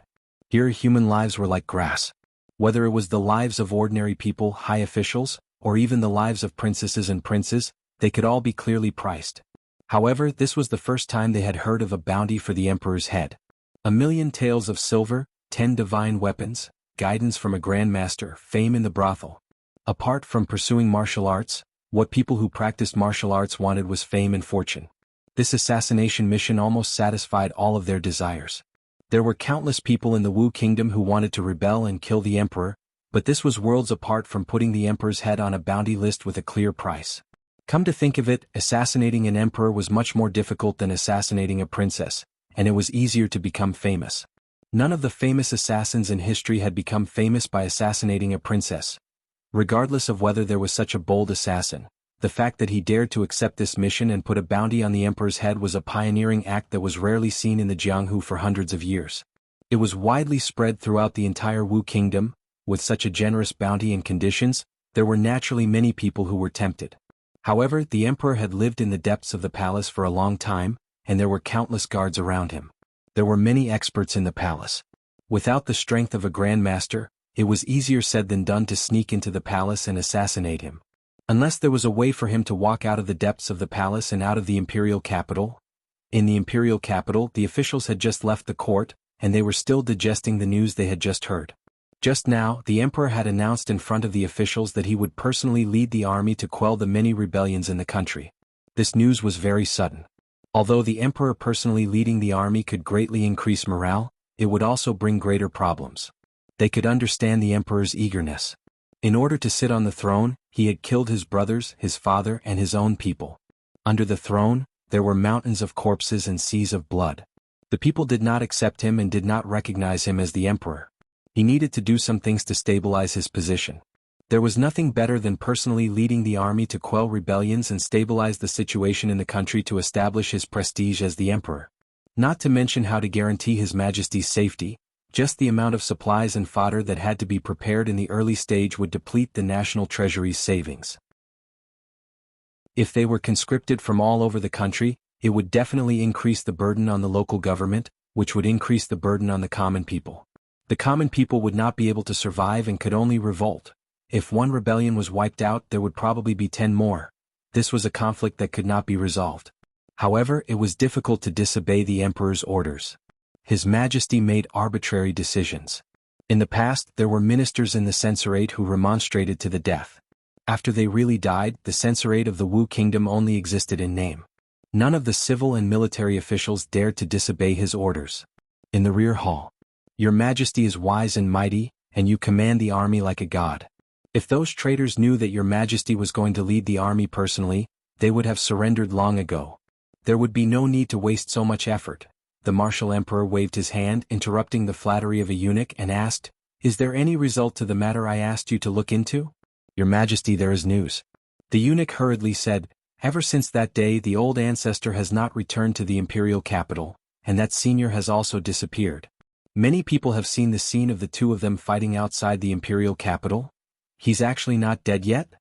Here human lives were like grass. Whether it was the lives of ordinary people, high officials, or even the lives of princesses and princes, they could all be clearly priced. However, this was the first time they had heard of a bounty for the emperor's head. 1,000,000 taels of silver, 10 divine weapons, guidance from a grandmaster, fame in the brothel. Apart from pursuing martial arts, what people who practiced martial arts wanted was fame and fortune. This assassination mission almost satisfied all of their desires. There were countless people in the Wu Kingdom who wanted to rebel and kill the emperor, but this was worlds apart from putting the emperor's head on a bounty list with a clear price. Come to think of it, assassinating an emperor was much more difficult than assassinating a princess, and it was easier to become famous. None of the famous assassins in history had become famous by assassinating a princess. Regardless of whether there was such a bold assassin, the fact that he dared to accept this mission and put a bounty on the emperor's head was a pioneering act that was rarely seen in the Jianghu for hundreds of years. It was widely spread throughout the entire Wu Kingdom. With such a generous bounty and conditions, there were naturally many people who were tempted. However, the emperor had lived in the depths of the palace for a long time, and there were countless guards around him. There were many experts in the palace. Without the strength of a grandmaster, it was easier said than done to sneak into the palace and assassinate him. Unless there was a way for him to walk out of the depths of the palace and out of the imperial capital. In the imperial capital, the officials had just left the court, and they were still digesting the news they had just heard. Just now, the emperor had announced in front of the officials that he would personally lead the army to quell the many rebellions in the country. This news was very sudden. Although the emperor personally leading the army could greatly increase morale, it would also bring greater problems. They could understand the emperor's eagerness. In order to sit on the throne, he had killed his brothers, his father, and his own people. Under the throne, there were mountains of corpses and seas of blood. The people did not accept him and did not recognize him as the emperor. He needed to do some things to stabilize his position. There was nothing better than personally leading the army to quell rebellions and stabilize the situation in the country to establish his prestige as the emperor. Not to mention how to guarantee His Majesty's safety, just the amount of supplies and fodder that had to be prepared in the early stage would deplete the national treasury's savings. If they were conscripted from all over the country, it would definitely increase the burden on the local government, which would increase the burden on the common people. The common people would not be able to survive and could only revolt. If one rebellion was wiped out, there would probably be 10 more. This was a conflict that could not be resolved. However, it was difficult to disobey the emperor's orders. His Majesty made arbitrary decisions. In the past, there were ministers in the censorate who remonstrated to the death. After they really died, the censorate of the Wu kingdom only existed in name. None of the civil and military officials dared to disobey his orders. In the rear hall, Your Majesty is wise and mighty, and you command the army like a god. If those traitors knew that Your Majesty was going to lead the army personally, they would have surrendered long ago. There would be no need to waste so much effort. The martial emperor waved his hand, interrupting the flattery of a eunuch, and asked, "Is there any result to the matter I asked you to look into?" "Your Majesty, there is news." The eunuch hurriedly said, "Ever since that day the old ancestor has not returned to the imperial capital, and that senior has also disappeared. Many people have seen the scene of the two of them fighting outside the imperial capital. He's actually not dead yet?"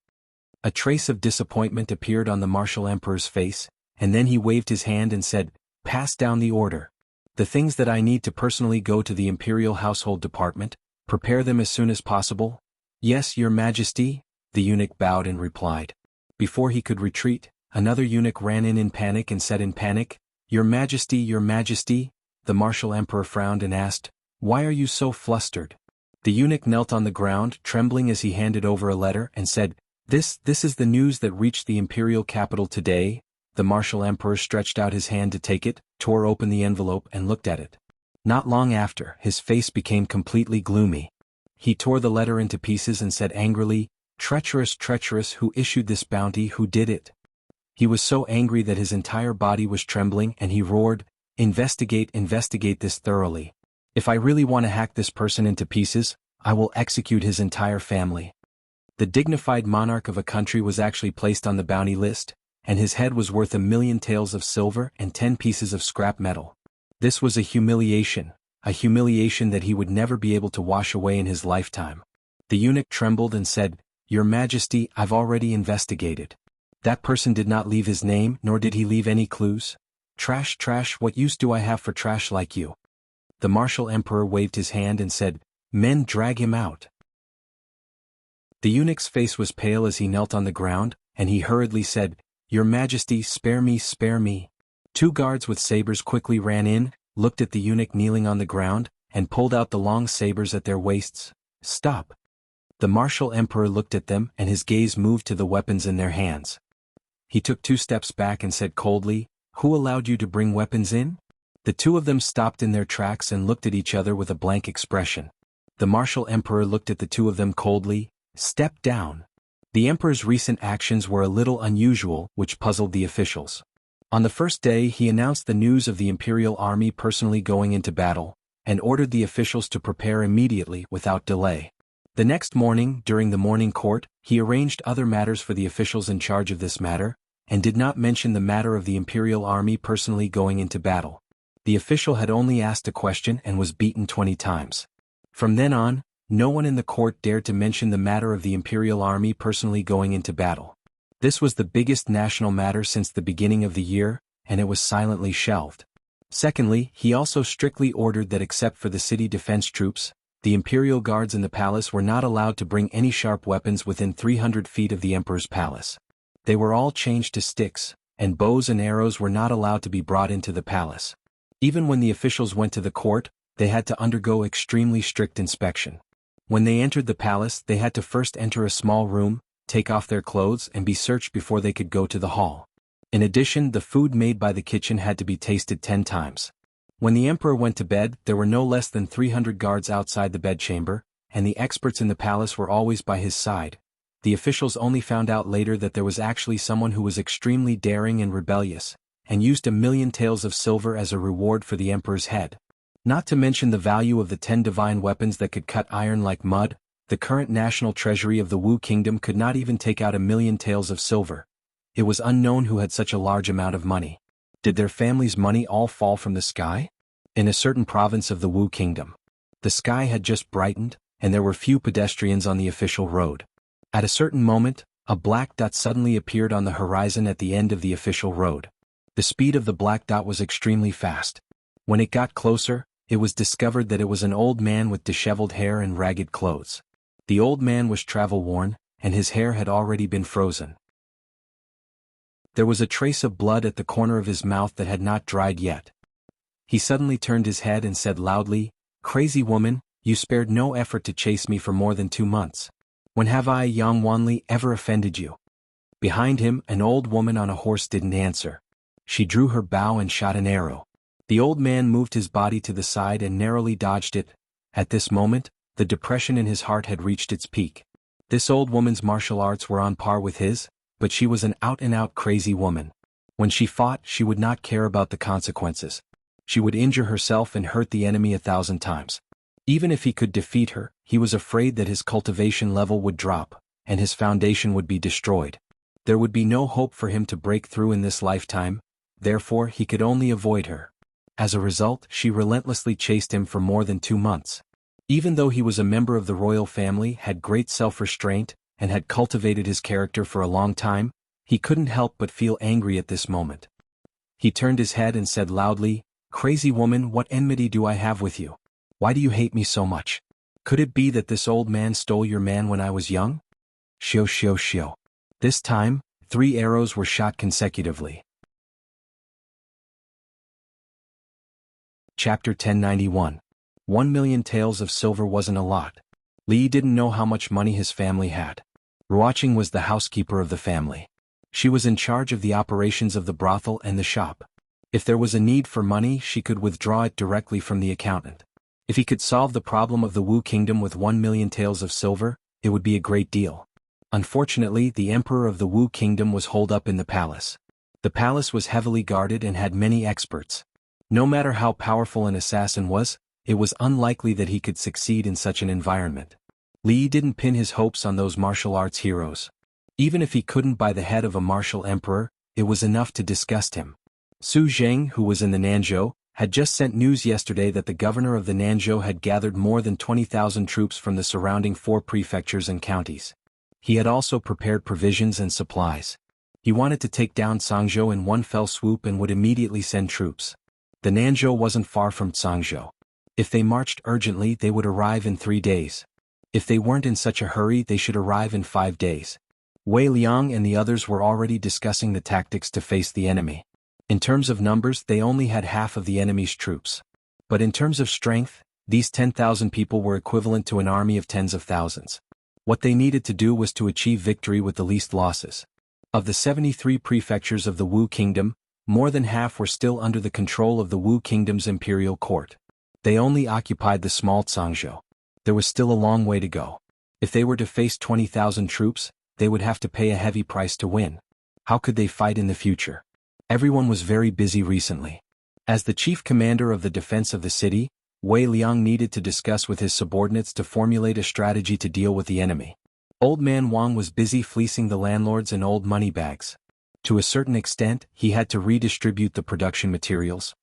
A trace of disappointment appeared on the martial emperor's face, and then he waved his hand and said, "Pass down the order. The things that I need to personally go to the imperial household department, prepare them as soon as possible." "Yes, Your Majesty," the eunuch bowed and replied. Before he could retreat, another eunuch ran in panic and said in panic, Your Majesty." The martial emperor frowned and asked, "Why are you so flustered?" The eunuch knelt on the ground, trembling as he handed over a letter, and said, This is the news that reached the imperial capital today." The martial emperor stretched out his hand to take it, tore open the envelope and looked at it. Not long after, his face became completely gloomy. He tore the letter into pieces and said angrily, Treacherous, who issued this bounty, who did it?" He was so angry that his entire body was trembling, and he roared, Investigate this thoroughly. If I really want to hack this person into pieces, I will execute his entire family." The dignified monarch of a country was actually placed on the bounty list, and his head was worth 1,000,000 taels of silver and 10 pieces of scrap metal. This was a humiliation that he would never be able to wash away in his lifetime. The eunuch trembled and said, "Your Majesty, I've already investigated. That person did not leave his name, nor did he leave any clues. Trash, what use do I have for trash like you?" The martial emperor waved his hand and said, "Men, drag him out." The eunuch's face was pale as he knelt on the ground, and he hurriedly said, "Your Majesty, spare me." 2 guards with sabers quickly ran in, looked at the eunuch kneeling on the ground, and pulled out the long sabers at their waists. "Stop." The martial emperor looked at them, and his gaze moved to the weapons in their hands. He took 2 steps back and said coldly, "Who allowed you to bring weapons in?" The 2 of them stopped in their tracks and looked at each other with a blank expression. The martial emperor looked at the 2 of them coldly. "Step down." The emperor's recent actions were a little unusual, which puzzled the officials. On the first day he announced the news of the imperial army personally going into battle, and ordered the officials to prepare immediately without delay. The next morning, during the morning court, he arranged other matters for the officials in charge of this matter, and did not mention the matter of the imperial army personally going into battle. The official had only asked a question and was beaten 20 times. From then on, no one in the court dared to mention the matter of the imperial army personally going into battle. This was the biggest national matter since the beginning of the year, and it was silently shelved. Secondly, he also strictly ordered that except for the city defense troops, the imperial guards in the palace were not allowed to bring any sharp weapons within 300 feet of the emperor's palace. They were all changed to sticks, and bows and arrows were not allowed to be brought into the palace. Even when the officials went to the court, they had to undergo extremely strict inspection. When they entered the palace, they had to first enter a small room, take off their clothes and be searched before they could go to the hall. In addition, the food made by the kitchen had to be tasted 10 times. When the emperor went to bed, there were no less than 300 guards outside the bedchamber, and the experts in the palace were always by his side. The officials only found out later that there was actually someone who was extremely daring and rebellious, and used 1,000,000 taels of silver as a reward for the emperor's head. Not to mention the value of the 10 divine weapons that could cut iron like mud. The current national treasury of the Wu kingdom could not even take out 1,000,000 taels of silver. It was unknown who had such a large amount of money. Did their family's money all fall from the sky? In a certain province of the Wu kingdom, the sky had just brightened, and there were few pedestrians on the official road. At a certain moment, a black dot suddenly appeared on the horizon at the end of the official road. The speed of the black dot was extremely fast. When it got closer, it was discovered that it was an old man with disheveled hair and ragged clothes. The old man was travel-worn, and his hair had already been frozen. There was a trace of blood at the corner of his mouth that had not dried yet. He suddenly turned his head and said loudly, "Crazy woman, you spared no effort to chase me for more than 2 months. When have I, Yang Wanli, ever offended you?" Behind him, an old woman on a horse didn't answer. She drew her bow and shot an arrow. The old man moved his body to the side and narrowly dodged it. At this moment, the depression in his heart had reached its peak. This old woman's martial arts were on par with his, but she was an out-and-out crazy woman. When she fought, she would not care about the consequences. She would injure herself and hurt the enemy 1,000 times. Even if he could defeat her, he was afraid that his cultivation level would drop, and his foundation would be destroyed. There would be no hope for him to break through in this lifetime, therefore he could only avoid her. As a result, she relentlessly chased him for more than 2 months. Even though he was a member of the royal family, had great self-restraint, and had cultivated his character for a long time, he couldn't help but feel angry at this moment. He turned his head and said loudly, "Crazy woman, what enmity do I have with you? Why do you hate me so much? Could it be that this old man stole your man when I was young?" Shio shio shio. This time, 3 arrows were shot consecutively. Chapter 1091. 1,000,000 taels of silver wasn't a lot. Li didn't know how much money his family had. Ruoqing was the housekeeper of the family. She was in charge of the operations of the brothel and the shop. If there was a need for money, she could withdraw it directly from the accountant. If he could solve the problem of the Wu kingdom with 1,000,000 taels of silver, it would be a great deal. Unfortunately, the emperor of the Wu kingdom was holed up in the palace. The palace was heavily guarded and had many experts. No matter how powerful an assassin was, it was unlikely that he could succeed in such an environment. Li didn't pin his hopes on those martial arts heroes. Even if he couldn't buy the head of a martial emperor, it was enough to disgust him. Su Zheng, who was in the Nanzhou, had just sent news yesterday that the governor of the Nanzhou had gathered more than 20,000 troops from the surrounding 4 prefectures and counties. He had also prepared provisions and supplies. He wanted to take down Sangzhou in one fell swoop and would immediately send troops. The Nanzhou wasn't far from Sangzhou. If they marched urgently, they would arrive in 3 days. If they weren't in such a hurry, they should arrive in 5 days. Wei Liang and the others were already discussing the tactics to face the enemy. In terms of numbers, they only had half of the enemy's troops. But in terms of strength, these 10,000 people were equivalent to an army of tens of thousands. What they needed to do was to achieve victory with the least losses. Of the 73 prefectures of the Wu kingdom, more than half were still under the control of the Wu kingdom's imperial court. They only occupied the small Sangzhou. There was still a long way to go. If they were to face 20,000 troops, they would have to pay a heavy price to win. How could they fight in the future? Everyone was very busy recently. As the chief commander of the defense of the city, Wei Liang needed to discuss with his subordinates to formulate a strategy to deal with the enemy. Old Man Wang was busy fleecing the landlords in old money bags. To a certain extent, he had to redistribute the production materials.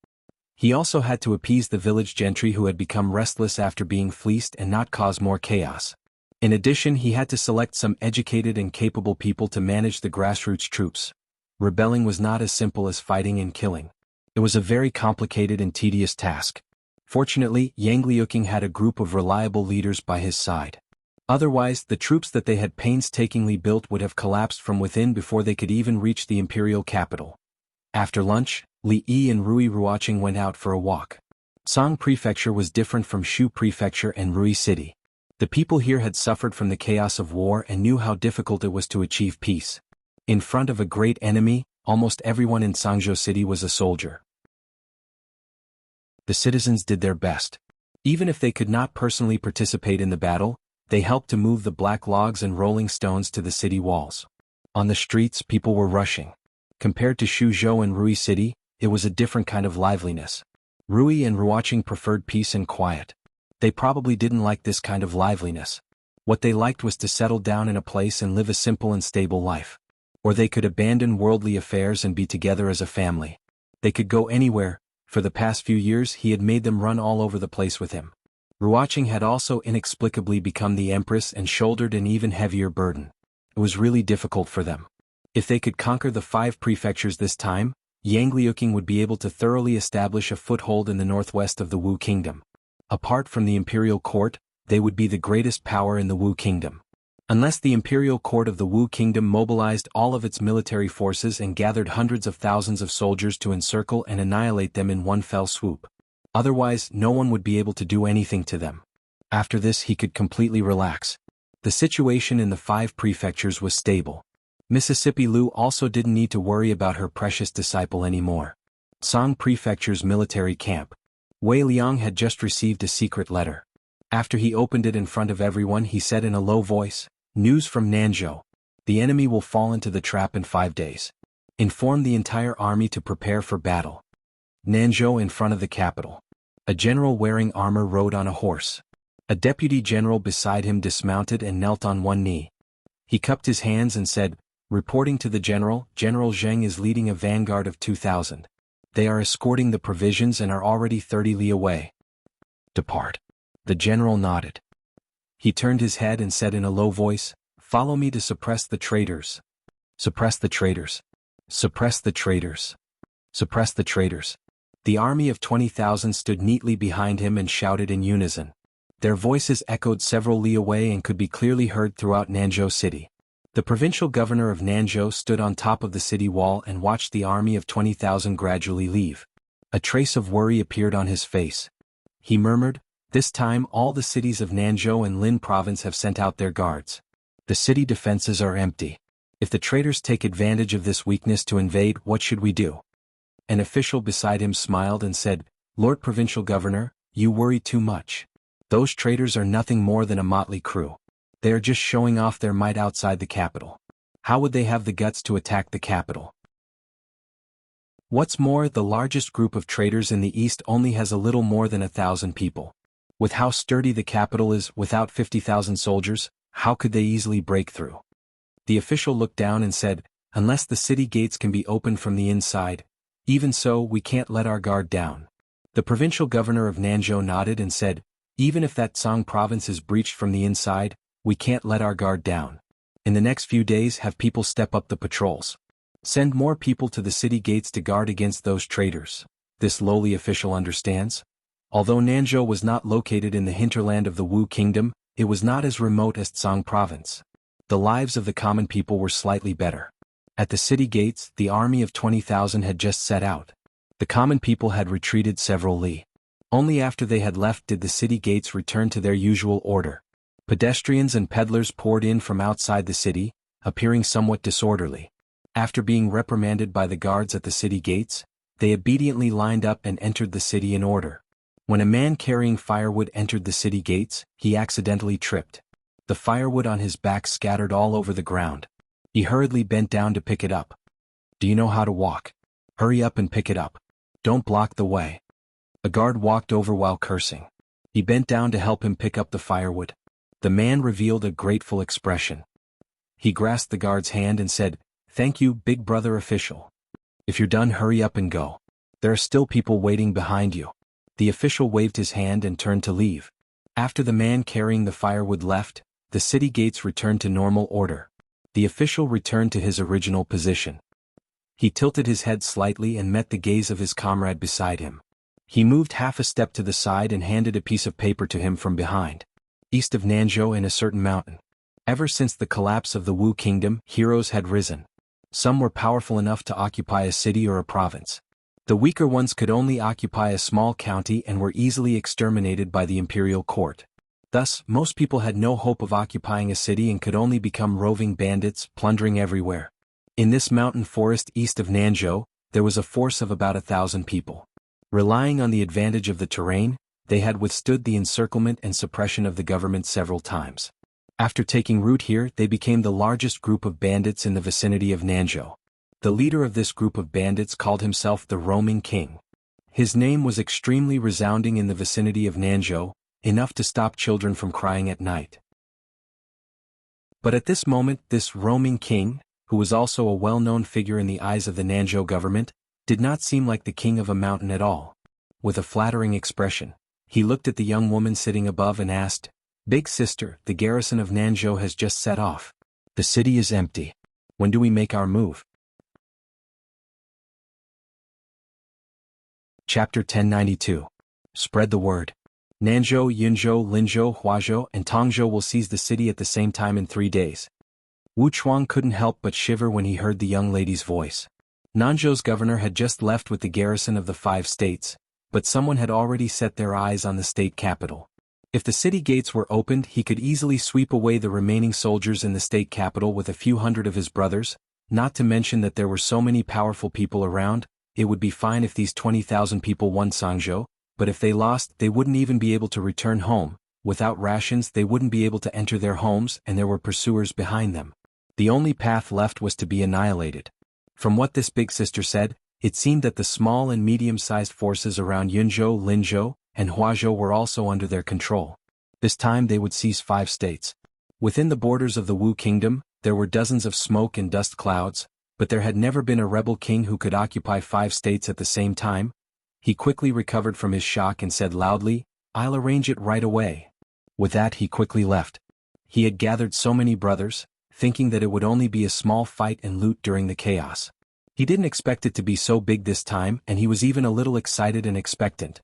He also had to appease the village gentry who had become restless after being fleeced and not cause more chaos. In addition, he had to select some educated and capable people to manage the grassroots troops. Rebelling was not as simple as fighting and killing. It was a very complicated and tedious task. Fortunately, Yang Liuqing had a group of reliable leaders by his side. Otherwise, the troops that they had painstakingly built would have collapsed from within before they could even reach the imperial capital. After lunch, Li Yi and Rui Ruoqing went out for a walk. Song Prefecture was different from Shu Prefecture and Rui City. The people here had suffered from the chaos of war and knew how difficult it was to achieve peace. In front of a great enemy, almost everyone in Sangzhou City was a soldier. The citizens did their best. Even if they could not personally participate in the battle, they helped to move the black logs and rolling stones to the city walls. On the streets, people were rushing. Compared to Suzhou and Rui City, it was a different kind of liveliness. Rui and Ruoqing preferred peace and quiet. They probably didn't like this kind of liveliness. What they liked was to settle down in a place and live a simple and stable life. Or they could abandon worldly affairs and be together as a family. They could go anywhere. For the past few years he had made them run all over the place with him. Ruoqing had also inexplicably become the empress and shouldered an even heavier burden. It was really difficult for them. If they could conquer the 5 prefectures this time, Yang Liuqing would be able to thoroughly establish a foothold in the northwest of the Wu kingdom. Apart from the imperial court, they would be the greatest power in the Wu kingdom. Unless the imperial court of the Wu kingdom mobilized all of its military forces and gathered hundreds of thousands of soldiers to encircle and annihilate them in one fell swoop. Otherwise, no one would be able to do anything to them. After this he could completely relax. The situation in the 5 prefectures was stable. Mississippi Lu also didn't need to worry about her precious disciple anymore. Song Prefecture's military camp. Wei Liang had just received a secret letter. After he opened it in front of everyone he said in a low voice, "News from Nanzhou. The enemy will fall into the trap in 5 days. Inform the entire army to prepare for battle." Nanzhou in front of the capital. A general wearing armor rode on a horse. A deputy general beside him dismounted and knelt on one knee. He cupped his hands and said, "Reporting to the general, General Zheng is leading a vanguard of 2,000. They are escorting the provisions and are already 30 li away. Depart." The general nodded. He turned his head and said in a low voice, "Follow me to suppress the traitors. Suppress the traitors. Suppress the traitors. Suppress the traitors." The army of 20,000 stood neatly behind him and shouted in unison. Their voices echoed several li away and could be clearly heard throughout Nanzhou city. The provincial governor of Nanzhou stood on top of the city wall and watched the army of 20,000 gradually leave. A trace of worry appeared on his face. He murmured, "This time all the cities of Nanzhou and Lin province have sent out their guards. The city defenses are empty. If the traitors take advantage of this weakness to invade, what should we do?" An official beside him smiled and said, "Lord Provincial Governor, you worry too much. Those traitors are nothing more than a motley crew. They are just showing off their might outside the capital. How would they have the guts to attack the capital? What's more, the largest group of traitors in the east only has a little more than 1,000 people. With how sturdy the capital is, without 50,000 soldiers, how could they easily break through?" The official looked down and said, "Unless the city gates can be opened from the inside, even so we can't let our guard down." The provincial governor of Nanzhou nodded and said, "Even if that Song province is breached from the inside, we can't let our guard down. In the next few days have people step up the patrols. Send more people to the city gates to guard against those traitors." This lowly official understands. Although Nanzhou was not located in the hinterland of the Wu kingdom, it was not as remote as Song province. The lives of the common people were slightly better. At the city gates, the army of 20,000 had just set out. The common people had retreated several li. Only after they had left did the city gates return to their usual order. Pedestrians and peddlers poured in from outside the city, appearing somewhat disorderly. After being reprimanded by the guards at the city gates, they obediently lined up and entered the city in order. When a man carrying firewood entered the city gates, he accidentally tripped. The firewood on his back scattered all over the ground. He hurriedly bent down to pick it up. "Do you know how to walk? Hurry up and pick it up. Don't block the way." A guard walked over while cursing. He bent down to help him pick up the firewood. The man revealed a grateful expression. He grasped the guard's hand and said, "Thank you, big brother official. If you're done, hurry up and go. There are still people waiting behind you." The official waved his hand and turned to leave. After the man carrying the firewood left, the city gates returned to normal order. The official returned to his original position. He tilted his head slightly and met the gaze of his comrade beside him. He moved half a step to the side and handed a piece of paper to him from behind. "East of Nanzhou in a certain mountain. Ever since the collapse of the Wu kingdom, heroes had risen. Some were powerful enough to occupy a city or a province. The weaker ones could only occupy a small county and were easily exterminated by the imperial court. Thus, most people had no hope of occupying a city and could only become roving bandits, plundering everywhere. In this mountain forest east of Nanzhou, there was a force of about 1,000 people. Relying on the advantage of the terrain, they had withstood the encirclement and suppression of the government several times. After taking root here, they became the largest group of bandits in the vicinity of Nanzhou. The leader of this group of bandits called himself the Roaming King. His name was extremely resounding in the vicinity of Nanzhou, enough to stop children from crying at night. But at this moment this Roaming King, who was also a well-known figure in the eyes of the Nanzhou government, did not seem like the king of a mountain at all. With a flattering expression, he looked at the young woman sitting above and asked, "Big sister, the garrison of Nanzhou has just set off. The city is empty. When do we make our move?" Chapter 1092. Spread the word. Nanzhou, Yunzhou, Linzhou, Huazhou, and Tongzhou will seize the city at the same time in 3 days. Wu Chuang couldn't help but shiver when he heard the young lady's voice. Nanzhou's governor had just left with the garrison of the 5 states, but someone had already set their eyes on the state capital. If the city gates were opened, he could easily sweep away the remaining soldiers in the state capital with a few hundred of his brothers, not to mention that there were so many powerful people around. It would be fine if these 20,000 people won Sangzhou, but if they lost, they wouldn't even be able to return home. Without rations, they wouldn't be able to enter their homes, and there were pursuers behind them. The only path left was to be annihilated. From what this big sister said, it seemed that the small and medium-sized forces around Yunzhou, Linzhou, and Huazhou were also under their control. This time they would seize 5 states. Within the borders of the Wu Kingdom, there were dozens of smoke and dust clouds, but there had never been a rebel king who could occupy 5 states at the same time. He quickly recovered from his shock and said loudly, "I'll arrange it right away." With that he quickly left. He had gathered so many brothers, thinking that it would only be a small fight and loot during the chaos. He didn't expect it to be so big this time, and he was even a little excited and expectant.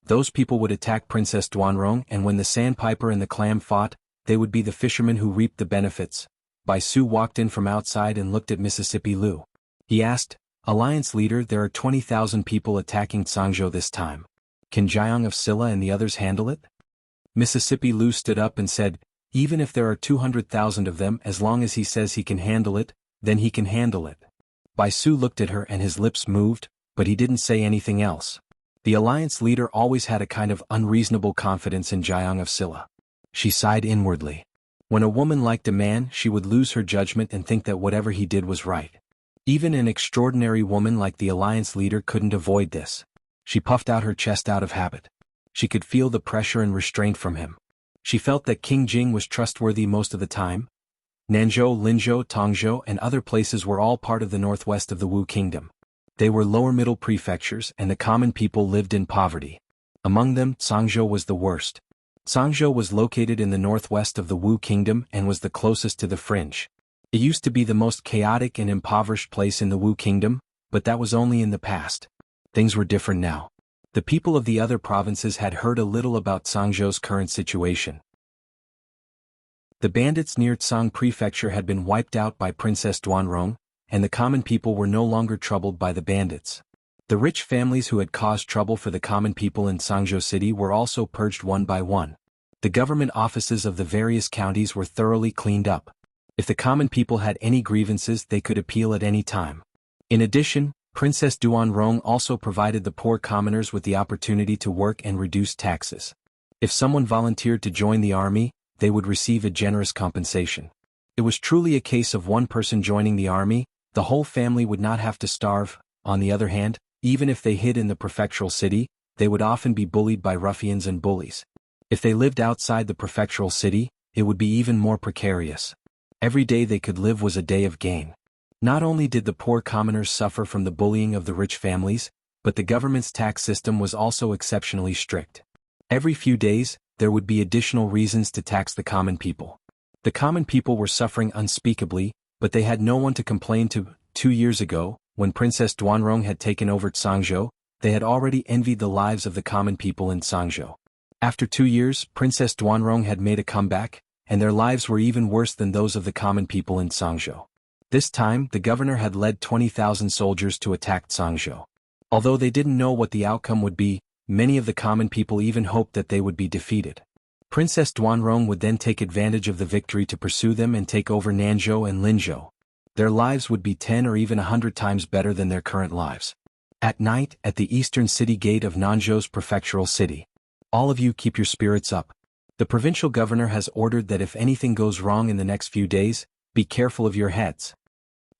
Those people would attack Princess Duanrong, and when the sandpiper and the clam fought, they would be the fishermen who reaped the benefits. Bai Su walked in from outside and looked at Mississippi Lu. He asked, "Alliance leader, there are 20,000 people attacking Sangzhou this time. Can Jiang of Silla and the others handle it?" Mississippi Lu stood up and said, "Even if there are 200,000 of them, as long as he says he can handle it, then he can handle it." Bai Su looked at her and his lips moved, but he didn't say anything else. The alliance leader always had a kind of unreasonable confidence in Jiang of Silla. She sighed inwardly. When a woman liked a man, she would lose her judgment and think that whatever he did was right. Even an extraordinary woman like the alliance leader couldn't avoid this. She puffed out her chest out of habit. She could feel the pressure and restraint from him. She felt that King Jing was trustworthy most of the time. Nanzhou, Linzhou, Tongzhou, and other places were all part of the northwest of the Wu Kingdom. They were lower-middle prefectures, and the common people lived in poverty. Among them, Sangzhou was the worst. Sangzhou was located in the northwest of the Wu Kingdom and was the closest to the fringe. It used to be the most chaotic and impoverished place in the Wu Kingdom, but that was only in the past. Things were different now. The people of the other provinces had heard a little about Sangzhou's current situation. The bandits near Tsang Prefecture had been wiped out by Princess Duanrong, and the common people were no longer troubled by the bandits. The rich families who had caused trouble for the common people in Sangzhou City were also purged one by one. The government offices of the various counties were thoroughly cleaned up. If the common people had any grievances, they could appeal at any time. In addition, Princess Duanrong also provided the poor commoners with the opportunity to work and reduce taxes. If someone volunteered to join the army, they would receive a generous compensation. It was truly a case of one person joining the army, the whole family would not have to starve. On the other hand, even if they hid in the prefectural city, they would often be bullied by ruffians and bullies. If they lived outside the prefectural city, it would be even more precarious. Every day they could live was a day of gain. Not only did the poor commoners suffer from the bullying of the rich families, but the government's tax system was also exceptionally strict. Every few days, there would be additional reasons to tax the common people. The common people were suffering unspeakably, but they had no one to complain to. 2 years ago, when Princess Duanrong had taken over Sangzhou, they had already envied the lives of the common people in Sangzhou. After 2 years, Princess Duanrong had made a comeback, and their lives were even worse than those of the common people in Sangzhou. This time, the governor had led 20,000 soldiers to attack Sangzhou. Although they didn't know what the outcome would be, many of the common people even hoped that they would be defeated. Princess Duanrong would then take advantage of the victory to pursue them and take over Nanzhou and Linzhou. Their lives would be 10 or even 100 times better than their current lives. At night, at the eastern city gate of Nanzhou's prefectural city. All of you keep your spirits up. The provincial governor has ordered that if anything goes wrong in the next few days, be careful of your heads.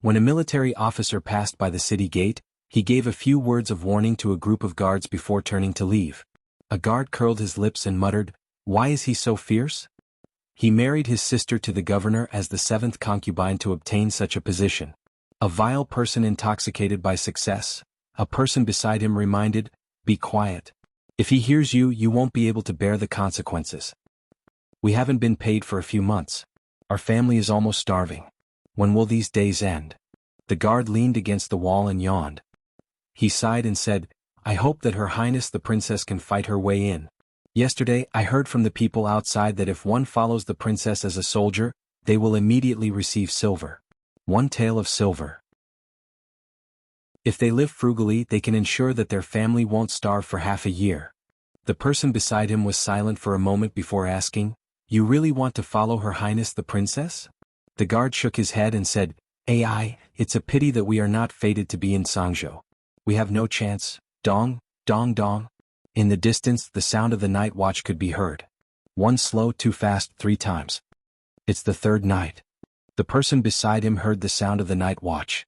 When a military officer passed by the city gate, he gave a few words of warning to a group of guards before turning to leave. A guard curled his lips and muttered, "Why is he so fierce?" He married his sister to the governor as the seventh concubine to obtain such a position. A vile person intoxicated by success. A person beside him reminded, "Be quiet. If he hears you, you won't be able to bear the consequences. We haven't been paid for a few months. Our family is almost starving. When will these days end?" The guard leaned against the wall and yawned. He sighed and said, "I hope that Her Highness the Princess can fight her way in. Yesterday I heard from the people outside that if one follows the princess as a soldier, they will immediately receive silver. 1 tael of silver. If they live frugally, they can ensure that their family won't starve for half a year." The person beside him was silent for a moment before asking, "You really want to follow Her Highness the Princess?" The guard shook his head and said, "Ai, it's a pity that we are not fated to be in Sangzhou. We have no chance. Dong, dong dong." In the distance, the sound of the night watch could be heard. 1 slow, 2 fast, 3 times. It's the third night. The person beside him heard the sound of the night watch.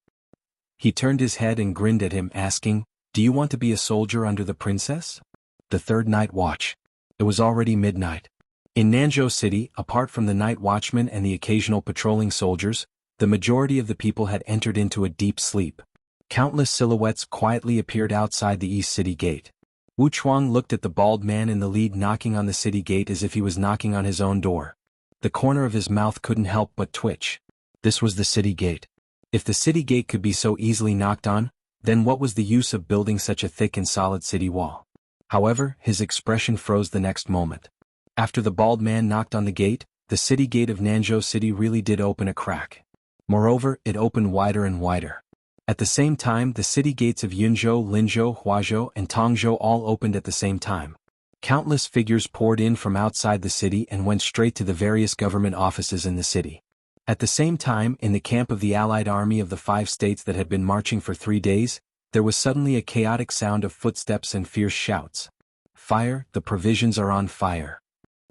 He turned his head and grinned at him, asking, "Do you want to be a soldier under the princess?" The third night watch. It was already midnight. In Nanzhou City, apart from the night watchman and the occasional patrolling soldiers, the majority of the people had entered into a deep sleep. Countless silhouettes quietly appeared outside the East City Gate. Wu Chuang looked at the bald man in the lead knocking on the city gate as if he was knocking on his own door. The corner of his mouth couldn't help but twitch. This was the city gate. If the city gate could be so easily knocked on, then what was the use of building such a thick and solid city wall? However, his expression froze the next moment. After the bald man knocked on the gate, the city gate of Nanzhou City really did open a crack. Moreover, it opened wider and wider. At the same time, the city gates of Yunzhou, Linzhou, Huazhou, and Tongzhou all opened at the same time. Countless figures poured in from outside the city and went straight to the various government offices in the city. At the same time, in the camp of the allied army of the 5 states that had been marching for 3 days, there was suddenly a chaotic sound of footsteps and fierce shouts. "Fire, the provisions are on fire.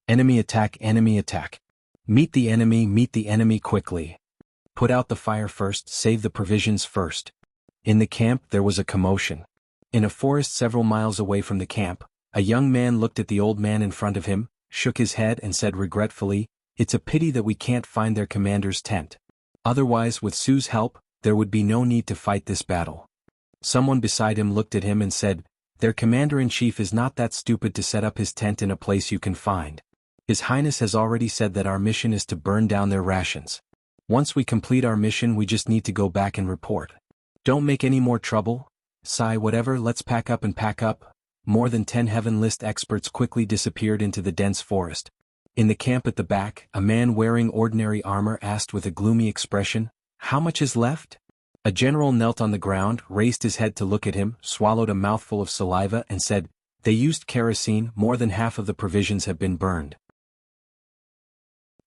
Enemy attack, enemy attack. Meet the enemy quickly. Put out the fire first, save the provisions first." In the camp there was a commotion. In a forest several miles away from the camp, a young man looked at the old man in front of him, shook his head and said regretfully, "It's a pity that we can't find their commander's tent. Otherwise, with Su's help, there would be no need to fight this battle." Someone beside him looked at him and said, "Their commander-in-chief is not that stupid to set up his tent in a place you can find. His Highness has already said that our mission is to burn down their rations. Once we complete our mission, we just need to go back and report. Don't make any more trouble. Sigh, whatever, let's pack up and pack up." More than 10 Heaven List experts quickly disappeared into the dense forest. In the camp at the back, a man wearing ordinary armor asked with a gloomy expression, "How much is left?" A general knelt on the ground, raised his head to look at him, swallowed a mouthful of saliva and said, "They used kerosene, more than half of the provisions have been burned.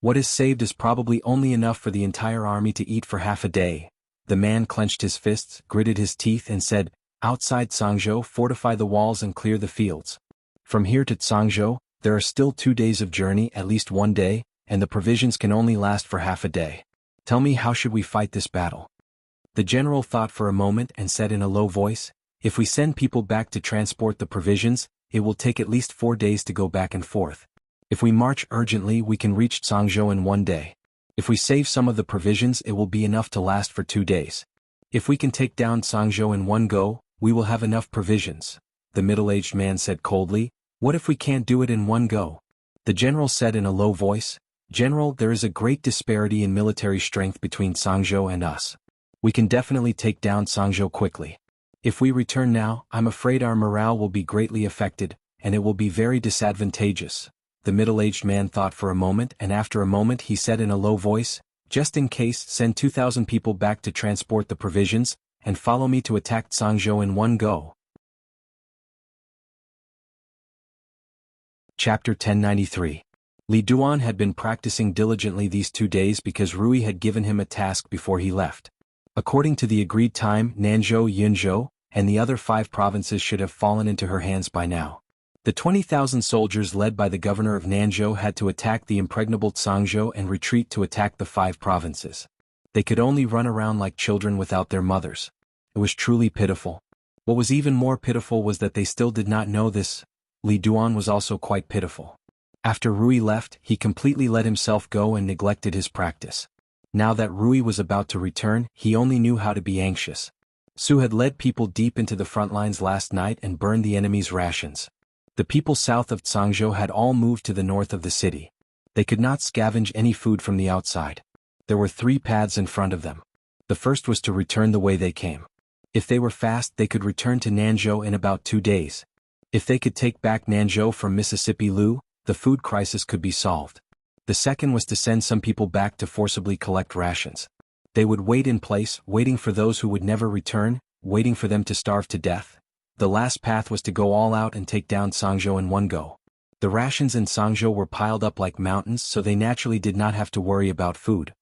What is saved is probably only enough for the entire army to eat for half a day." The man clenched his fists, gritted his teeth and said, "Outside Sangzhou, fortify the walls and clear the fields. From here to Sangzhou, there are still 2 days of journey, at least 1 day, and the provisions can only last for half a day. Tell me, how should we fight this battle?" The general thought for a moment and said in a low voice, "If we send people back to transport the provisions, it will take at least 4 days to go back and forth. If we march urgently, we can reach Sangzhou in 1 day. If we save some of the provisions, it will be enough to last for 2 days. If we can take down Sangzhou in one go, we will have enough provisions." The middle-aged man said coldly, "What if we can't do it in one go?" The general said in a low voice, "General, there is a great disparity in military strength between Sangzhou and us. We can definitely take down Sangzhou quickly. If we return now, I'm afraid our morale will be greatly affected, and it will be very disadvantageous." The middle-aged man thought for a moment, and after a moment he said in a low voice, "Just in case, send 2,000 people back to transport the provisions, and follow me to attack Sangzhou in one go." Chapter 1093. Li Duan had been practicing diligently these 2 days because Rui had given him a task before he left. According to the agreed time, Nanzhou, Yunzhou, and the other 5 provinces should have fallen into her hands by now. The 20,000 soldiers led by the governor of Nanzhou had to attack the impregnable Sangzhou and retreat to attack the 5 provinces. They could only run around like children without their mothers. It was truly pitiful. What was even more pitiful was that they still did not know this. Li Duan was also quite pitiful. After Rui left, he completely let himself go and neglected his practice. Now that Rui was about to return, he only knew how to be anxious. Su had led people deep into the front lines last night and burned the enemy's rations. The people south of Tsangzhou had all moved to the north of the city. They could not scavenge any food from the outside. There were 3 paths in front of them. The first was to return the way they came. If they were fast, they could return to Nanzhou in about 2 days. If they could take back Nanzhou from Mississippi Lu, the food crisis could be solved. The second was to send some people back to forcibly collect rations. They would wait in place, waiting for those who would never return, waiting for them to starve to death. The last path was to go all out and take down Tsangzhou in one go. The rations in Tsangzhou were piled up like mountains, so they naturally did not have to worry about food.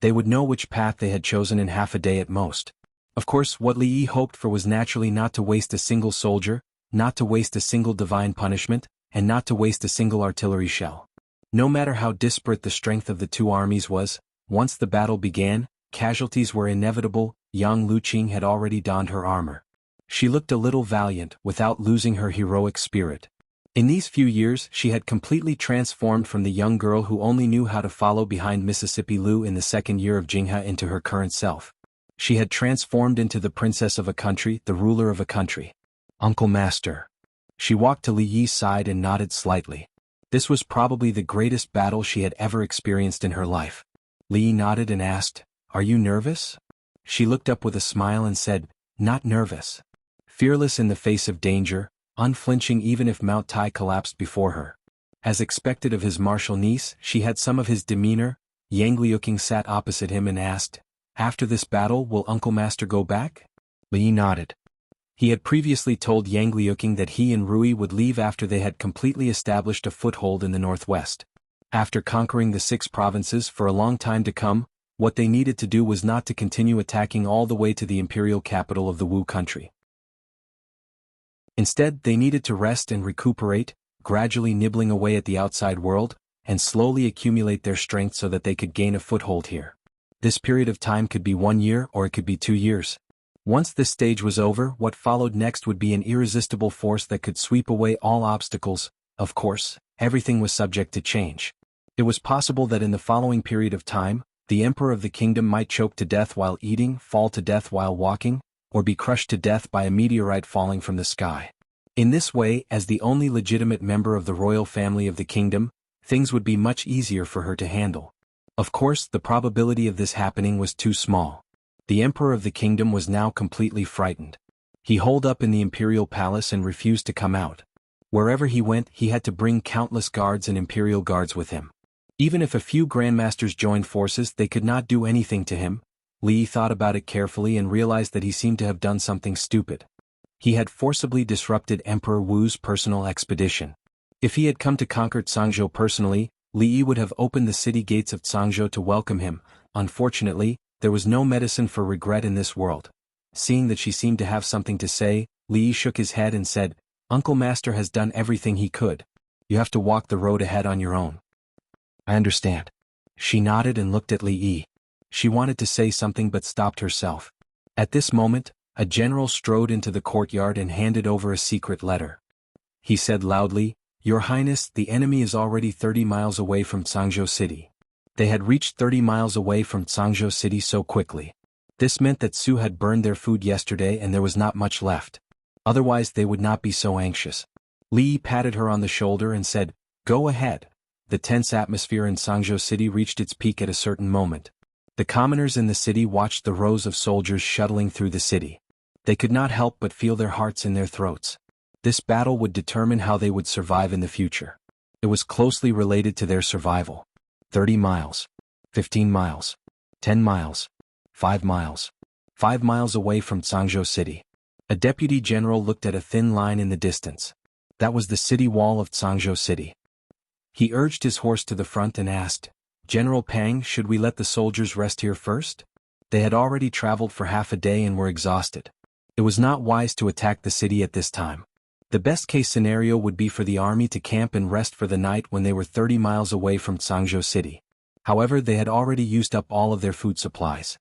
They would know which path they had chosen in half a day at most. Of course, what Li Yi hoped for was naturally not to waste a single soldier, not to waste a single divine punishment, and not to waste a single artillery shell. No matter how disparate the strength of the 2 armies was, once the battle began, casualties were inevitable. Yang Luqing had already donned her armor. She looked a little valiant, without losing her heroic spirit. In these few years, she had completely transformed from the young girl who only knew how to follow behind Mississippi Lu in the 2nd year of Jinghe into her current self. She had transformed into the princess of a country, the ruler of a country. Uncle Master. She walked to Li Yi's side and nodded slightly. This was probably the greatest battle she had ever experienced in her life. Li Yi nodded and asked, "Are you nervous?" She looked up with a smile and said, "Not nervous." Fearless in the face of danger, unflinching even if Mount Tai collapsed before her. As expected of his martial niece, she had some of his demeanor. Yang Liuqing sat opposite him and asked, "After this battle, will Uncle Master go back?" Li Yi nodded. He had previously told Yang Liuqing that he and Rui would leave after they had completely established a foothold in the northwest. After conquering the 6 provinces for a long time to come, what they needed to do was not to continue attacking all the way to the imperial capital of the Wu country. Instead, they needed to rest and recuperate, gradually nibbling away at the outside world, and slowly accumulate their strength so that they could gain a foothold here. This period of time could be 1 year or it could be 2 years. Once this stage was over, what followed next would be an irresistible force that could sweep away all obstacles. Of course, everything was subject to change. It was possible that in the following period of time, the emperor of the kingdom might choke to death while eating, fall to death while walking, or be crushed to death by a meteorite falling from the sky. In this way, as the only legitimate member of the royal family of the kingdom, things would be much easier for her to handle. Of course, the probability of this happening was too small. The emperor of the kingdom was now completely frightened. He holed up in the imperial palace and refused to come out. Wherever he went, he had to bring countless guards and imperial guards with him. Even if a few grandmasters joined forces, they could not do anything to him. Li Yi thought about it carefully and realized that he seemed to have done something stupid. He had forcibly disrupted Emperor Wu's personal expedition. If he had come to conquer Tsangzhou personally, Li Yi would have opened the city gates of Tsangzhou to welcome him. Unfortunately, there was no medicine for regret in this world. Seeing that she seemed to have something to say, Li Yi shook his head and said, "Uncle Master has done everything he could. You have to walk the road ahead on your own." "I understand." She nodded and looked at Li Yi. She wanted to say something but stopped herself. At this moment, a general strode into the courtyard and handed over a secret letter. He said loudly, "Your Highness, the enemy is already 30 miles away from Tsangzhou City." They had reached 30 miles away from Tsangzhou City so quickly. This meant that Su had burned their food yesterday and there was not much left. Otherwise they would not be so anxious. Li Yi patted her on the shoulder and said, "Go ahead." The tense atmosphere in Tsangzhou City reached its peak at a certain moment. The commoners in the city watched the rows of soldiers shuttling through the city. They could not help but feel their hearts in their throats. This battle would determine how they would survive in the future. It was closely related to their survival. 30 miles. 15 miles. 10 miles. 5 miles. 5 miles away from Tsangzhou City. A deputy general looked at a thin line in the distance. That was the city wall of Tsangzhou City. He urged his horse to the front and asked, "General Pang, should we let the soldiers rest here first?" They had already traveled for half a day and were exhausted. It was not wise to attack the city at this time. The best-case scenario would be for the army to camp and rest for the night when they were 30 miles away from Tsangzhou City. However, they had already used up all of their food supplies.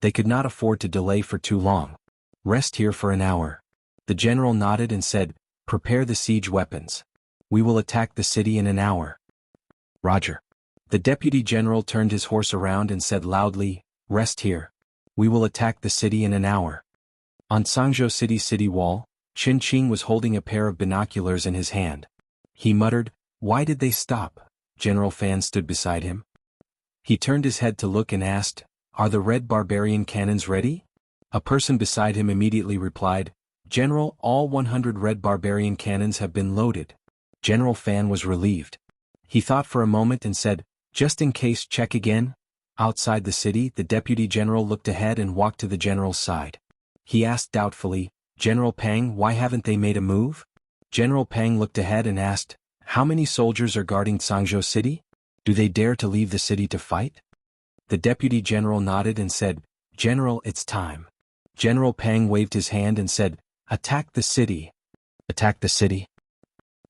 They could not afford to delay for too long. Rest here for an hour. The general nodded and said, "Prepare the siege weapons. We will attack the city in an hour." Roger. The deputy general turned his horse around and said loudly, "Rest here. We will attack the city in an hour." On Sangzhou City's city wall, Qin Qing was holding a pair of binoculars in his hand. He muttered, "Why did they stop?" General Fan stood beside him. He turned his head to look and asked, "Are the red barbarian cannons ready?" A person beside him immediately replied, "General, all 100 red barbarian cannons have been loaded." General Fan was relieved. He thought for a moment and said, "Just in case, check again." Outside the city, the deputy general looked ahead and walked to the general's side. He asked doubtfully, "General Pang, why haven't they made a move?" General Pang looked ahead and asked, "How many soldiers are guarding Sangzhou City? Do they dare to leave the city to fight?" The deputy general nodded and said, "General, it's time." General Pang waved his hand and said, "Attack the city. Attack the city.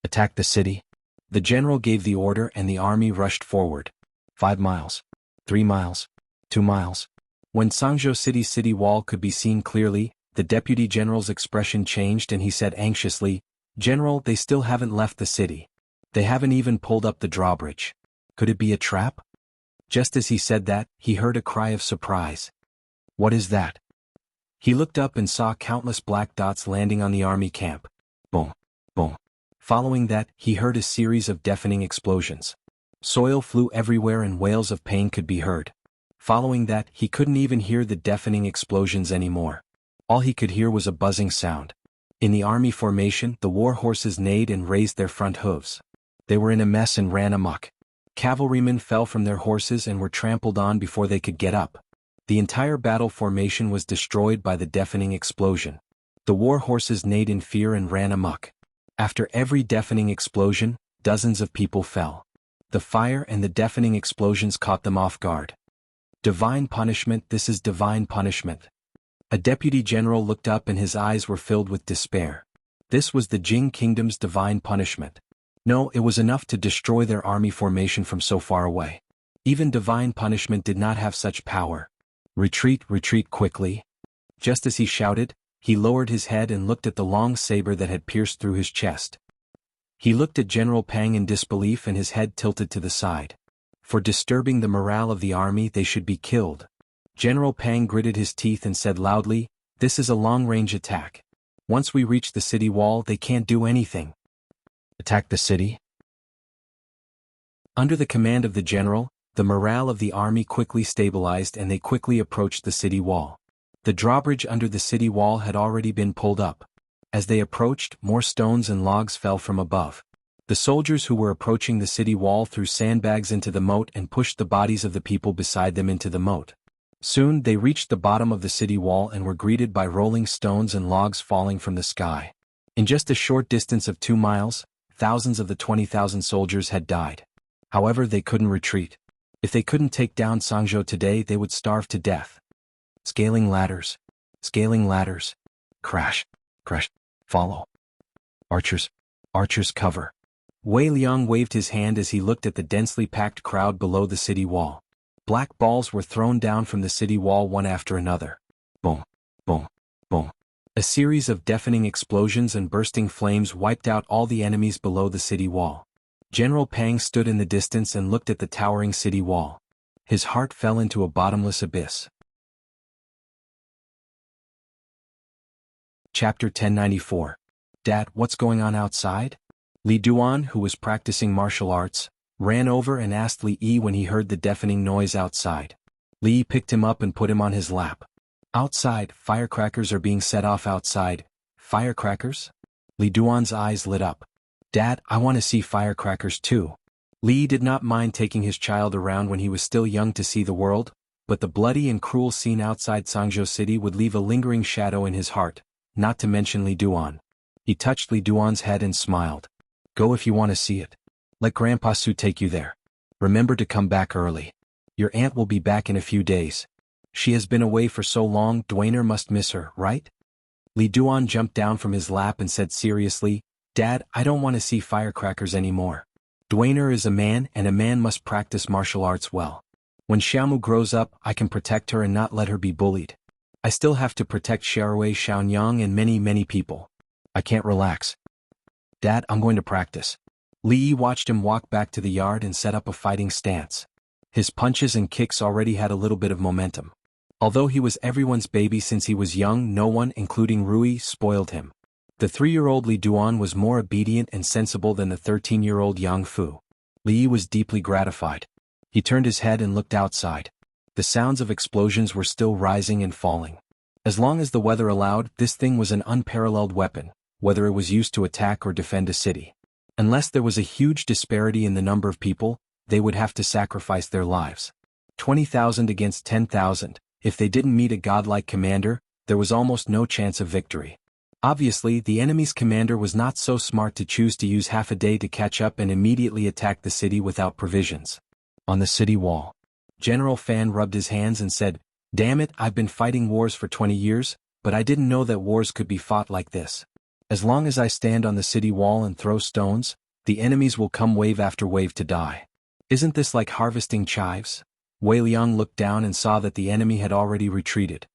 Attack the city." The general gave the order and the army rushed forward. 5 miles. 3 miles. 2 miles. When Sangzhou City's city wall could be seen clearly, the deputy general's expression changed and he said anxiously, "General, they still haven't left the city. They haven't even pulled up the drawbridge. Could it be a trap?" Just as he said that, he heard a cry of surprise. "What is that?" He looked up and saw countless black dots landing on the army camp. Boom, boom. Following that, he heard a series of deafening explosions. Soil flew everywhere and wails of pain could be heard. Following that, he couldn't even hear the deafening explosions anymore. All he could hear was a buzzing sound. In the army formation, the war horses neighed and raised their front hooves. They were in a mess and ran amok. Cavalrymen fell from their horses and were trampled on before they could get up. The entire battle formation was destroyed by the deafening explosion. The war horses neighed in fear and ran amok. After every deafening explosion, dozens of people fell. The fire and the deafening explosions caught them off guard. Divine punishment, this is divine punishment. A deputy general looked up and his eyes were filled with despair. This was the Jing Kingdom's divine punishment. No, it was enough to destroy their army formation from so far away. Even divine punishment did not have such power. "Retreat, retreat quickly." Just as he shouted, he lowered his head and looked at the long saber that had pierced through his chest. He looked at General Pang in disbelief and his head tilted to the side. For disturbing the morale of the army, they should be killed. General Pang gritted his teeth and said loudly, "This is a long-range attack. Once we reach the city wall, they can't do anything." Attack the city? Under the command of the general, the morale of the army quickly stabilized and they quickly approached the city wall. The drawbridge under the city wall had already been pulled up. As they approached, more stones and logs fell from above. The soldiers who were approaching the city wall threw sandbags into the moat and pushed the bodies of the people beside them into the moat. Soon they reached the bottom of the city wall and were greeted by rolling stones and logs falling from the sky. In just a short distance of 2 miles, thousands of the 20,000 soldiers had died. However, they couldn't retreat. If they couldn't take down Sangzhou today, they would starve to death. Scaling ladders. Scaling ladders. Crash. Crash. Follow. Archers. Archers cover. Wei Liang waved his hand as he looked at the densely packed crowd below the city wall. Black balls were thrown down from the city wall one after another. Boom. Boom. Boom. A series of deafening explosions and bursting flames wiped out all the enemies below the city wall. General Pang stood in the distance and looked at the towering city wall. His heart fell into a bottomless abyss. Chapter 1094. Dad, what's going on outside? Li Duan, who was practicing martial arts, ran over and asked Li Yi when he heard the deafening noise outside. Li Yi picked him up and put him on his lap. Outside, firecrackers are being set off outside. Firecrackers? Li Duan's eyes lit up. Dad, I want to see firecrackers too. Li Yi did not mind taking his child around when he was still young to see the world, but the bloody and cruel scene outside Sangzhou City would leave a lingering shadow in his heart, not to mention Li Duan. He touched Li Duan's head and smiled. Go if you want to see it. Let Grandpa Su take you there. Remember to come back early. Your aunt will be back in a few days. She has been away for so long, Dwainer must miss her, right? Li Duan jumped down from his lap and said seriously, Dad, I don't want to see firecrackers anymore. Dwainer is a man and a man must practice martial arts well. When Xiaomu grows up, I can protect her and not let her be bullied. I still have to protect Xiaorui, Xiaonyang and many people. I can't relax. Dad, I'm going to practice. Li Yi watched him walk back to the yard and set up a fighting stance. His punches and kicks already had a little bit of momentum. Although he was everyone's baby since he was young, no one, including Rui, spoiled him. The 3-year-old Li Duan was more obedient and sensible than the 13-year-old Yang Fu. Li Yi was deeply gratified. He turned his head and looked outside. The sounds of explosions were still rising and falling. As long as the weather allowed, this thing was an unparalleled weapon, whether it was used to attack or defend a city. Unless there was a huge disparity in the number of people, they would have to sacrifice their lives. 20,000 against 10,000, if they didn't meet a godlike commander, there was almost no chance of victory. Obviously, the enemy's commander was not so smart to choose to use half a day to catch up and immediately attack the city without provisions. On the city wall, General Fan rubbed his hands and said, "Damn it, I've been fighting wars for 20 years, but I didn't know that wars could be fought like this. As long as I stand on the city wall and throw stones, the enemies will come wave after wave to die. Isn't this like harvesting chives?" Wei Liang looked down and saw that the enemy had already retreated.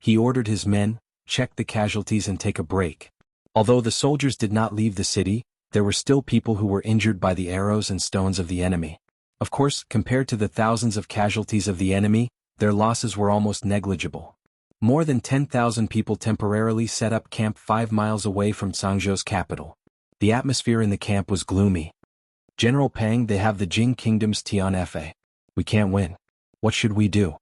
He ordered his men, check the casualties and take a break. Although the soldiers did not leave the city, there were still people who were injured by the arrows and stones of the enemy. Of course, compared to the thousands of casualties of the enemy, their losses were almost negligible. More than 10,000 people temporarily set up camp 5 miles away from Zhangzhou's capital. The atmosphere in the camp was gloomy. "General Pang, they have the Jing Kingdom's Tianfa. We can't win. What should we do?"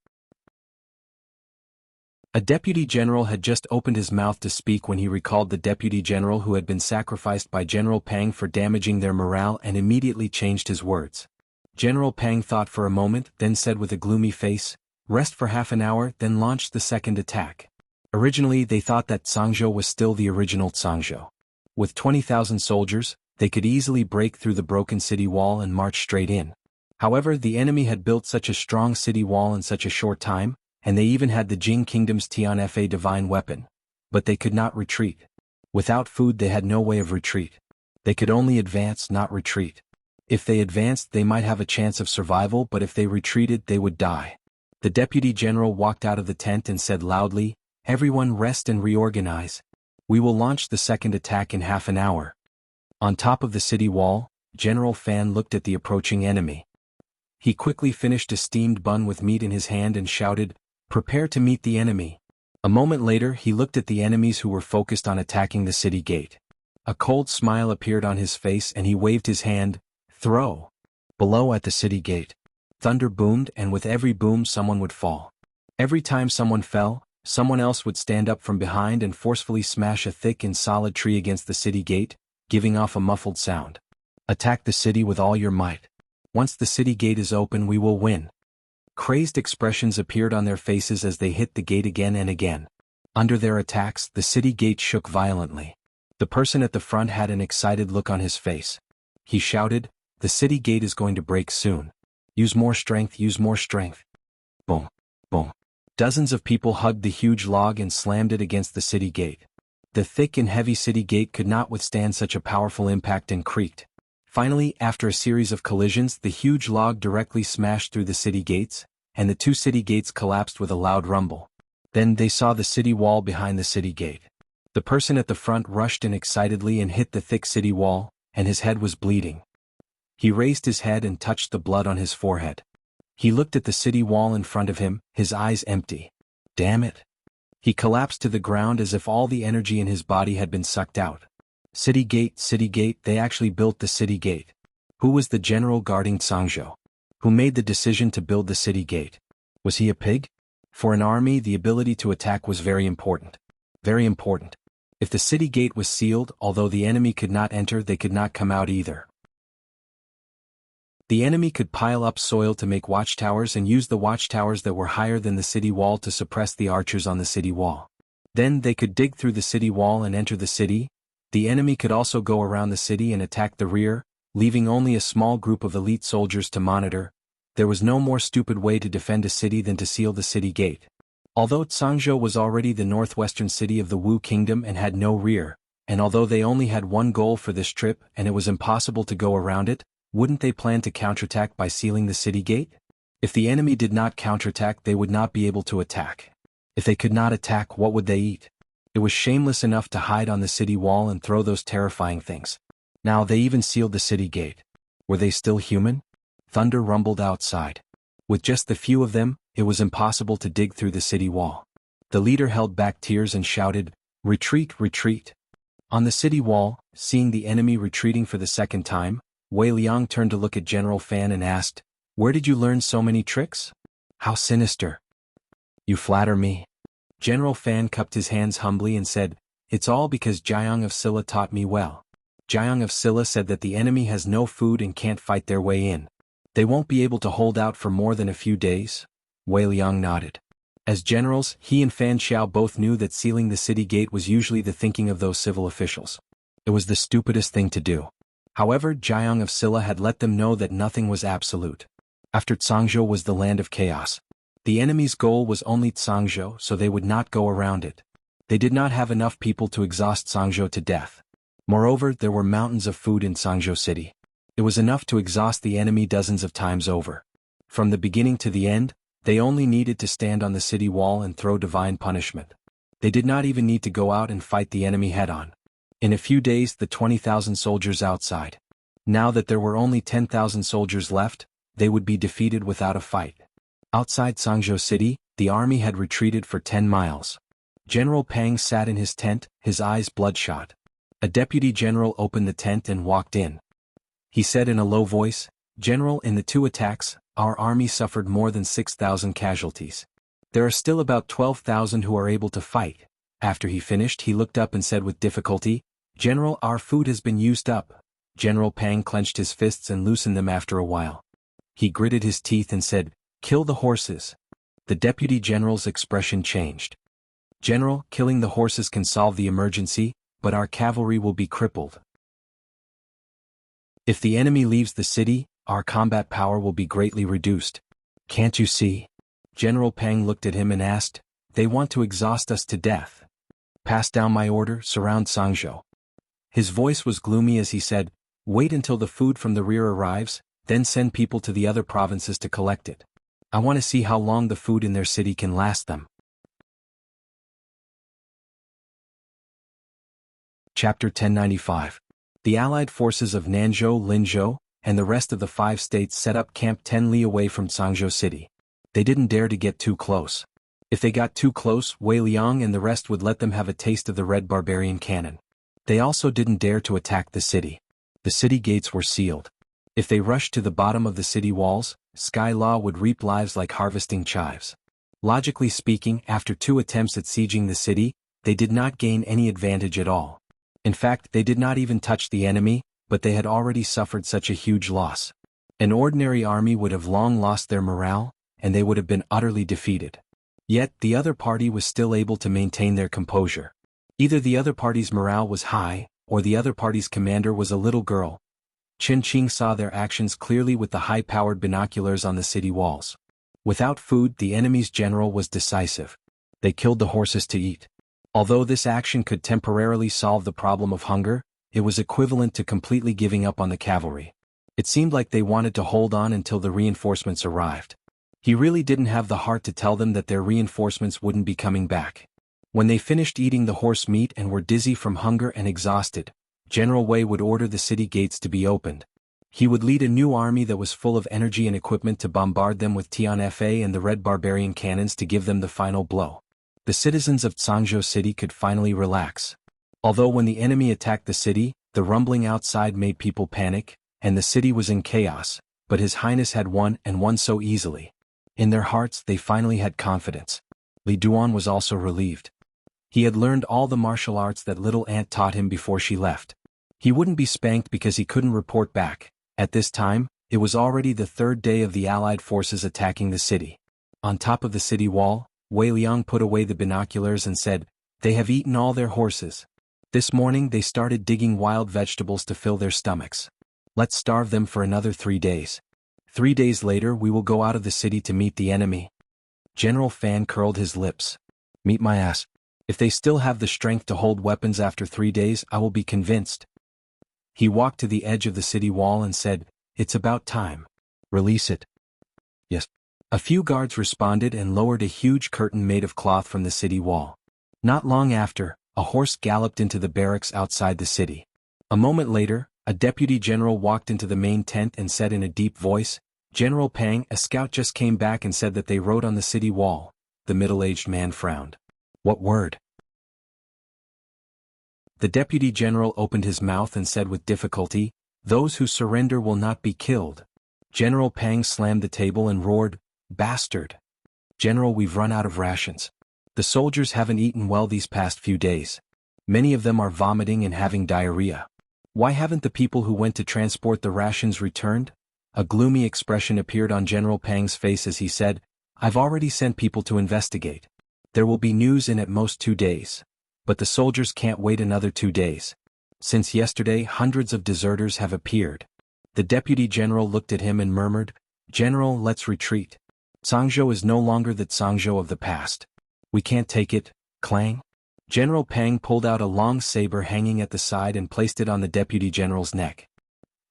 A deputy general had just opened his mouth to speak when he recalled the deputy general who had been sacrificed by General Pang for damaging their morale and immediately changed his words. General Pang thought for a moment, then said with a gloomy face, "Rest for half an hour, then launched the second attack." Originally they thought that Zhangzhou was still the original Zhangzhou. With 20,000 soldiers, they could easily break through the broken city wall and march straight in. However, the enemy had built such a strong city wall in such a short time, and they even had the Jing Kingdom's Tianfa divine weapon. But they could not retreat. Without food they had no way of retreat. They could only advance, not retreat. If they advanced they might have a chance of survival, but if they retreated they would die. The deputy general walked out of the tent and said loudly, "Everyone rest and reorganize. We will launch the second attack in half an hour." On top of the city wall, General Fan looked at the approaching enemy. He quickly finished a steamed bun with meat in his hand and shouted, "Prepare to meet the enemy." A moment later he looked at the enemies who were focused on attacking the city gate. A cold smile appeared on his face and he waved his hand, "Throw." Below at the city gate, thunder boomed, and with every boom someone would fall. Every time someone fell, someone else would stand up from behind and forcefully smash a thick and solid tree against the city gate, giving off a muffled sound. "Attack the city with all your might. Once the city gate is open we will win." Crazed expressions appeared on their faces as they hit the gate again and again. Under their attacks, the city gate shook violently. The person at the front had an excited look on his face. He shouted, "The city gate is going to break soon. Use more strength, use more strength." Boom, boom. Dozens of people hugged the huge log and slammed it against the city gate. The thick and heavy city gate could not withstand such a powerful impact and creaked. Finally, after a series of collisions, the huge log directly smashed through the city gates, and the 2 city gates collapsed with a loud rumble. Then they saw the city wall behind the city gate. The person at the front rushed in excitedly and hit the thick city wall, and his head was bleeding. He raised his head and touched the blood on his forehead. He looked at the city wall in front of him, his eyes empty. Damn it. He collapsed to the ground as if all the energy in his body had been sucked out. City gate, they actually built the city gate. Who was the general guarding Zhangzhou? Who made the decision to build the city gate? Was he a pig? For an army, the ability to attack was very important. Very important. If the city gate was sealed, although the enemy could not enter, they could not come out either. The enemy could pile up soil to make watchtowers and use the watchtowers that were higher than the city wall to suppress the archers on the city wall. Then they could dig through the city wall and enter the city. The enemy could also go around the city and attack the rear, leaving only a small group of elite soldiers to monitor. There was no more stupid way to defend a city than to seal the city gate. Although Zhangzhou was already the northwestern city of the Wu Kingdom and had no rear, and although they only had one goal for this trip and it was impossible to go around it, wouldn't they plan to counterattack by sealing the city gate? If the enemy did not counterattack, they would not be able to attack. If they could not attack, what would they eat? It was shameless enough to hide on the city wall and throw those terrifying things. Now they even sealed the city gate. Were they still human? Thunder rumbled outside. With just the few of them, it was impossible to dig through the city wall. The leader held back tears and shouted, "Retreat, retreat!" On the city wall, seeing the enemy retreating for the second time, Wei Liang turned to look at General Fan and asked, "Where did you learn so many tricks? How sinister!" "You flatter me." General Fan cupped his hands humbly and said, "It's all because Jiang of Silla taught me well." Jiang of Silla said that the enemy has no food and can't fight their way in. They won't be able to hold out for more than a few days? Wei Liang nodded. As generals, he and Fan Xiao both knew that sealing the city gate was usually the thinking of those civil officials. It was the stupidest thing to do. However, Jiang of Silla had let them know that nothing was absolute. After Cangzhou was the land of chaos. The enemy's goal was only Cangzhou, so they would not go around it. They did not have enough people to exhaust Cangzhou to death. Moreover, there were mountains of food in Cangzhou city. It was enough to exhaust the enemy dozens of times over. From the beginning to the end, they only needed to stand on the city wall and throw divine punishment. They did not even need to go out and fight the enemy head-on. In a few days, the 20,000 soldiers outside. Now that there were only 10,000 soldiers left, they would be defeated without a fight. Outside Cangzhou city, the army had retreated for 10 miles. General Pang sat in his tent, his eyes bloodshot. A deputy general opened the tent and walked in. He said in a low voice, "General, in the 2 attacks, our army suffered more than 6,000 casualties. There are still about 12,000 who are able to fight." After he finished, he looked up and said with difficulty, "General, our food has been used up." General Pang clenched his fists and loosened them after a while. He gritted his teeth and said, "Kill the horses." The deputy general's expression changed. "General, killing the horses can solve the emergency, but our cavalry will be crippled. If the enemy leaves the city, our combat power will be greatly reduced. Can't you see?" General Pang looked at him and asked, "They want to exhaust us to death. Pass down my order, surround Cangzhou." His voice was gloomy as he said, "Wait until the food from the rear arrives, then send people to the other provinces to collect it. I want to see how long the food in their city can last them." Chapter 1095. The allied forces of Nanzhou, Linzhou, and the rest of the 5 states set up camp 10 li away from Cangzhou city. They didn't dare to get too close. If they got too close, Wei Liang and the rest would let them have a taste of the red barbarian cannon. They also didn't dare to attack the city. The city gates were sealed. If they rushed to the bottom of the city walls, Sky Law would reap lives like harvesting chives. Logically speaking, after 2 attempts at sieging the city, they did not gain any advantage at all. In fact, they did not even touch the enemy, but they had already suffered such a huge loss. An ordinary army would have long lost their morale, and they would have been utterly defeated. Yet, the other party was still able to maintain their composure. Either the other party's morale was high, or the other party's commander was a little girl. Chen Qing saw their actions clearly with the high-powered binoculars on the city walls. Without food, the enemy's general was decisive. They killed the horses to eat. Although this action could temporarily solve the problem of hunger, it was equivalent to completely giving up on the cavalry. It seemed like they wanted to hold on until the reinforcements arrived. He really didn't have the heart to tell them that their reinforcements wouldn't be coming back. When they finished eating the horse meat and were dizzy from hunger and exhausted, General Wei would order the city gates to be opened. He would lead a new army that was full of energy and equipment to bombard them with Tianfa and the red barbarian cannons to give them the final blow. The citizens of Cangzhou city could finally relax. Although when the enemy attacked the city, the rumbling outside made people panic, and the city was in chaos, but His Highness had won and won so easily. In their hearts they finally had confidence. Li Duan was also relieved. He had learned all the martial arts that little aunt taught him before she left. He wouldn't be spanked because he couldn't report back. At this time, it was already the 3rd day of the Allied forces attacking the city. On top of the city wall, Wei Liang put away the binoculars and said, "They have eaten all their horses. This morning they started digging wild vegetables to fill their stomachs. Let's starve them for another 3 days. 3 days later we will go out of the city to meet the enemy." General Fan curled his lips. "Meet my ass. If they still have the strength to hold weapons after 3 days, I will be convinced." He walked to the edge of the city wall and said, "It's about time. Release it." "Yes." A few guards responded and lowered a huge curtain made of cloth from the city wall. Not long after, a horse galloped into the barracks outside the city. A moment later, a deputy general walked into the main tent and said in a deep voice, "General Pang, a scout just came back and said that they wrote on the city wall." The middle-aged man frowned. "What word?" The deputy general opened his mouth and said with difficulty, "Those who surrender will not be killed." General Pang slammed the table and roared, "Bastard! General, we've run out of rations. The soldiers haven't eaten well these past few days. Many of them are vomiting and having diarrhea. Why haven't the people who went to transport the rations returned?" A gloomy expression appeared on General Pang's face as he said, "I've already sent people to investigate. There will be news in at most 2 days. But the soldiers can't wait another 2 days. Since yesterday, hundreds of deserters have appeared." The deputy general looked at him and murmured, "General, let's retreat. Sangzhou is no longer the Sangzhou of the past. We can't take it." Clang. General Pang pulled out a long saber hanging at the side and placed it on the deputy general's neck.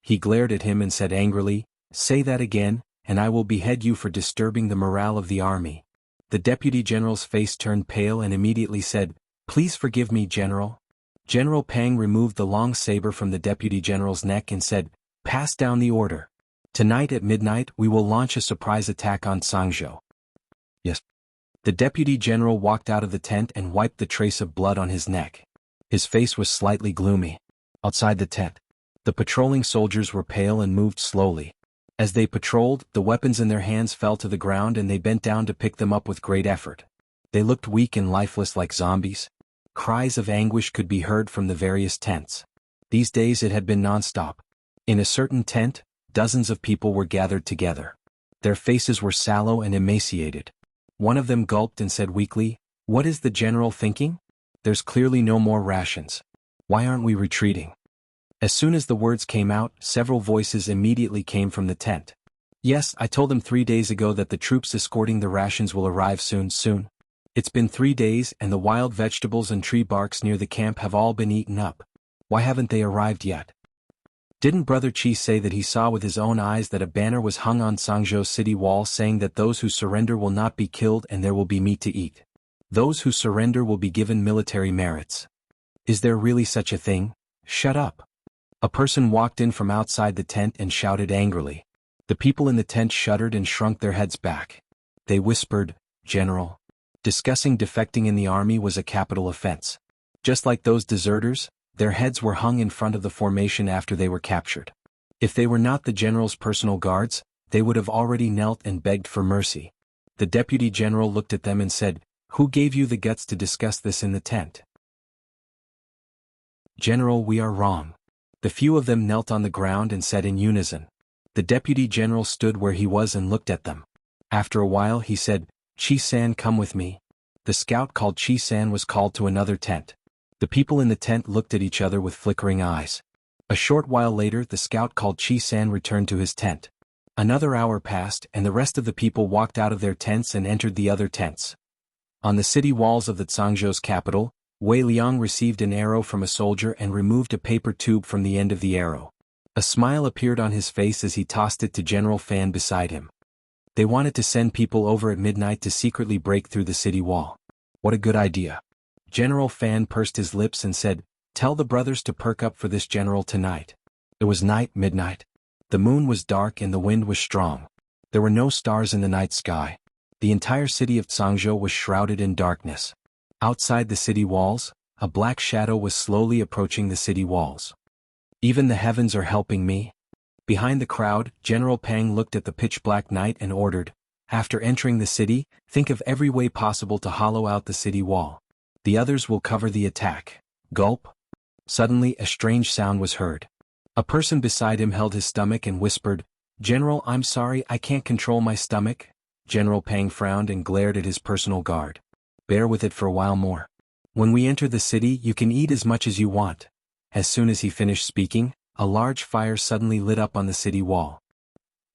He glared at him and said angrily, "Say that again, and I will behead you for disturbing the morale of the army." The deputy general's face turned pale and immediately said, "Please forgive me, General." General Pang removed the long saber from the deputy general's neck and said, "Pass down the order. Tonight at midnight we will launch a surprise attack on Sangzhou." "Yes." The deputy general walked out of the tent and wiped the trace of blood on his neck. His face was slightly gloomy. Outside the tent, the patrolling soldiers were pale and moved slowly. As they patrolled, the weapons in their hands fell to the ground and they bent down to pick them up with great effort. They looked weak and lifeless like zombies. Cries of anguish could be heard from the various tents. These days it had been non-stop. In a certain tent, dozens of people were gathered together. Their faces were sallow and emaciated. One of them gulped and said weakly, "What is the general thinking? There's clearly no more rations. Why aren't we retreating?" As soon as the words came out, several voices immediately came from the tent. "Yes, I told them 3 days ago that the troops escorting the rations will arrive soon. It's been 3 days and the wild vegetables and tree barks near the camp have all been eaten up. Why haven't they arrived yet? Didn't Brother Chi say that he saw with his own eyes that a banner was hung on Sangzhou city wall saying that those who surrender will not be killed and there will be meat to eat? Those who surrender will be given military merits. Is there really such a thing? Shut up." A person walked in from outside the tent and shouted angrily. The people in the tent shuddered and shrunk their heads back. They whispered, "General, discussing defecting in the army was a capital offense. Just like those deserters, their heads were hung in front of the formation after they were captured. If they were not the general's personal guards, they would have already knelt and begged for mercy." The deputy general looked at them and said, "Who gave you the guts to discuss this in the tent?" "General, we are wrong." The few of them knelt on the ground and said in unison. The deputy general stood where he was and looked at them. After a while he said, "Chi-san, come with me." The scout called Chi-san was called to another tent. The people in the tent looked at each other with flickering eyes. A short while later the scout called Chi-san returned to his tent. Another hour passed and the rest of the people walked out of their tents and entered the other tents. On the city walls of the Zhangzhou's capital, Wei Liang received an arrow from a soldier and removed a paper tube from the end of the arrow. A smile appeared on his face as he tossed it to General Fan beside him. They wanted to send people over at midnight to secretly break through the city wall. What a good idea. General Fan pursed his lips and said, "Tell the brothers to perk up for this, General, tonight." It was midnight. The moon was dark and the wind was strong. There were no stars in the night sky. The entire city of Zhangzhou was shrouded in darkness. Outside the city walls, a black shadow was slowly approaching the city walls. "Even the heavens are helping me." Behind the crowd, General Pang looked at the pitch-black night and ordered, "After entering the city, think of every way possible to hollow out the city wall. The others will cover the attack." Gulp. Suddenly a strange sound was heard. A person beside him held his stomach and whispered, "General, I'm sorry, I can't control my stomach." General Pang frowned and glared at his personal guard. "Bear with it for a while more. When we enter the city you can eat as much as you want." As soon as he finished speaking, a large fire suddenly lit up on the city wall.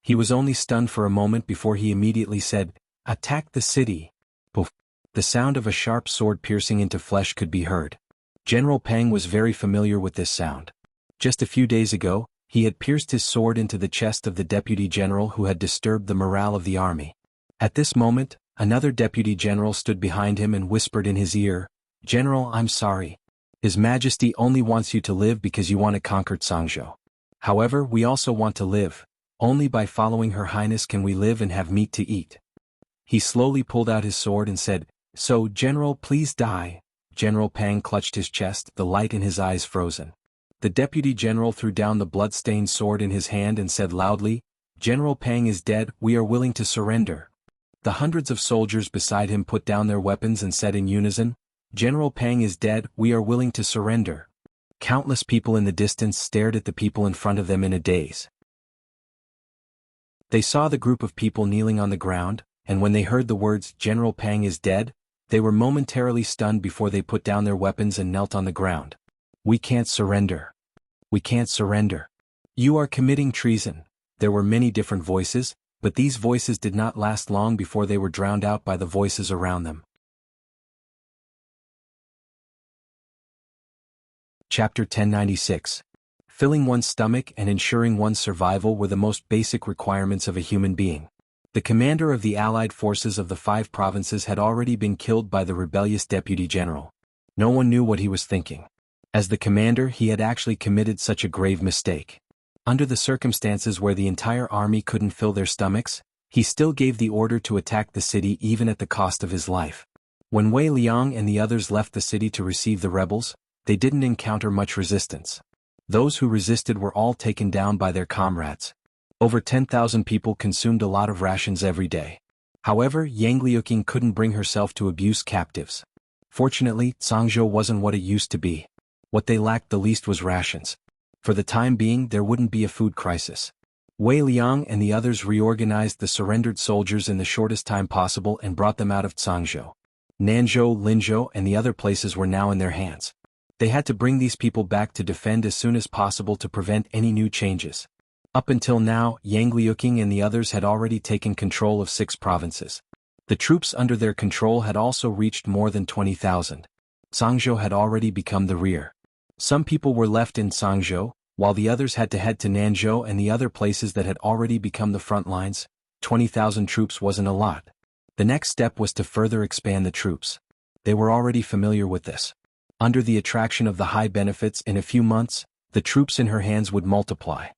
He was only stunned for a moment before he immediately said, "Attack the city." Poof. The sound of a sharp sword piercing into flesh could be heard. General Pang was very familiar with this sound. Just a few days ago, he had pierced his sword into the chest of the deputy general who had disturbed the morale of the army. At this moment, another deputy general stood behind him and whispered in his ear, "General, I'm sorry. His Majesty only wants you to live because you want to conquer Tsangzhou. However, we also want to live. Only by following Her Highness can we live and have meat to eat." He slowly pulled out his sword and said, "So, General, please die." General Pang clutched his chest, the light in his eyes frozen. The deputy general threw down the blood-stained sword in his hand and said loudly, "General Pang is dead, we are willing to surrender." The hundreds of soldiers beside him put down their weapons and said in unison, "General Pang is dead, we are willing to surrender." Countless people in the distance stared at the people in front of them in a daze. They saw the group of people kneeling on the ground, and when they heard the words, "General Pang is dead," they were momentarily stunned before they put down their weapons and knelt on the ground. "We can't surrender. We can't surrender. You are committing treason." There were many different voices, but these voices did not last long before they were drowned out by the voices around them. Chapter 1096. Filling one's stomach and ensuring one's survival were the most basic requirements of a human being. The commander of the allied forces of the 5 provinces had already been killed by the rebellious deputy general. No one knew what he was thinking. As the commander, he had actually committed such a grave mistake. Under the circumstances where the entire army couldn't fill their stomachs, he still gave the order to attack the city even at the cost of his life. When Wei Liang and the others left the city to receive the rebels, they didn't encounter much resistance. Those who resisted were all taken down by their comrades. Over 10,000 people consumed a lot of rations every day. However, Yang Liuqing couldn't bring herself to abuse captives. Fortunately, Tsangzhou wasn't what it used to be. What they lacked the least was rations. For the time being, there wouldn't be a food crisis. Wei Liang and the others reorganized the surrendered soldiers in the shortest time possible and brought them out of Tsangzhou. Nanzhou, Linzhou, and the other places were now in their hands. They had to bring these people back to defend as soon as possible to prevent any new changes. Up until now, Yang Liuqing and the others had already taken control of 6 provinces. The troops under their control had also reached more than 20,000. Tsangzhou had already become the rear. Some people were left in Tsangzhou, while the others had to head to Nanzhou and the other places that had already become the front lines. 20,000 troops wasn't a lot. The next step was to further expand the troops. They were already familiar with this. Under the attraction of the high benefits, in a few months, the troops in her hands would multiply.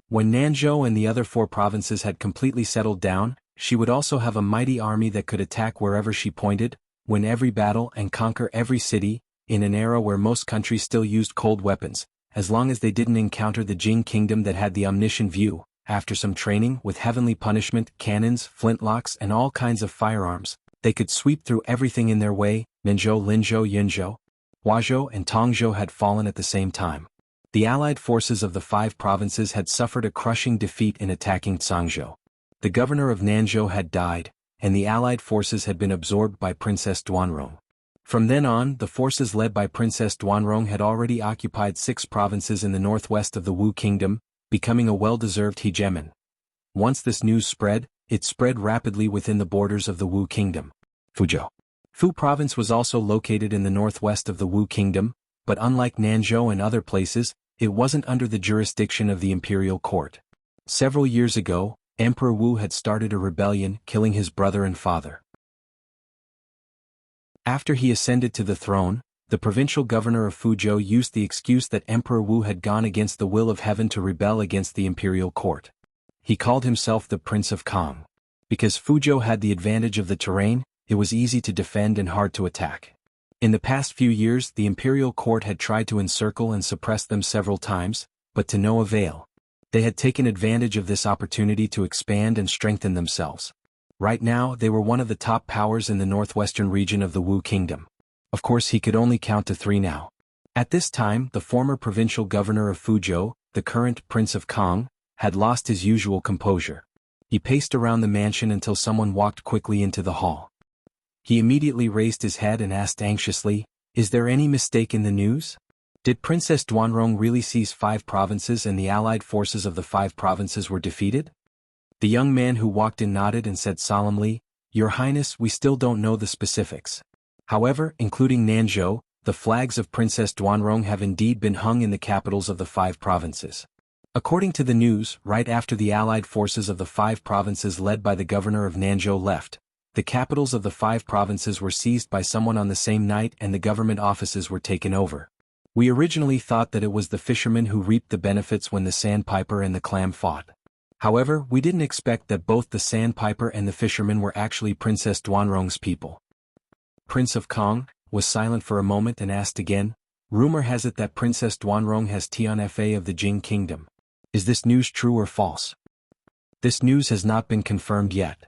When Nanzhou and the other 4 provinces had completely settled down, she would also have a mighty army that could attack wherever she pointed, win every battle and conquer every city, in an era where most countries still used cold weapons, as long as they didn't encounter the Jing kingdom that had the omniscient view. After some training with heavenly punishment, cannons, flintlocks and all kinds of firearms, they could sweep through everything in their way. Nanzhou, Linzhou, Yinzhou, Huazhou and Tongzhou had fallen at the same time. The allied forces of the 5 provinces had suffered a crushing defeat in attacking Tsangzhou. The governor of Nanzhou had died, and the allied forces had been absorbed by Princess Duanrong. From then on, the forces led by Princess Duanrong had already occupied 6 provinces in the northwest of the Wu kingdom, becoming a well-deserved hegemon. Once this news spread, it spread rapidly within the borders of the Wu kingdom. Fuzhou. Fu province was also located in the northwest of the Wu kingdom, but unlike Nanzhou and other places, it wasn't under the jurisdiction of the imperial court. Several years ago, Emperor Wu had started a rebellion, killing his brother and father. After he ascended to the throne, the provincial governor of Fuzhou used the excuse that Emperor Wu had gone against the will of heaven to rebel against the imperial court. He called himself the Prince of Kong. Because Fuzhou had the advantage of the terrain, it was easy to defend and hard to attack. In the past few years, the imperial court had tried to encircle and suppress them several times, but to no avail. They had taken advantage of this opportunity to expand and strengthen themselves. Right now, they were one of the top powers in the northwestern region of the Wu kingdom. Of course, he could only count to 3 now. At this time, the former provincial governor of Fuzhou, the current Prince of Kong, had lost his usual composure. He paced around the mansion until someone walked quickly into the hall. He immediately raised his head and asked anxiously, "Is there any mistake in the news? Did Princess Duanrong really seize 5 provinces and the allied forces of the 5 provinces were defeated?" The young man who walked in nodded and said solemnly, "Your Highness, we still don't know the specifics. However, including Nanzhou, the flags of Princess Duanrong have indeed been hung in the capitals of the 5 provinces." According to the news, right after the allied forces of the 5 provinces led by the governor of Nanzhou left, the capitals of the 5 provinces were seized by someone on the same night and the government offices were taken over. We originally thought that it was the fishermen who reaped the benefits when the sandpiper and the clam fought. However, we didn't expect that both the sandpiper and the fishermen were actually Princess Duanrong's people. Prince of Kong was silent for a moment and asked again, "Rumor has it that Princess Duanrong has Tianfa of the Jing Kingdom. Is this news true or false?" "This news has not been confirmed yet."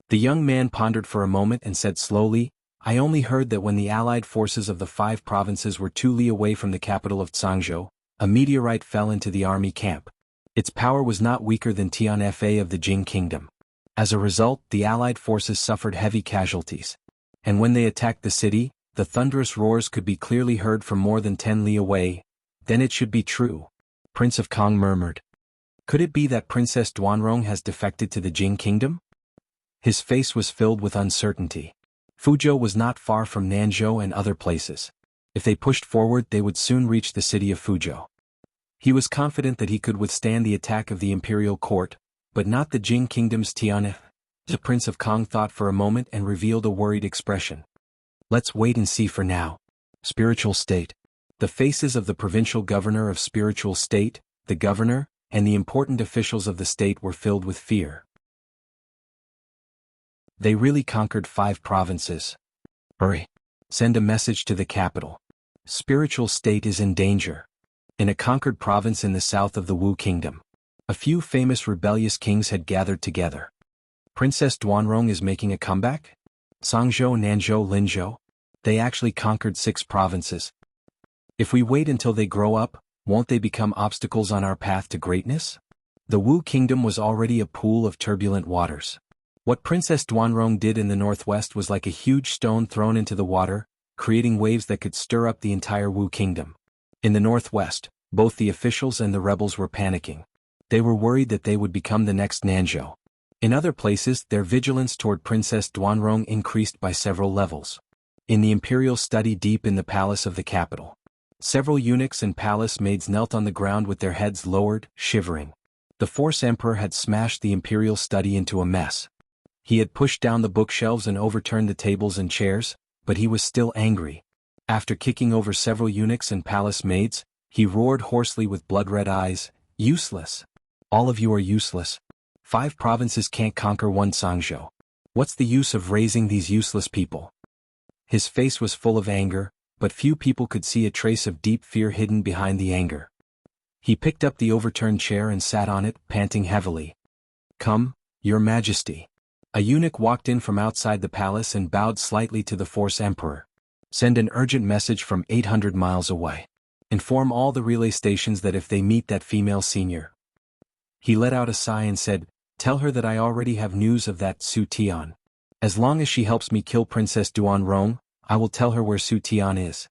The young man pondered for a moment and said slowly, "I only heard that when the allied forces of the 5 provinces were 2 li away from the capital of Zhangzhou, a meteorite fell into the army camp. Its power was not weaker than Tianfa of the Jing Kingdom. As a result, the allied forces suffered heavy casualties. And when they attacked the city, the thunderous roars could be clearly heard from more than 10 li away. Then it should be true." Prince of Kong murmured. "Could it be that Princess Duanrong has defected to the Jing Kingdom?" His face was filled with uncertainty. Fuzhou was not far from Nanzhou and other places. If they pushed forward, they would soon reach the city of Fuzhou. He was confident that he could withstand the attack of the imperial court, but not the Jing Kingdom's Tianfa. The Prince of Kong thought for a moment and revealed a worried expression. "Let's wait and see for now." Spiritual State. The faces of the provincial governor of Spiritual State, the governor, and the important officials of the state were filled with fear. They really conquered 5 provinces. Hurry! Send a message to the capital. Spiritual State is in danger. In a conquered province in the south of the Wu Kingdom, a few famous rebellious kings had gathered together. Princess Duanrong is making a comeback? Zhangzhou, Nanzhou, Linzhou? They actually conquered 6 provinces. If we wait until they grow up, won't they become obstacles on our path to greatness? The Wu Kingdom was already a pool of turbulent waters. What Princess Duanrong did in the northwest was like a huge stone thrown into the water, creating waves that could stir up the entire Wu Kingdom. In the northwest, both the officials and the rebels were panicking. They were worried that they would become the next Nanzhou. In other places, their vigilance toward Princess Duanrong increased by several levels. In the imperial study deep in the palace of the capital, several eunuchs and palace maids knelt on the ground with their heads lowered, shivering. The Force Emperor had smashed the imperial study into a mess. He had pushed down the bookshelves and overturned the tables and chairs, but he was still angry. After kicking over several eunuchs and palace maids, he roared hoarsely with blood-red eyes, "Useless! All of you are useless. 5 provinces can't conquer 1 Zhangzhou. What's the use of raising these useless people?" His face was full of anger, but few people could see a trace of deep fear hidden behind the anger. He picked up the overturned chair and sat on it, panting heavily. "Come, Your Majesty." A eunuch walked in from outside the palace and bowed slightly to the Force Emperor. "Send an urgent message from 800 miles away. Inform all the relay stations that if they meet that female senior." He let out a sigh and said, "Tell her that I already have news of that Su Tian. As long as she helps me kill Princess Duanrong, I will tell her where Su Tian is."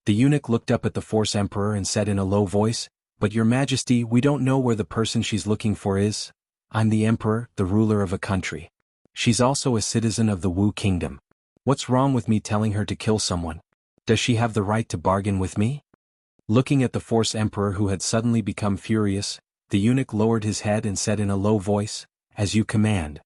The eunuch looked up at the Force Emperor and said in a low voice, "But Your Majesty, we don't know where the person she's looking for is. I'm the Emperor, the ruler of a country. She's also a citizen of the Wu Kingdom. What's wrong with me telling her to kill someone? Does she have the right to bargain with me?" Looking at the Force Emperor who had suddenly become furious, the eunuch lowered his head and said in a low voice, "As you command."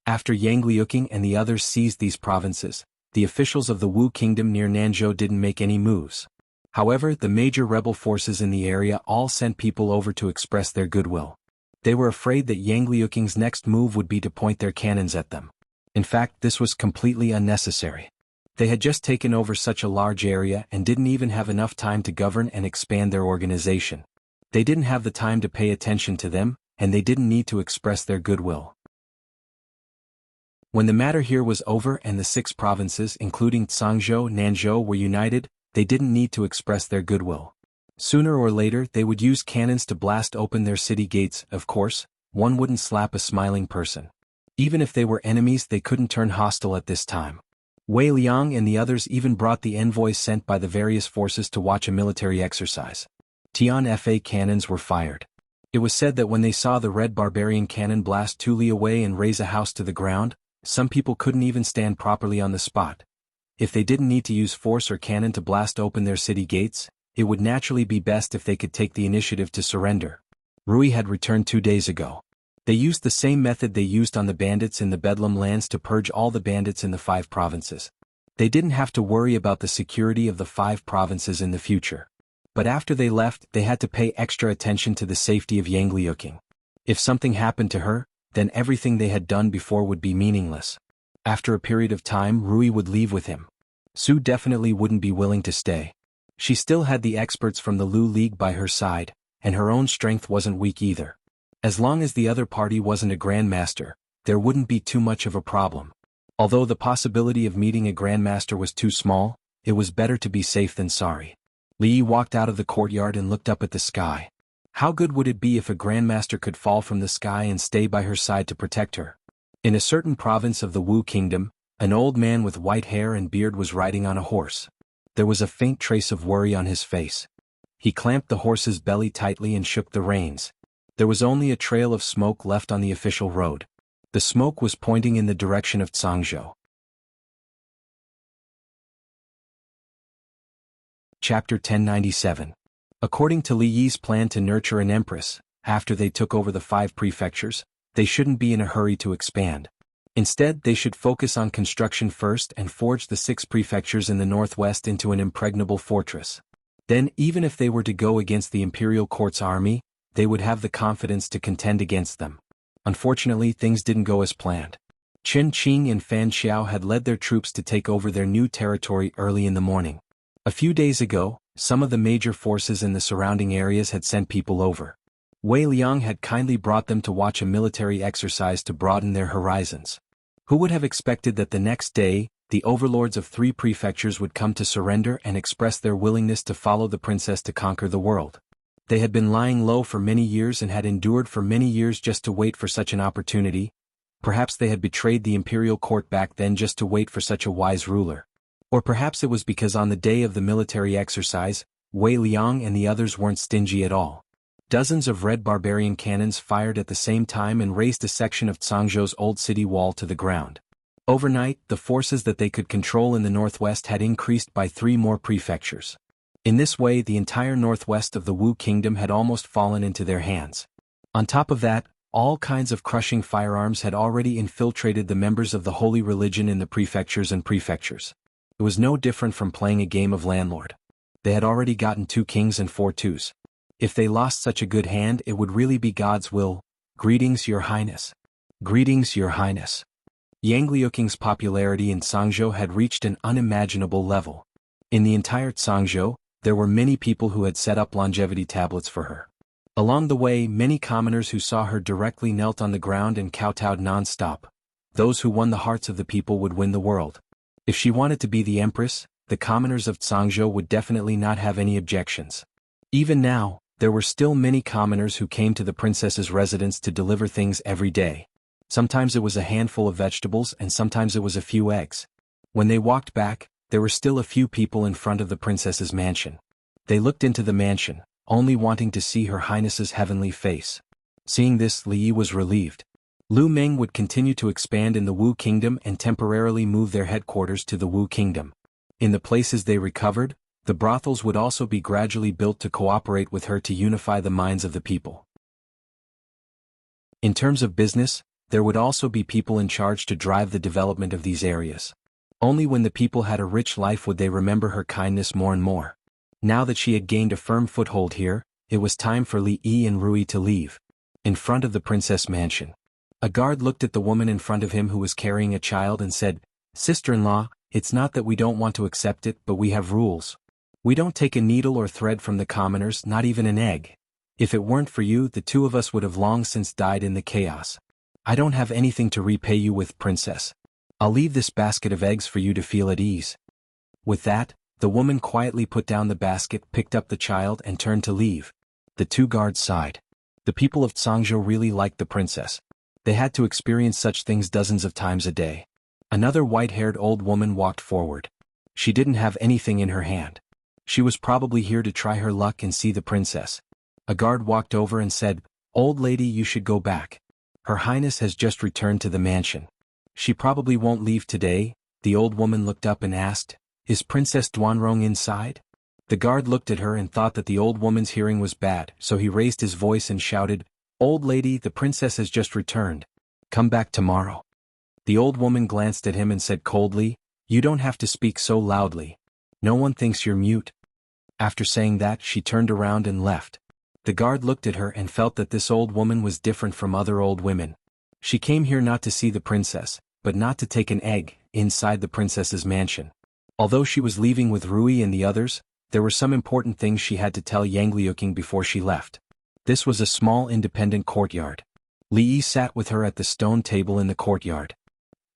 After Yang Liuqing and the others seized these provinces, the officials of the Wu Kingdom near Nanzhou didn't make any moves. However, the major rebel forces in the area all sent people over to express their goodwill. They were afraid that Yang Liuqing's next move would be to point their cannons at them. In fact, this was completely unnecessary. They had just taken over such a large area and didn't even have enough time to govern and expand their organization. They didn't have the time to pay attention to them, and they didn't need to express their goodwill. When the matter here was over and the 6 provinces including Zhangzhou, Nanzhou were united, they didn't need to express their goodwill. Sooner or later they would use cannons to blast open their city gates. Of course, one wouldn't slap a smiling person. Even if they were enemies, they couldn't turn hostile at this time. Wei Liang and the others even brought the envoys sent by the various forces to watch a military exercise. Tianfa cannons were fired. It was said that when they saw the red barbarian cannon blast 2 li away and raze a house to the ground, some people couldn't even stand properly on the spot. If they didn't need to use force or cannon to blast open their city gates, it would naturally be best if they could take the initiative to surrender. Rui had returned 2 days ago. They used the same method they used on the bandits in the Bedlam lands to purge all the bandits in the 5 provinces. They didn't have to worry about the security of the 5 provinces in the future. But after they left, they had to pay extra attention to the safety of Yang Liuqing. If something happened to her, then everything they had done before would be meaningless. After a period of time, Rui would leave with him. Su definitely wouldn't be willing to stay. She still had the experts from the Lu League by her side, and her own strength wasn't weak either. As long as the other party wasn't a grandmaster, there wouldn't be too much of a problem. Although the possibility of meeting a grandmaster was too small, it was better to be safe than sorry. Li Yi walked out of the courtyard and looked up at the sky. How good would it be if a grandmaster could fall from the sky and stay by her side to protect her? In a certain province of the Wu Kingdom, an old man with white hair and beard was riding on a horse. There was a faint trace of worry on his face. He clamped the horse's belly tightly and shook the reins. There was only a trail of smoke left on the official road. The smoke was pointing in the direction of Cangzhou. Chapter 1097. According to Li Yi's plan to nurture an empress, after they took over the 5 prefectures, they shouldn't be in a hurry to expand. Instead, they should focus on construction first and forge the 6 prefectures in the northwest into an impregnable fortress. Then, even if they were to go against the imperial court's army, they would have the confidence to contend against them. Unfortunately, things didn't go as planned. Chen Qing and Fan Xiao had led their troops to take over their new territory early in the morning. A few days ago, some of the major forces in the surrounding areas had sent people over. Wei Liang had kindly brought them to watch a military exercise to broaden their horizons. Who would have expected that the next day, the overlords of 3 prefectures would come to surrender and express their willingness to follow the princess to conquer the world? They had been lying low for many years and had endured for many years just to wait for such an opportunity. Perhaps they had betrayed the imperial court back then just to wait for such a wise ruler. Or perhaps it was because on the day of the military exercise, Wei Liang and the others weren't stingy at all. Dozens of red barbarian cannons fired at the same time and razed a section of Cangzhou's old city wall to the ground. Overnight, the forces that they could control in the northwest had increased by 3 more prefectures. In this way, the entire northwest of the Wu Kingdom had almost fallen into their hands. On top of that, all kinds of crushing firearms had already infiltrated the members of the holy religion in the prefectures and prefectures. It was no different from playing a game of landlord. They had already gotten 2 kings and 4 twos. If they lost such a good hand, it would really be God's will. Greetings, Your Highness. Greetings, Your Highness. Yang Liuqing's popularity in Cangzhou had reached an unimaginable level. In the entire Cangzhou, there were many people who had set up longevity tablets for her. Along the way, many commoners who saw her directly knelt on the ground and kowtowed non-stop. Those who won the hearts of the people would win the world. If she wanted to be the empress, the commoners of Cangzhou would definitely not have any objections. Even now, there were still many commoners who came to the princess's residence to deliver things every day. Sometimes it was a handful of vegetables and sometimes it was a few eggs. When they walked back, there were still a few people in front of the princess's mansion. They looked into the mansion, only wanting to see Her Highness's heavenly face. Seeing this, Li Yi was relieved. Lu Meng would continue to expand in the Wu Kingdom and temporarily move their headquarters to the Wu Kingdom. In the places they recovered, the brothels would also be gradually built to cooperate with her to unify the minds of the people. In terms of business, there would also be people in charge to drive the development of these areas. Only when the people had a rich life would they remember her kindness more and more. Now that she had gained a firm foothold here, it was time for Li Yi and Rui to leave. In front of the princess mansion, a guard looked at the woman in front of him who was carrying a child and said, "Sister-in-law, it's not that we don't want to accept it, but we have rules. We don't take a needle or thread from the commoners, not even an egg. If it weren't for you, the 2 of us would have long since died in the chaos. I don't have anything to repay you with, princess. I'll leave this basket of eggs for you to feel at ease." With that, the woman quietly put down the basket, picked up the child and turned to leave. The 2 guards sighed. The people of Cangzhou really liked the princess. They had to experience such things dozens of times a day. Another white-haired old woman walked forward. She didn't have anything in her hand. She was probably here to try her luck and see the princess. A guard walked over and said, "Old lady, you should go back. Her Highness has just returned to the mansion. She probably won't leave today." The old woman looked up and asked, "Is Princess Duanrong inside?" The guard looked at her and thought that the old woman's hearing was bad, so he raised his voice and shouted, "Old lady, the princess has just returned. Come back tomorrow." The old woman glanced at him and said coldly, "You don't have to speak so loudly. No one thinks you're mute." After saying that, she turned around and left. The guard looked at her and felt that this old woman was different from other old women. She came here not to see the princess, but not to take an egg inside the princess's mansion. Although she was leaving with Rui and the others, there were some important things she had to tell Yang Liuqing before she left. This was a small independent courtyard. Li Yi sat with her at the stone table in the courtyard.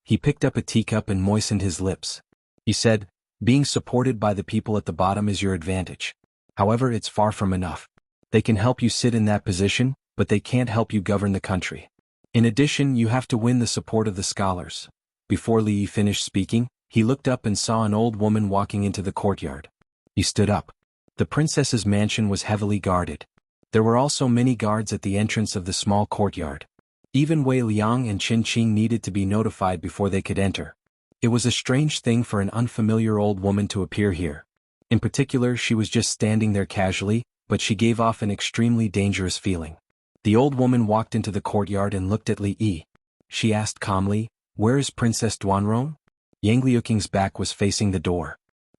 He picked up a teacup and moistened his lips. He said, "Being supported by the people at the bottom is your advantage. However, it's far from enough. They can help you sit in that position, but they can't help you govern the country. In addition, you have to win the support of the scholars." Before Li Yi finished speaking, he looked up and saw an old woman walking into the courtyard. He stood up. The princess's mansion was heavily guarded. There were also many guards at the entrance of the small courtyard. Even Wei Liang and Qin Qing needed to be notified before they could enter. It was a strange thing for an unfamiliar old woman to appear here. In particular, she was just standing there casually, but she gave off an extremely dangerous feeling. The old woman walked into the courtyard and looked at Li Yi. She asked calmly, "Where is Princess Duanrong?" Yang Liuqing's back was facing the door.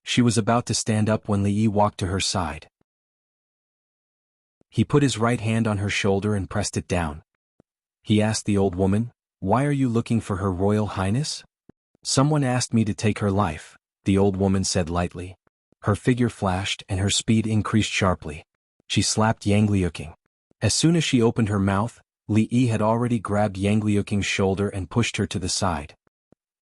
She was about to stand up when Li Yi walked to her side. He put his right hand on her shoulder and pressed it down. He asked the old woman, "Why are you looking for Her Royal Highness?" "Someone asked me to take her life," the old woman said lightly. Her figure flashed and her speed increased sharply. She slapped Yang Liuqing. As soon as she opened her mouth, Li Yi had already grabbed Yang Liuqing's shoulder and pushed her to the side.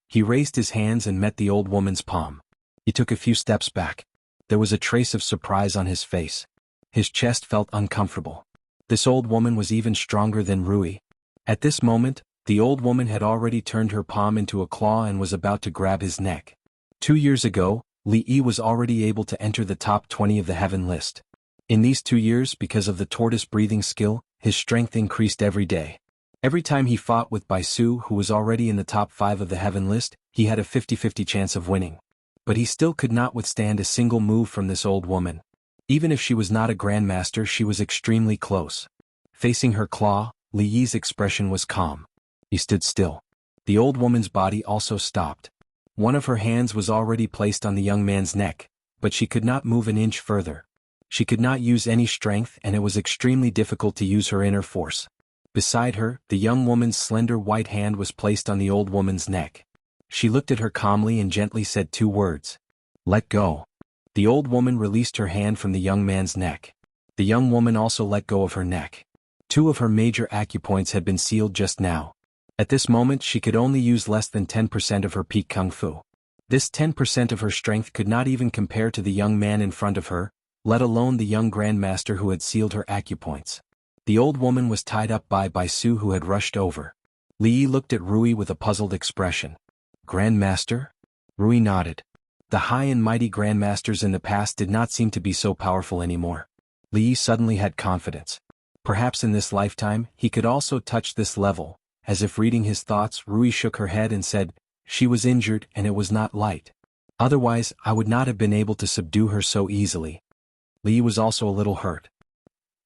He raised his hands and met the old woman's palm. He took a few steps back. There was a trace of surprise on his face. His chest felt uncomfortable. This old woman was even stronger than Rui. At this moment, the old woman had already turned her palm into a claw and was about to grab his neck. 2 years ago, Li Yi was already able to enter the top 20 of the heaven list. In these 2 years, because of the tortoise breathing skill, his strength increased every day. Every time he fought with Bai Su, who was already in the top 5 of the heaven list, he had a 50-50 chance of winning. But he still could not withstand a single move from this old woman. Even if she was not a grandmaster, she was extremely close. Facing her claw, Li Yi's expression was calm. He stood still. The old woman's body also stopped. One of her hands was already placed on the young man's neck, but she could not move an inch further. She could not use any strength, and it was extremely difficult to use her inner force. Beside her, the young woman's slender white hand was placed on the old woman's neck. She looked at her calmly and gently said 2 words. "Let go." The old woman released her hand from the young man's neck. The young woman also let go of her neck. 2 of her major acupoints had been sealed just now. At this moment she could only use less than 10% of her peak kung fu. This 10% of her strength could not even compare to the young man in front of her, let alone the young grandmaster who had sealed her acupoints. The old woman was tied up by Bai Su, who had rushed over. Li Yi looked at Rui with a puzzled expression. "Grandmaster?" Rui nodded. The high and mighty grandmasters in the past did not seem to be so powerful anymore. Li Yi suddenly had confidence. Perhaps in this lifetime, he could also touch this level. As if reading his thoughts, Rui shook her head and said, "She was injured and it was not light. Otherwise, I would not have been able to subdue her so easily." Li Yi was also a little hurt.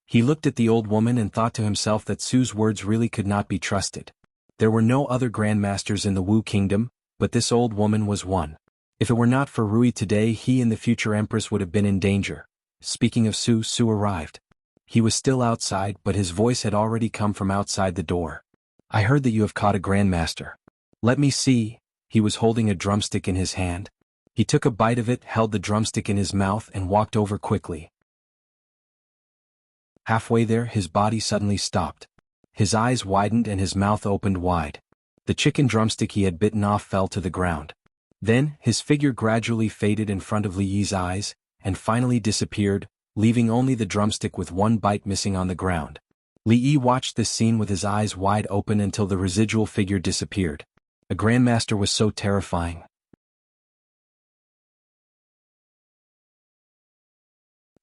He looked at the old woman and thought to himself that Su's words really could not be trusted. There were no other grandmasters in the Wu kingdom, but this old woman was one. If it were not for Rui today, he and the future empress would have been in danger. Speaking of Su, Su arrived. He was still outside, but his voice had already come from outside the door. "I heard that you have caught a grandmaster." "Let me see." He was holding a drumstick in his hand. He took a bite of it, held the drumstick in his mouth and walked over quickly. Halfway there, his body suddenly stopped. His eyes widened and his mouth opened wide. The chicken drumstick he had bitten off fell to the ground. Then, his figure gradually faded in front of Li Yi's eyes, and finally disappeared, leaving only the drumstick with one bite missing on the ground. Li Yi watched this scene with his eyes wide open until the residual figure disappeared. A grandmaster was so terrifying.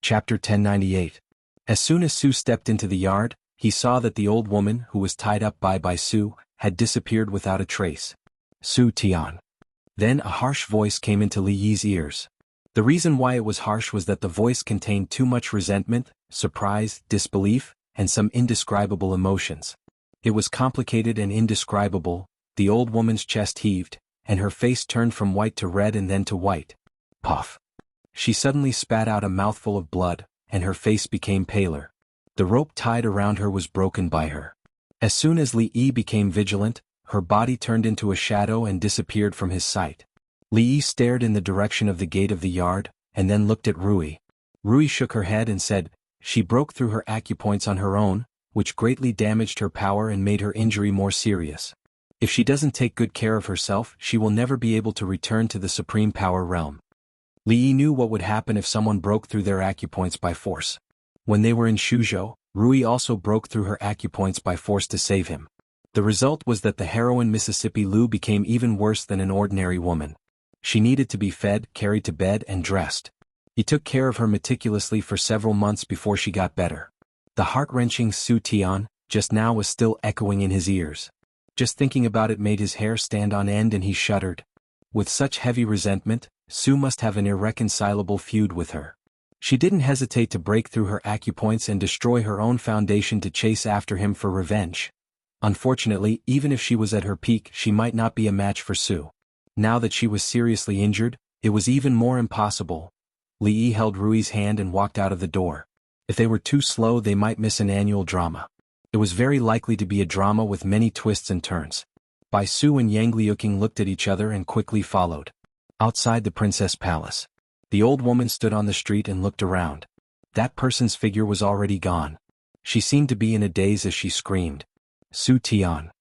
Chapter 1098. As soon as Su stepped into the yard, he saw that the old woman, who was tied up by Su, had disappeared without a trace. "Su Tian." Then a harsh voice came into Li Yi's ears. The reason why it was harsh was that the voice contained too much resentment, surprise, disbelief, and some indescribable emotions. It was complicated and indescribable. The old woman's chest heaved, and her face turned from white to red and then to white. Puff. She suddenly spat out a mouthful of blood, and her face became paler. The rope tied around her was broken by her. As soon as Li Yi became vigilant, her body turned into a shadow and disappeared from his sight. Li Yi stared in the direction of the gate of the yard, and then looked at Rui. Rui shook her head and said, "She broke through her acupoints on her own, which greatly damaged her power and made her injury more serious. If she doesn't take good care of herself, she will never be able to return to the supreme power realm." Li Yi knew what would happen if someone broke through their acupoints by force. When they were in Shuzhou, Rui also broke through her acupoints by force to save him. The result was that the heroine Mississippi Lu became even worse than an ordinary woman. She needed to be fed, carried to bed, and dressed. He took care of her meticulously for several months before she got better. The heart-wrenching Su Tian, just now, was still echoing in his ears. Just thinking about it made his hair stand on end and he shuddered. With such heavy resentment, Su must have an irreconcilable feud with her. She didn't hesitate to break through her acupoints and destroy her own foundation to chase after him for revenge. Unfortunately, even if she was at her peak, she might not be a match for Su. Now that she was seriously injured, it was even more impossible. Li Yi held Rui's hand and walked out of the door. If they were too slow, they might miss an annual drama. It was very likely to be a drama with many twists and turns. Bai Su and Yang Liuqing looked at each other and quickly followed. Outside the princess palace, the old woman stood on the street and looked around. That person's figure was already gone. She seemed to be in a daze as she screamed, "Su Tian!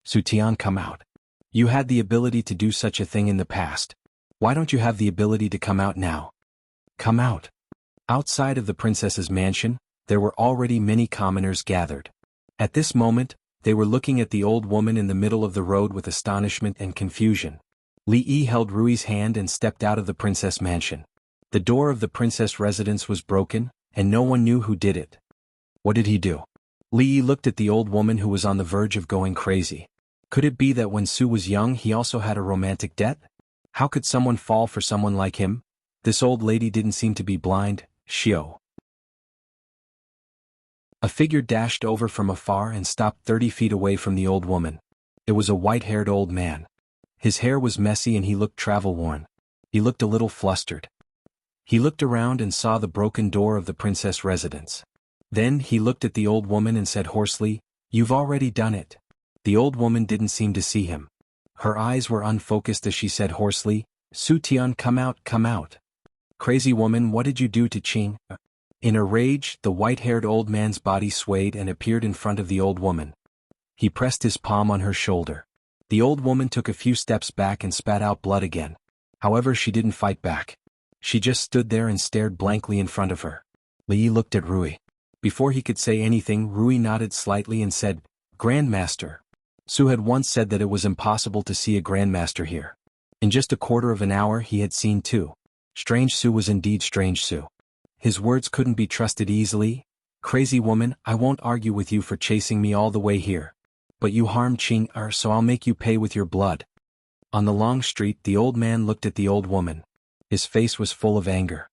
Su Tian, come out! You had the ability to do such a thing in the past. Why don't you have the ability to come out now? Come out!" Outside of the princess's mansion, there were already many commoners gathered. At this moment, they were looking at the old woman in the middle of the road with astonishment and confusion. Li Yi held Rui's hand and stepped out of the princess mansion. The door of the princess residence was broken, and no one knew who did it. What did he do? Li Yi looked at the old woman who was on the verge of going crazy. Could it be that when Su was young he also had a romantic debt? How could someone fall for someone like him? This old lady didn't seem to be blind. Xiao. A figure dashed over from afar and stopped 30 feet away from the old woman. It was a white-haired old man. His hair was messy and he looked travel-worn. He looked a little flustered. He looked around and saw the broken door of the princess residence. Then he looked at the old woman and said hoarsely, "You've already done it." The old woman didn't seem to see him. Her eyes were unfocused as she said hoarsely, "Su Tian, come out, come out. Crazy woman, what did you do to Qing?" In a rage, the white-haired old man's body swayed and appeared in front of the old woman. He pressed his palm on her shoulder. The old woman took a few steps back and spat out blood again. However, she didn't fight back. She just stood there and stared blankly in front of her. Li Yi looked at Rui. Before he could say anything, Rui nodded slightly and said, "Grandmaster." Su had once said that it was impossible to see a grandmaster here. In just a quarter of an hour he had seen two. Strange Su was indeed strange Su. His words couldn't be trusted easily. "Crazy woman, I won't argue with you for chasing me all the way here. But you harmed Qing, so I'll make you pay with your blood." On the long street, the old man looked at the old woman. His face was full of anger.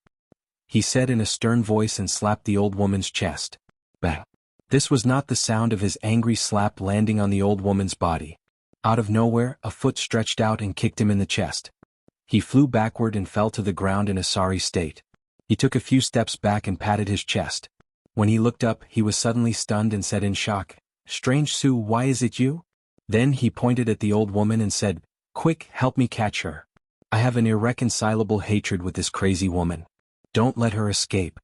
He said in a stern voice and slapped the old woman's chest. Bang! This was not the sound of his angry slap landing on the old woman's body. Out of nowhere, a foot stretched out and kicked him in the chest. He flew backward and fell to the ground in a sorry state. He took a few steps back and patted his chest. When he looked up, he was suddenly stunned and said in shock, "Strange Su, why is it you?" Then he pointed at the old woman and said, "Quick, help me catch her. I have an irreconcilable hatred with this crazy woman. Don't let her escape."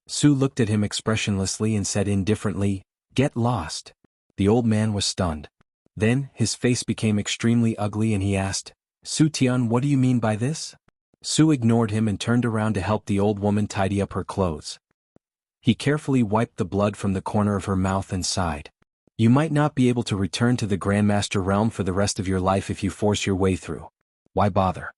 Su looked at him expressionlessly and said indifferently, "Get lost." The old man was stunned. Then, his face became extremely ugly and he asked, "Su Tian, what do you mean by this?" Su ignored him and turned around to help the old woman tidy up her clothes. He carefully wiped the blood from the corner of her mouth and sighed. "You might not be able to return to the Grandmaster realm for the rest of your life if you force your way through. Why bother?"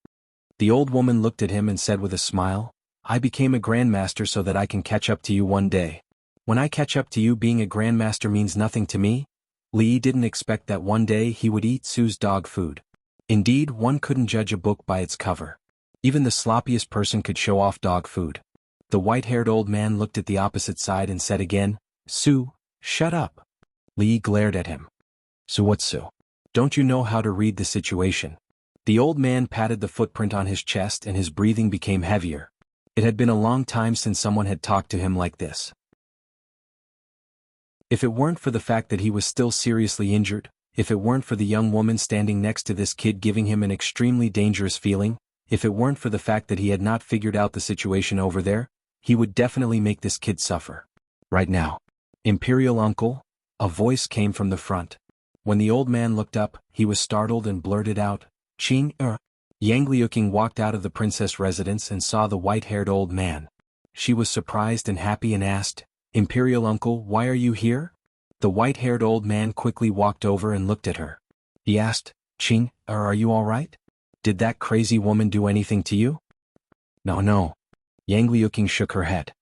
The old woman looked at him and said with a smile, "I became a Grandmaster so that I can catch up to you one day. When I catch up to you, being a Grandmaster means nothing to me." Li didn't expect that one day he would eat Su's dog food. Indeed, one couldn't judge a book by its cover. Even the sloppiest person could show off dog food. The white-haired old man looked at the opposite side and said again, "Su, shut up." Li glared at him. "So what's Su? Don't you know how to read the situation?" The old man patted the footprint on his chest and his breathing became heavier. It had been a long time since someone had talked to him like this. If it weren't for the fact that he was still seriously injured, if it weren't for the young woman standing next to this kid giving him an extremely dangerous feeling, if it weren't for the fact that he had not figured out the situation over there, he would definitely make this kid suffer. Right now. "Imperial uncle?" A voice came from the front. When the old man looked up, he was startled and blurted out, "Qing Yang Liuqing walked out of the princess residence and saw the white-haired old man. She was surprised and happy and asked, "Imperial uncle, why are you here?" The white-haired old man quickly walked over and looked at her. He asked, "Qing, are you all right? Did that crazy woman do anything to you?" No. Yang Liuqing shook her head.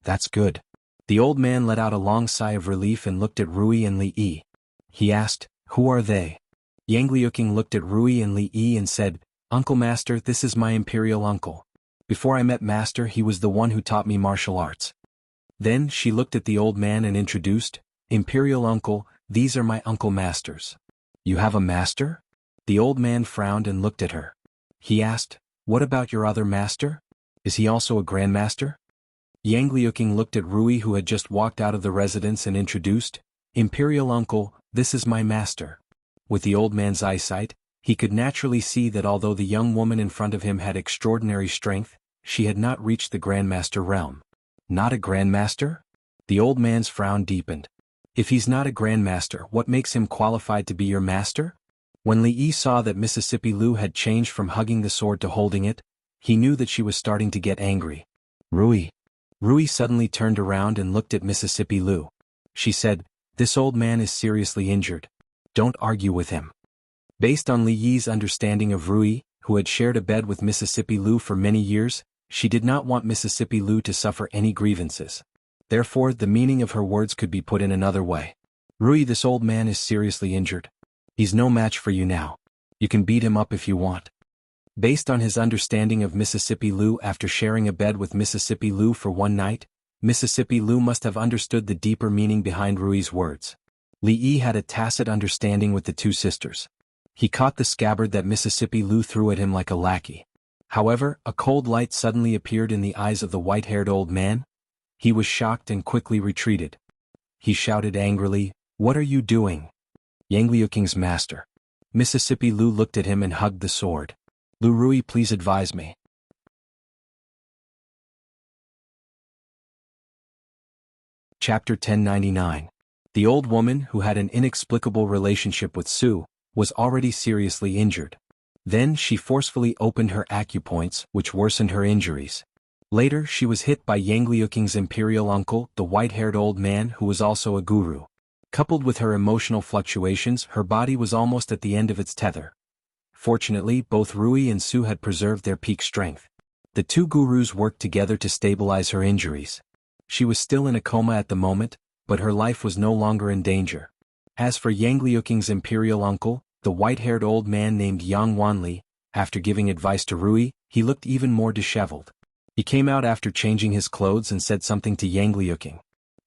"That's good." The old man let out a long sigh of relief and looked at Rui and Li Yi. He asked, "Who are they?" Yang Liuqing looked at Rui and Li Yi and said, "Uncle Master, this is my imperial uncle. Before I met Master, he was the one who taught me martial arts." Then she looked at the old man and introduced, "Imperial uncle, these are my uncle masters." "You have a master?" The old man frowned and looked at her. He asked, "What about your other master? Is he also a grandmaster?" Yang Liuqing looked at Rui, who had just walked out of the residence, and introduced, "Imperial uncle, this is my master." With the old man's eyesight, he could naturally see that although the young woman in front of him had extraordinary strength, she had not reached the grandmaster realm. Not a grandmaster? The old man's frown deepened. If he's not a grandmaster, what makes him qualified to be your master? When Li Yi saw that Mississippi Lu had changed from hugging the sword to holding it, he knew that she was starting to get angry. Rui suddenly turned around and looked at Mississippi Lu. She said, "This old man is seriously injured. Don't argue with him." Based on Li Yi's understanding of Rui, who had shared a bed with Mississippi Lu for many years, she did not want Mississippi Lu to suffer any grievances. Therefore, the meaning of her words could be put in another way. "Rui, this old man is seriously injured. He's no match for you now. You can beat him up if you want." Based on his understanding of Mississippi Lu after sharing a bed with Mississippi Lu for one night, Mississippi Lu must have understood the deeper meaning behind Rui's words. Li Yi had a tacit understanding with the two sisters. He caught the scabbard that Mississippi Lu threw at him like a lackey. However, a cold light suddenly appeared in the eyes of the white-haired old man. He was shocked and quickly retreated. He shouted angrily, "What are you doing?" Yang Liuqing's master. Mississippi Lu looked at him and hugged the sword. "Lu Rui, please advise me." Chapter 1099. The old woman, who had an inexplicable relationship with Su, was already seriously injured. Then she forcefully opened her acupoints, which worsened her injuries. Later, she was hit by Yang Liuqing's imperial uncle, the white-haired old man who was also a guru. Coupled with her emotional fluctuations, her body was almost at the end of its tether. Fortunately, both Rui and Su had preserved their peak strength. The two gurus worked together to stabilize her injuries. She was still in a coma at the moment, but her life was no longer in danger. As for Yang Liuqing's imperial uncle, the white-haired old man named Yang Wanli, after giving advice to Rui, he looked even more disheveled. He came out after changing his clothes and said something to Yang Liuqing.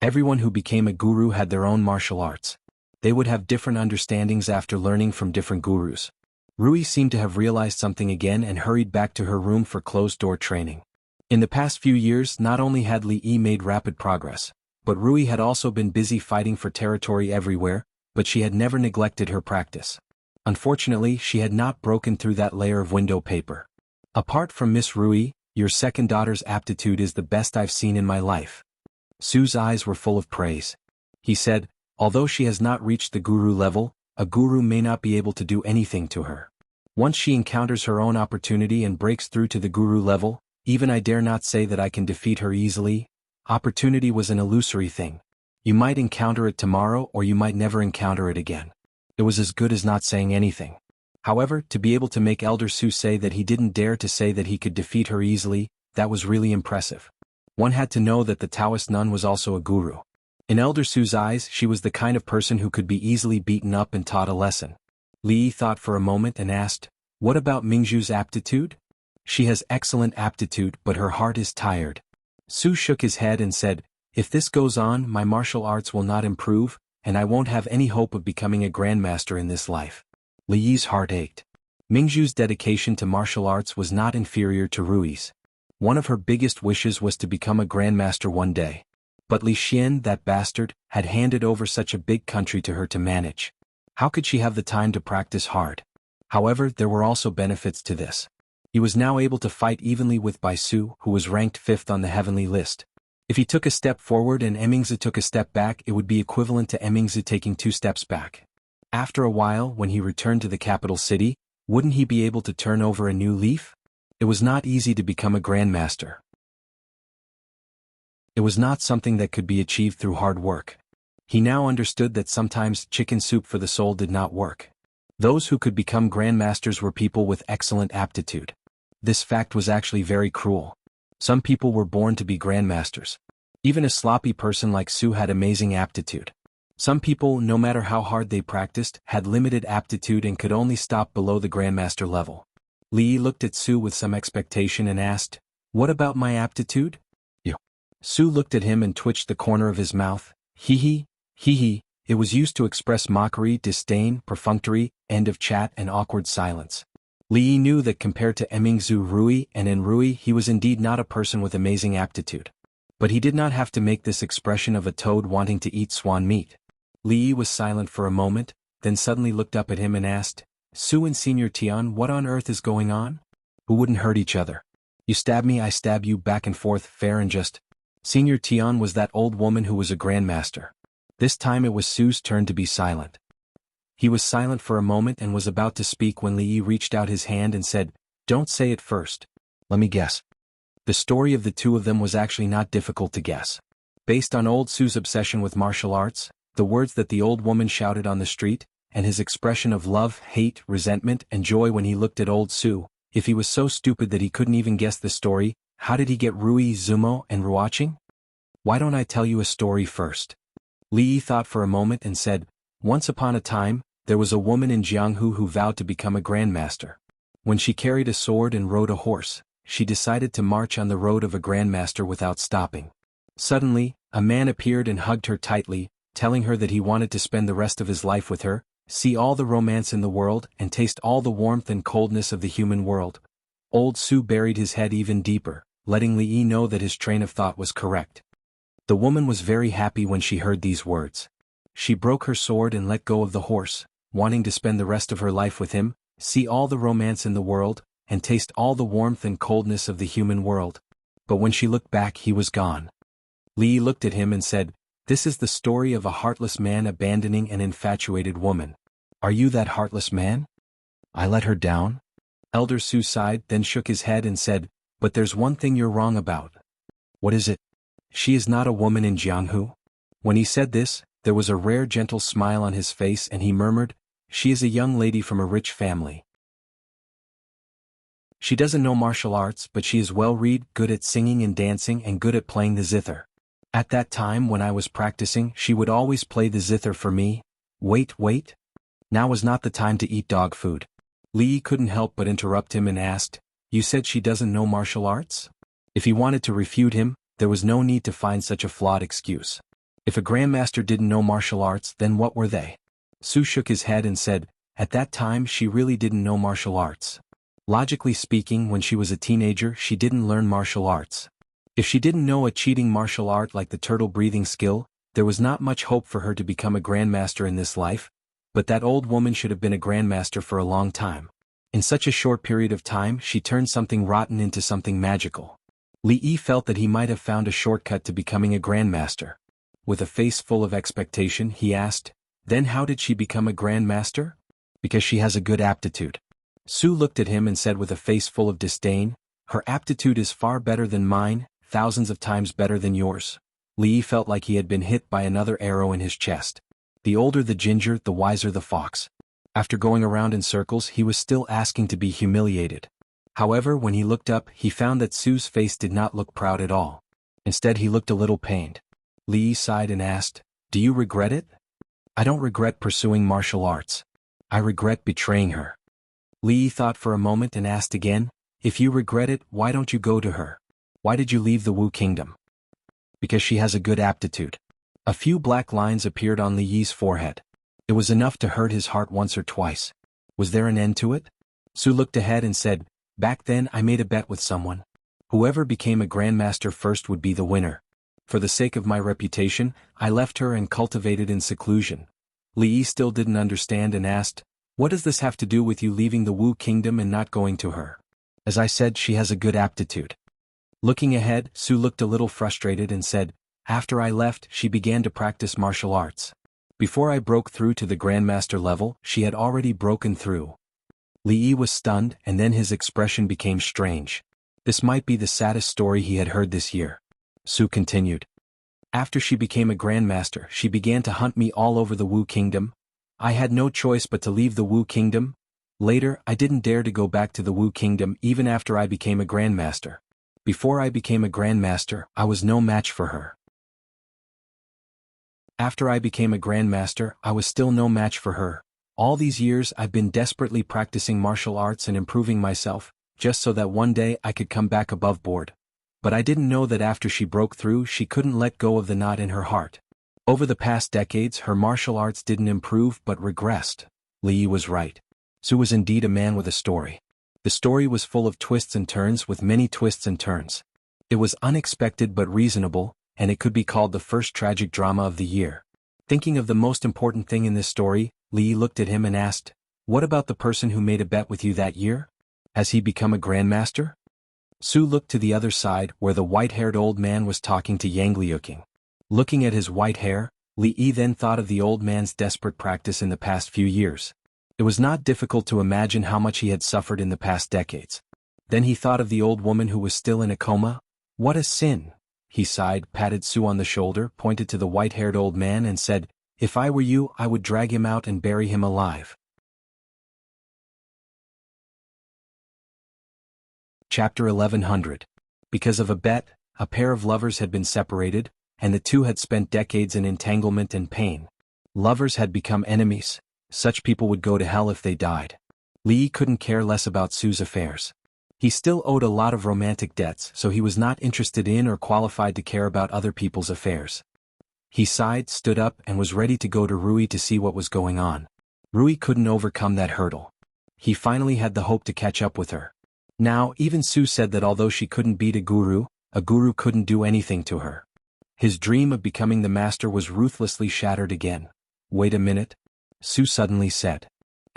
Everyone who became a guru had their own martial arts. They would have different understandings after learning from different gurus. Rui seemed to have realized something again and hurried back to her room for closed-door training. In the past few years, not only had Li Yi made rapid progress, but Rui had also been busy fighting for territory everywhere, but she had never neglected her practice. Unfortunately, she had not broken through that layer of window paper. "Apart from Miss Rui, your second daughter's aptitude is the best I've seen in my life." Su's eyes were full of praise. He said, "Although she has not reached the guru level, a guru may not be able to do anything to her. Once she encounters her own opportunity and breaks through to the guru level, even I dare not say that I can defeat her easily. Opportunity was an illusory thing. You might encounter it tomorrow or you might never encounter it again. It was as good as not saying anything." However, to be able to make Elder Su say that he didn't dare to say that he could defeat her easily, that was really impressive. One had to know that the Taoist nun was also a guru. In Elder Su's eyes, she was the kind of person who could be easily beaten up and taught a lesson. Li Yi thought for a moment and asked, "What about Mingzhu's aptitude?" She has excellent aptitude but her heart is tired. Su shook his head and said, if this goes on, my martial arts will not improve, and I won't have any hope of becoming a grandmaster in this life. Li Yi's heart ached. Mingzhu's dedication to martial arts was not inferior to Rui's. One of her biggest wishes was to become a grandmaster one day. But Li Xian, that bastard, had handed over such a big country to her to manage. How could she have the time to practice hard? However, there were also benefits to this. He was now able to fight evenly with Bai Su, who was ranked 5th on the heavenly list. If he took a step forward and Emingzi took a step back, it would be equivalent to Emingzi taking 2 steps back. After a while, when he returned to the capital city, wouldn't he be able to turn over a new leaf? It was not easy to become a grandmaster. It was not something that could be achieved through hard work. He now understood that sometimes chicken soup for the soul did not work. Those who could become grandmasters were people with excellent aptitude. This fact was actually very cruel. Some people were born to be grandmasters. Even a sloppy person like Su had amazing aptitude. Some people, no matter how hard they practiced, had limited aptitude and could only stop below the grandmaster level. Li Yi looked at Su with some expectation and asked, what about my aptitude? Su looked at him and twitched the corner of his mouth. Hee hee. It was used to express mockery, disdain, perfunctory, end of chat and awkward silence. Li Yi knew that compared to Emingzu Rui and En Rui he was indeed not a person with amazing aptitude. But he did not have to make this expression of a toad wanting to eat swan meat. Li Yi was silent for a moment, then suddenly looked up at him and asked, Su and Senior Tian, what on earth is going on? Who wouldn't hurt each other? You stab me, I stab you, back and forth, fair and just. Senior Tian was that old woman who was a grandmaster. This time it was Su's turn to be silent. He was silent for a moment and was about to speak when Li Yi reached out his hand and said, don't say it first. Let me guess. The story of the two of them was actually not difficult to guess. Based on old Su's obsession with martial arts, the words that the old woman shouted on the street, and his expression of love, hate, resentment, and joy when he looked at old Su, if he was so stupid that he couldn't even guess the story, how did he get Rui, Zumo, and Ruaching? Why don't I tell you a story first? Li Yi thought for a moment and said, once upon a time, there was a woman in Jianghu who vowed to become a grandmaster. When she carried a sword and rode a horse, she decided to march on the road of a grandmaster without stopping. Suddenly, a man appeared and hugged her tightly, telling her that he wanted to spend the rest of his life with her, see all the romance in the world and taste all the warmth and coldness of the human world. Old Su buried his head even deeper, letting Li Yi know that his train of thought was correct. The woman was very happy when she heard these words. She broke her sword and let go of the horse, wanting to spend the rest of her life with him, see all the romance in the world, and taste all the warmth and coldness of the human world. But when she looked back, he was gone. Li Yi looked at him and said, this is the story of a heartless man abandoning an infatuated woman. Are you that heartless man? I let her down? Elder Su sighed, then shook his head and said, but there's one thing you're wrong about. What is it? She is not a woman in Jianghu. When he said this, there was a rare gentle smile on his face and he murmured, she is a young lady from a rich family. She doesn't know martial arts, but she is well-read, good at singing and dancing and good at playing the zither. At that time when I was practicing, she would always play the zither for me. Wait. Now was not the time to eat dog food. Li Yi couldn't help but interrupt him and asked, you said she doesn't know martial arts? If he wanted to refute him, there was no need to find such a flawed excuse. If a grandmaster didn't know martial arts, then what were they? Su shook his head and said, at that time she really didn't know martial arts. Logically speaking, when she was a teenager she didn't learn martial arts. If she didn't know a cheating martial art like the turtle breathing skill, there was not much hope for her to become a grandmaster in this life, but that old woman should have been a grandmaster for a long time. In such a short period of time she turned something rotten into something magical. Li Yi felt that he might have found a shortcut to becoming a grandmaster. With a face full of expectation he asked, then how did she become a grandmaster? Because she has a good aptitude. Su looked at him and said with a face full of disdain, her aptitude is far better than mine, thousands of times better than yours. Li Yi felt like he had been hit by another arrow in his chest. The older the ginger, the wiser the fox. After going around in circles he was still asking to be humiliated. However, when he looked up, he found that Su's face did not look proud at all. Instead he looked a little pained. Li Yi sighed and asked, do you regret it? I don't regret pursuing martial arts. I regret betraying her. Li Yi thought for a moment and asked again, If you regret it, why don't you go to her? Why did you leave the Wu kingdom? Because she has a good aptitude. A few black lines appeared on Li Yi's forehead. It was enough to hurt his heart once or twice. Was there an end to it? Su looked ahead and said, back then I made a bet with someone. Whoever became a grandmaster first would be the winner. For the sake of my reputation, I left her and cultivated in seclusion. Li Yi still didn't understand and asked, what does this have to do with you leaving the Wu kingdom and not going to her? As I said, she has a good aptitude. Looking ahead, Su looked a little frustrated and said, after I left, she began to practice martial arts. Before I broke through to the grandmaster level, she had already broken through. Li Yi was stunned, and then his expression became strange. This might be the saddest story he had heard this year. Su continued. After she became a grandmaster, she began to hunt me all over the Wu kingdom. I had no choice but to leave the Wu kingdom. Later, I didn't dare to go back to the Wu kingdom even after I became a grandmaster. Before I became a grandmaster, I was no match for her. After I became a grandmaster, I was still no match for her. All these years I've been desperately practicing martial arts and improving myself, just so that one day I could come back above board. But I didn't know that after she broke through, she couldn't let go of the knot in her heart. Over the past decades, her martial arts didn't improve but regressed. Li Yi was right. Su was indeed a man with a story. The story was full of twists and turns, with many twists and turns. It was unexpected but reasonable, and it could be called the first tragic drama of the year. Thinking of the most important thing in this story, Li Yi looked at him and asked, what about the person who made a bet with you that year? Has he become a grandmaster? Su looked to the other side, where the white-haired old man was talking to Yang Liuqing. Looking at his white hair, Li Yi then thought of the old man's desperate practice in the past few years. It was not difficult to imagine how much he had suffered in the past decades. Then he thought of the old woman who was still in a coma. What a sin! He sighed, patted Su on the shoulder, pointed to the white-haired old man and said, if I were you, I would drag him out and bury him alive. Chapter 1100. Because of a bet, a pair of lovers had been separated, and the two had spent decades in entanglement and pain. Lovers had become enemies. Such people would go to hell if they died. Li Yi couldn't care less about Su's affairs. He still owed a lot of romantic debts, so he was not interested in or qualified to care about other people's affairs. He sighed, stood up, and was ready to go to Rui to see what was going on. Rui couldn't overcome that hurdle. He finally had the hope to catch up with her. Now, even Su said that although she couldn't beat a guru couldn't do anything to her. His dream of becoming the master was ruthlessly shattered again. Wait a minute. Su suddenly said.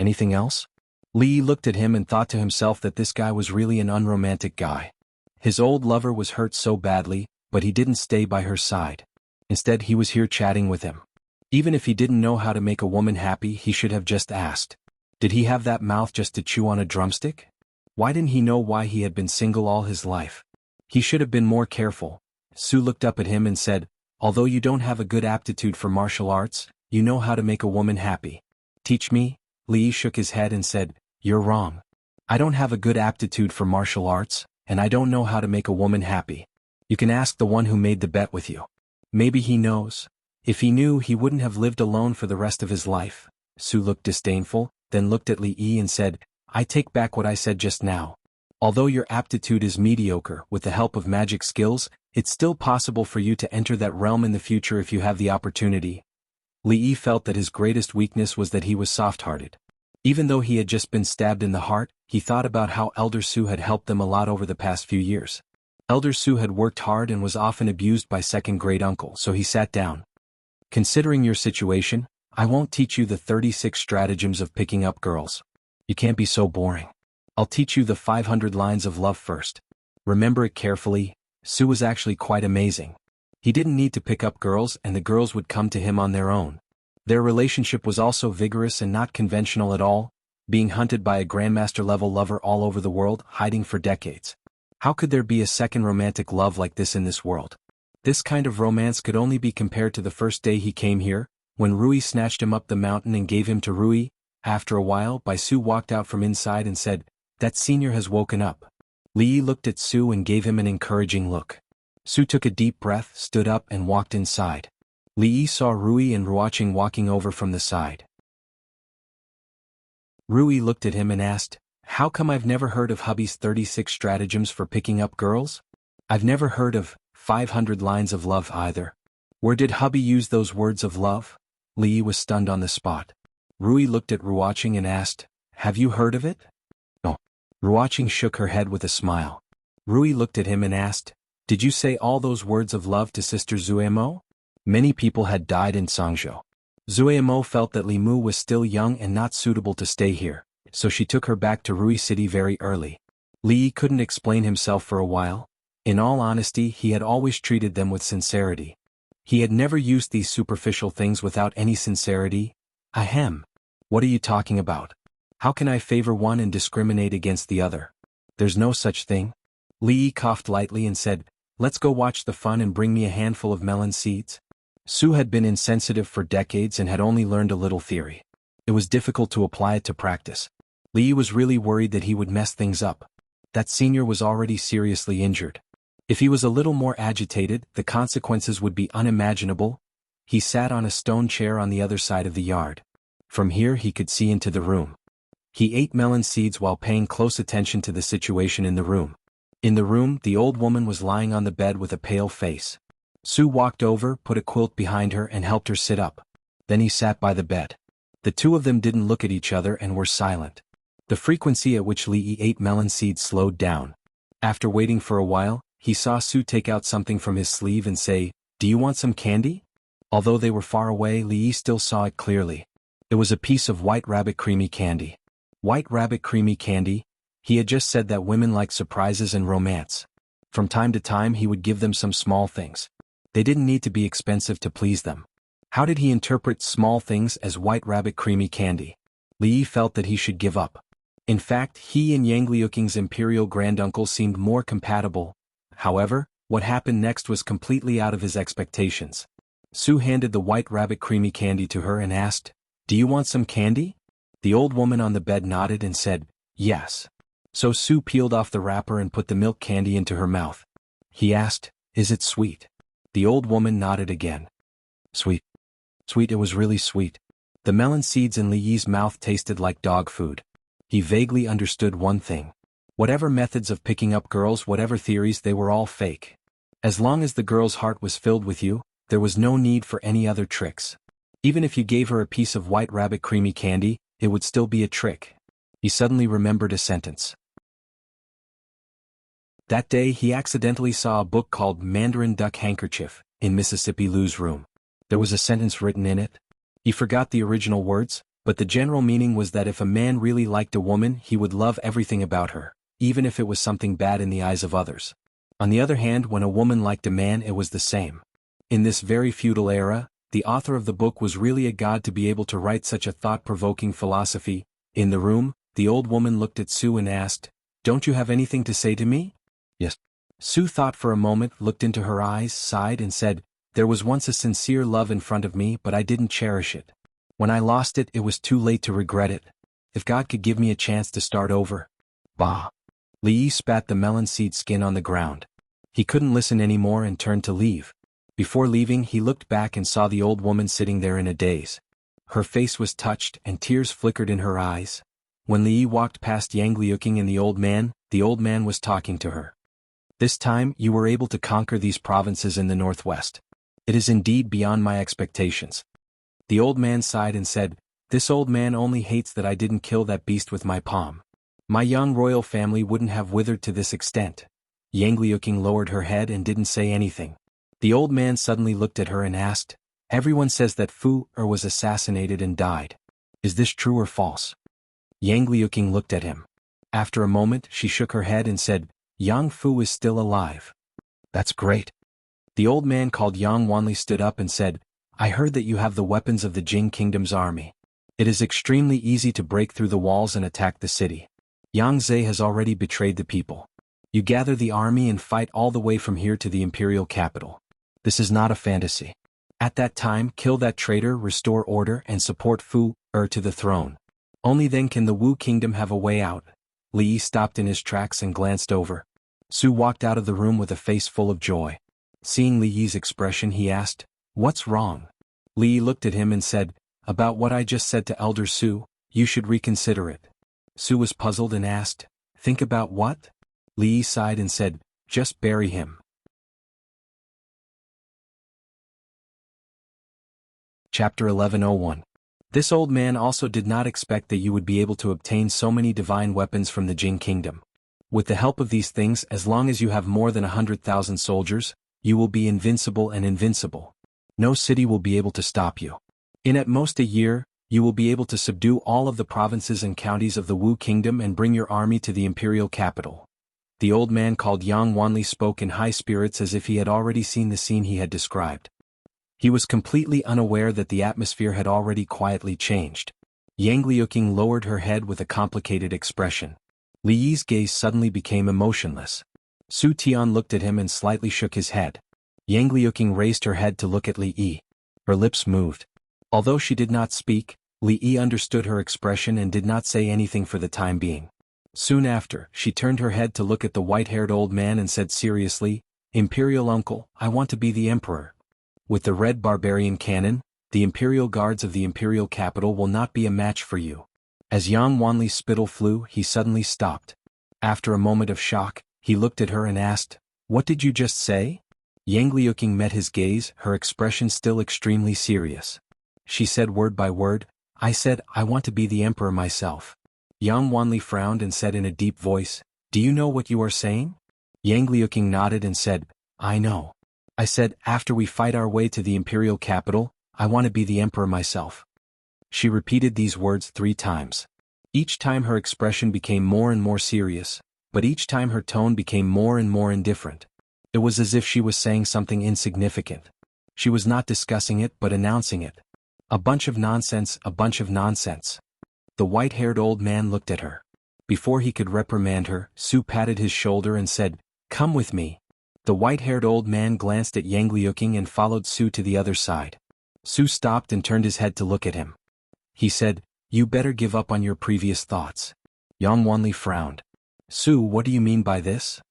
Anything else? Li Yi looked at him and thought to himself that this guy was really an unromantic guy. His old lover was hurt so badly, but he didn't stay by her side. Instead, he was here chatting with him. Even if he didn't know how to make a woman happy, he should have just asked. Did he have that mouth just to chew on a drumstick? Why didn't he know why he had been single all his life? He should have been more careful. Su looked up at him and said, although you don't have a good aptitude for martial arts, you know how to make a woman happy. Teach me? Li Yi shook his head and said, you're wrong. I don't have a good aptitude for martial arts, and I don't know how to make a woman happy. You can ask the one who made the bet with you. Maybe he knows. If he knew, he wouldn't have lived alone for the rest of his life. Su looked disdainful, then looked at Li Yi and said, I take back what I said just now. Although your aptitude is mediocre, with the help of magic skills, it's still possible for you to enter that realm in the future if you have the opportunity. Li Yi felt that his greatest weakness was that he was soft-hearted. Even though he had just been stabbed in the heart, he thought about how Elder Su had helped them a lot over the past few years. Elder Su had worked hard and was often abused by second-grade uncle, so he sat down. Considering your situation, I won't teach you the 36 stratagems of picking up girls. You can't be so boring. I'll teach you the 500 lines of love first. Remember it carefully. Su was actually quite amazing. He didn't need to pick up girls, and the girls would come to him on their own. Their relationship was also vigorous and not conventional at all, being hunted by a grandmaster-level lover all over the world, hiding for decades. How could there be a second romantic love like this in this world? This kind of romance could only be compared to the first day he came here, when Rui snatched him up the mountain and gave him to Rui. After a while, Su walked out from inside and said, that senior has woken up. Li Yi looked at Su and gave him an encouraging look. Su took a deep breath, stood up and walked inside. Li Yi saw Rui and Ruoqing walking over from the side. Rui looked at him and asked, How come I've never heard of hubby's 36 stratagems for picking up girls? I've never heard of 500 lines of love either. Where did hubby use those words of love? Li was stunned on the spot. Rui looked at Ruoqing and asked, have you heard of it? No. Ruoqing shook her head with a smile. Rui looked at him and asked, did you say all those words of love to Sister Zuemo? Many people had died in Sangzhou. Zuemo felt that Li Mu was still young and not suitable to stay here, so she took her back to Rui City very early. Li couldn't explain himself for a while. In all honesty, he had always treated them with sincerity. He had never used these superficial things without any sincerity. Ahem. What are you talking about? How can I favor one and discriminate against the other? There's no such thing. Li coughed lightly and said, let's go watch the fun and bring me a handful of melon seeds. Su had been insensitive for decades and had only learned a little theory. It was difficult to apply it to practice. Li was really worried that he would mess things up. That senior was already seriously injured. If he was a little more agitated, the consequences would be unimaginable. He sat on a stone chair on the other side of the yard. From here he could see into the room. He ate melon seeds while paying close attention to the situation in the room. In the room, the old woman was lying on the bed with a pale face. Su walked over, put a quilt behind her and helped her sit up. Then he sat by the bed. The two of them didn't look at each other and were silent. The frequency at which Li ate melon seeds slowed down. After waiting for a while, he saw Su take out something from his sleeve and say, do you want some candy? Although they were far away, Li still saw it clearly. It was a piece of white rabbit creamy candy. White rabbit creamy candy? He had just said that women like surprises and romance. From time to time he would give them some small things. They didn't need to be expensive to please them. How did he interpret small things as white rabbit creamy candy? Li felt that he should give up. In fact, he and Yang Liuking's imperial granduncle seemed more compatible. However, what happened next was completely out of his expectations. Su handed the white rabbit creamy candy to her and asked, do you want some candy? The old woman on the bed nodded and said, yes. So Su peeled off the wrapper and put the milk candy into her mouth. He asked, is it sweet? The old woman nodded again. Sweet. Sweet, it was really sweet. The melon seeds in Li Yi's mouth tasted like dog food. He vaguely understood one thing. Whatever methods of picking up girls, whatever theories, they were all fake. As long as the girl's heart was filled with you, there was no need for any other tricks. Even if you gave her a piece of white rabbit creamy candy, it would still be a trick. He suddenly remembered a sentence. That day he accidentally saw a book called Mandarin Duck Handkerchief in Mississippi Lou's room. There was a sentence written in it. He forgot the original words, but the general meaning was that if a man really liked a woman, he would love everything about her, even if it was something bad in the eyes of others. On the other hand, when a woman liked a man, it was the same. In this very feudal era, the author of the book was really a god to be able to write such a thought-provoking philosophy. In the room, the old woman looked at Su and asked, don't you have anything to say to me? Yes. Su thought for a moment, looked into her eyes, sighed and said, there was once a sincere love in front of me, but I didn't cherish it. When I lost it, it was too late to regret it. If God could give me a chance to start over. Bah. Li Yi spat the melon seed skin on the ground. He couldn't listen anymore and turned to leave. Before leaving, he looked back and saw the old woman sitting there in a daze. Her face was touched and tears flickered in her eyes. When Li Yi walked past Yang Liuking and the old man was talking to her. This time, you were able to conquer these provinces in the northwest. It is indeed beyond my expectations. The old man sighed and said, this old man only hates that I didn't kill that beast with my palm. My young royal family wouldn't have withered to this extent. Yang Liuking lowered her head and didn't say anything. The old man suddenly looked at her and asked, everyone says that Fu Er was assassinated and died. Is this true or false? Yang Liuking looked at him. After a moment, she shook her head and said, Yang Fu is still alive. That's great. The old man called Yang Wanli stood up and said, I heard that you have the weapons of the Jing Kingdom's army. It is extremely easy to break through the walls and attack the city. Yang Zhe has already betrayed the people. You gather the army and fight all the way from here to the imperial capital. This is not a fantasy. At that time, kill that traitor, restore order, and support Fu Er to the throne. Only then can the Wu Kingdom have a way out. Li Yi stopped in his tracks and glanced over. Su walked out of the room with a face full of joy. Seeing Li Yi's expression, he asked, what's wrong? Li Yi looked at him and said, about what I just said to Elder Su, you should reconsider it. Su was puzzled and asked, "Think about what?" Li Yi sighed and said, "Just bury him." Chapter 11:01. This old man also did not expect that you would be able to obtain so many divine weapons from the Jing kingdom. With the help of these things, as long as you have more than 100,000 soldiers, you will be invincible and invincible. No city will be able to stop you. In at most a year, you will be able to subdue all of the provinces and counties of the Wu kingdom and bring your army to the imperial capital. The old man called Yang Wanli spoke in high spirits as if he had already seen the scene he had described. He was completely unaware that the atmosphere had already quietly changed. Yang Liuqing lowered her head with a complicated expression. Li Yi's gaze suddenly became emotionless. Su Tian looked at him and slightly shook his head. Yang Liuqing raised her head to look at Li Yi. Her lips moved. Although she did not speak, Li Yi understood her expression and did not say anything for the time being. Soon after, she turned her head to look at the white-haired old man and said seriously, "Imperial uncle, I want to be the emperor. With the red barbarian cannon, the imperial guards of the imperial capital will not be a match for you." As Yang Wanli's spittle flew, he suddenly stopped. After a moment of shock, he looked at her and asked, "What did you just say?" Yang Liuqing met his gaze, her expression still extremely serious. She said word by word, "I said, I want to be the emperor myself." Yang Wanli frowned and said in a deep voice, "Do you know what you are saying?" Yang Liuqing nodded and said, "I know. I said, after we fight our way to the imperial capital, I want to be the emperor myself." She repeated these words 3 times. Each time her expression became more and more serious, but each time her tone became more and more indifferent. It was as if she was saying something insignificant. She was not discussing it but announcing it. "A bunch of nonsense, a bunch of nonsense." The white-haired old man looked at her. Before he could reprimand her, Su patted his shoulder and said, "Come with me." The white-haired old man glanced at Yang Liuqing and followed Su to the other side. Su stopped and turned his head to look at him. He said, "You better give up on your previous thoughts." Yang Wanli frowned. "Su, what do you mean by this?"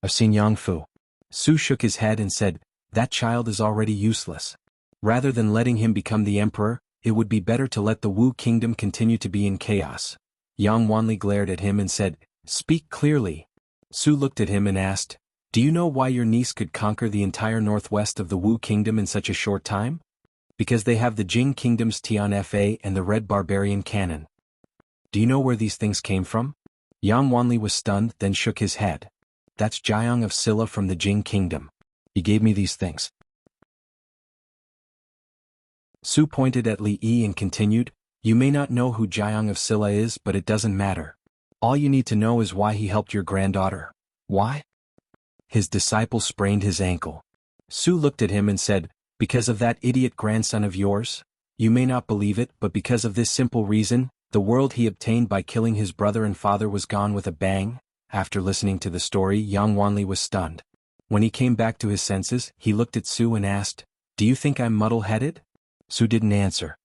"I've seen Yang Fu." Su shook his head and said, "That child is already useless. Rather than letting him become the emperor, it would be better to let the Wu kingdom continue to be in chaos." Yang Wanli glared at him and said, "Speak clearly." Su looked at him and asked, "Do you know why your niece could conquer the entire northwest of the Wu kingdom in such a short time? Because they have the Jing kingdom's Tian Fa and the red barbarian cannon." "Do you know where these things came from?" Yang Wanli was stunned, then shook his head. "That's Jiang of Silla from the Jing kingdom. He gave me these things." Su pointed at Li Yi and continued, "You may not know who Jiang of Silla is, but it doesn't matter. All you need to know is why he helped your granddaughter." "Why?" "His disciple sprained his ankle." Su looked at him and said, "Because of that idiot grandson of yours? You may not believe it, but because of this simple reason, the world he obtained by killing his brother and father was gone with a bang." After listening to the story, Yang Wanli was stunned. When he came back to his senses, he looked at Su and asked, "Do you think I'm muddle-headed?" Su didn't answer.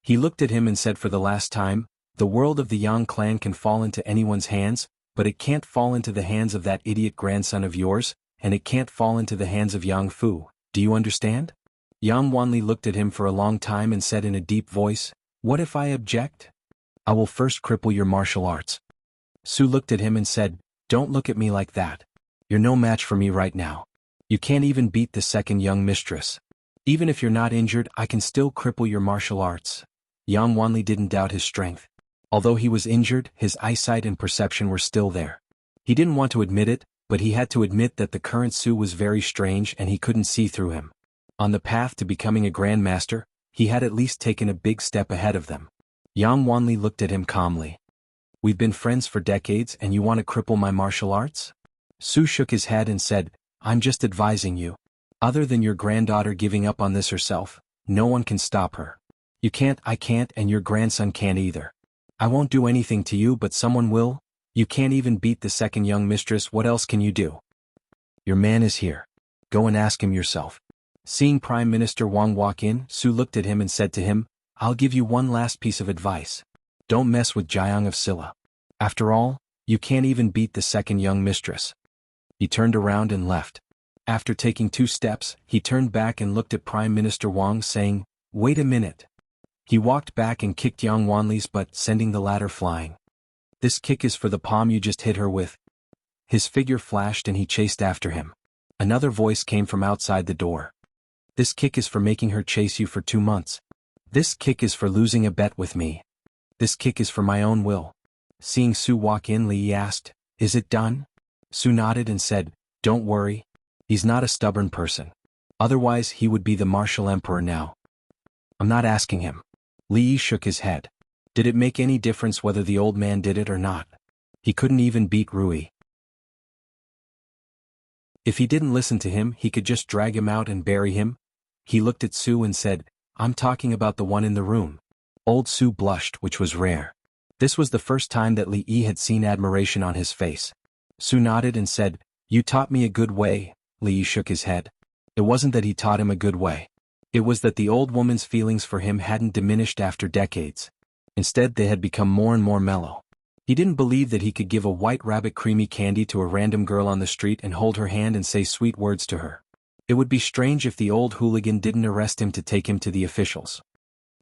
He looked at him and said for the last time, "The world of the Yang clan can fall into anyone's hands, but it can't fall into the hands of that idiot grandson of yours, and it can't fall into the hands of Yang Fu. Do you understand?" Yang Wanli looked at him for a long time and said in a deep voice, "What if I object?" "I will first cripple your martial arts." Su looked at him and said, "Don't look at me like that. You're no match for me right now. You can't even beat the second young mistress. Even if you're not injured, I can still cripple your martial arts." Yang Wanli didn't doubt his strength. Although he was injured, his eyesight and perception were still there. He didn't want to admit it, but he had to admit that the current Su was very strange and he couldn't see through him. On the path to becoming a grandmaster, he had at least taken a big step ahead of them. Yang Wanli looked at him calmly. "We've been friends for decades and you want to cripple my martial arts?" Su shook his head and said, "I'm just advising you. Other than your granddaughter giving up on this herself, no one can stop her. You can't, I can't, and your grandson can't either. I won't do anything to you, but someone will. You can't even beat the second young mistress, what else can you do? Your man is here. Go and ask him yourself." Seeing Prime Minister Wang walk in, Su looked at him and said to him, "I'll give you one last piece of advice. Don't mess with Jiang of Silla. After all, you can't even beat the second young mistress." He turned around and left. After taking 2 steps, he turned back and looked at Prime Minister Wang saying, "Wait a minute." He walked back and kicked Yang Wanli's butt, sending the latter flying. This kick is for the palm you just hit her with. His figure flashed and he chased after him. Another voice came from outside the door. This kick is for making her chase you for 2 months. This kick is for losing a bet with me. This kick is for my own will. Seeing Su walk in, Li asked, "Is it done?" Su nodded and said, "Don't worry. He's not a stubborn person. Otherwise he would be the martial emperor now." "I'm not asking him." Li shook his head. Did it make any difference whether the old man did it or not? He couldn't even beat Rui. If he didn't listen to him, he could just drag him out and bury him. He looked at Su and said, "I'm talking about the one in the room." Old Su blushed, which was rare. This was the first time that Li Yi had seen admiration on his face. Su nodded and said, "You taught me a good way." Li Yi shook his head. It wasn't that he taught him a good way. It was that the old woman's feelings for him hadn't diminished after decades. Instead, they had become more and more mellow. He didn't believe that he could give a white rabbit creamy candy to a random girl on the street and hold her hand and say sweet words to her. It would be strange if the old hooligan didn't arrest him to take him to the officials.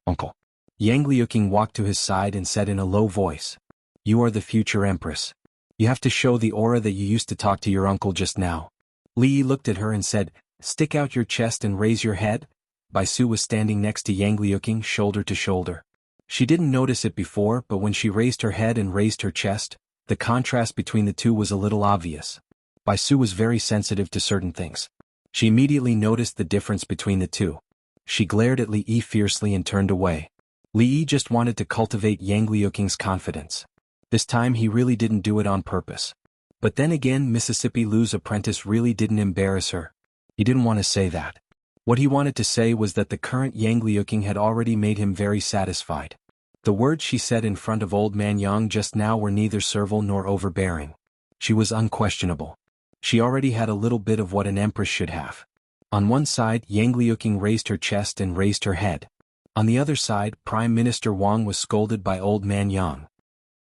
"Uncle." Yang Liuqing walked to his side and said in a low voice, "You are the future empress. You have to show the aura that you used to talk to your uncle just now." Li Yi looked at her and said, "Stick out your chest and raise your head." Bai Su was standing next to Yang Liuqing, shoulder to shoulder. She didn't notice it before, but when she raised her head and raised her chest, the contrast between the two was a little obvious. Bai Su was very sensitive to certain things. She immediately noticed the difference between the two. She glared at Li Yi fiercely and turned away. Li Yi just wanted to cultivate Yang Liuqing's confidence. This time he really didn't do it on purpose. But then again, Mississippi Lu's apprentice really didn't embarrass her. He didn't want to say that. What he wanted to say was that the current Yang Liuqing had already made him very satisfied. The words she said in front of old man Yang just now were neither servile nor overbearing. She was unquestionable. She already had a little bit of what an empress should have. On one side, Yang Liuqing raised her chest and raised her head. On the other side, Prime Minister Wang was scolded by old man Yang.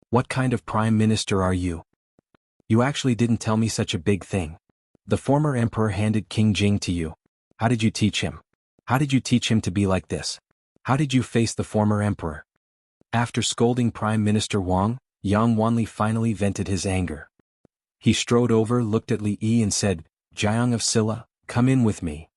"What kind of prime minister are you? You actually didn't tell me such a big thing. The former emperor handed King Jing to you. How did you teach him? How did you teach him to be like this? How did you face the former emperor?" After scolding Prime Minister Wang, Yang Wanli finally vented his anger. He strode over, looked at Li Yi and said, "Jiang of Silla, come in with me."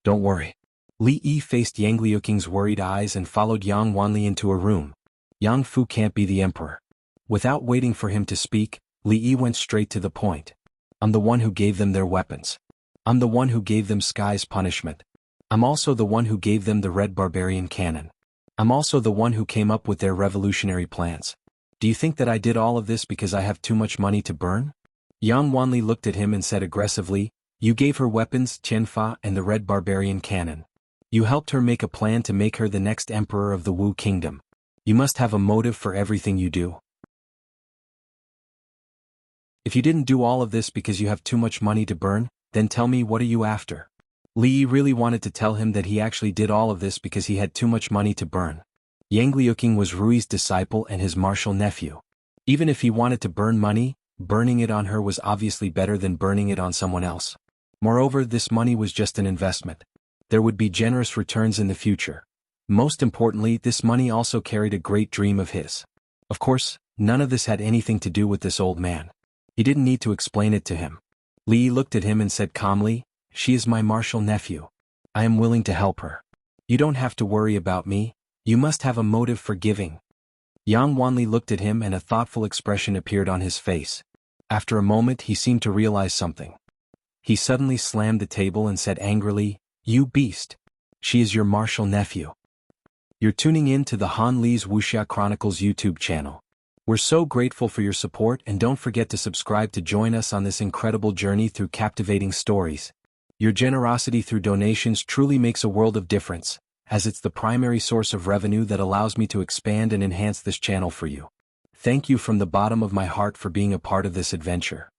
"Don't worry." Li Yi faced Yang Liuqing's worried eyes and followed Yang Wanli into a room. "Yang Fu can't be the emperor." Without waiting for him to speak, Li Yi went straight to the point. "I'm the one who gave them their weapons. I'm the one who gave them Sky's punishment. I'm also the one who gave them the Red Barbarian Cannon. I'm also the one who came up with their revolutionary plans. Do you think that I did all of this because I have too much money to burn?" Yang Wanli looked at him and said aggressively, "You gave her weapons, Qianfa and the Red Barbarian Cannon. You helped her make a plan to make her the next emperor of the Wu Kingdom. You must have a motive for everything you do. If you didn't do all of this because you have too much money to burn, then tell me, what are you after?" Li Yi really wanted to tell him that he actually did all of this because he had too much money to burn. Yang Liuqing was Rui's disciple and his martial nephew. Even if he wanted to burn money, burning it on her was obviously better than burning it on someone else. Moreover, this money was just an investment. There would be generous returns in the future. Most importantly, this money also carried a great dream of his. Of course, none of this had anything to do with this old man. He didn't need to explain it to him. Li Yi looked at him and said calmly, "She is my martial nephew. I am willing to help her. You don't have to worry about me. You must have a motive for giving." Yang Wanli looked at him and a thoughtful expression appeared on his face. After a moment he seemed to realize something. He suddenly slammed the table and said angrily, "You beast! She is your martial nephew." You're tuning in to the Han Li's Wuxia Chronicles YouTube channel. We're so grateful for your support, and don't forget to subscribe to join us on this incredible journey through captivating stories. Your generosity through donations truly makes a world of difference, as it's the primary source of revenue that allows me to expand and enhance this channel for you. Thank you from the bottom of my heart for being a part of this adventure.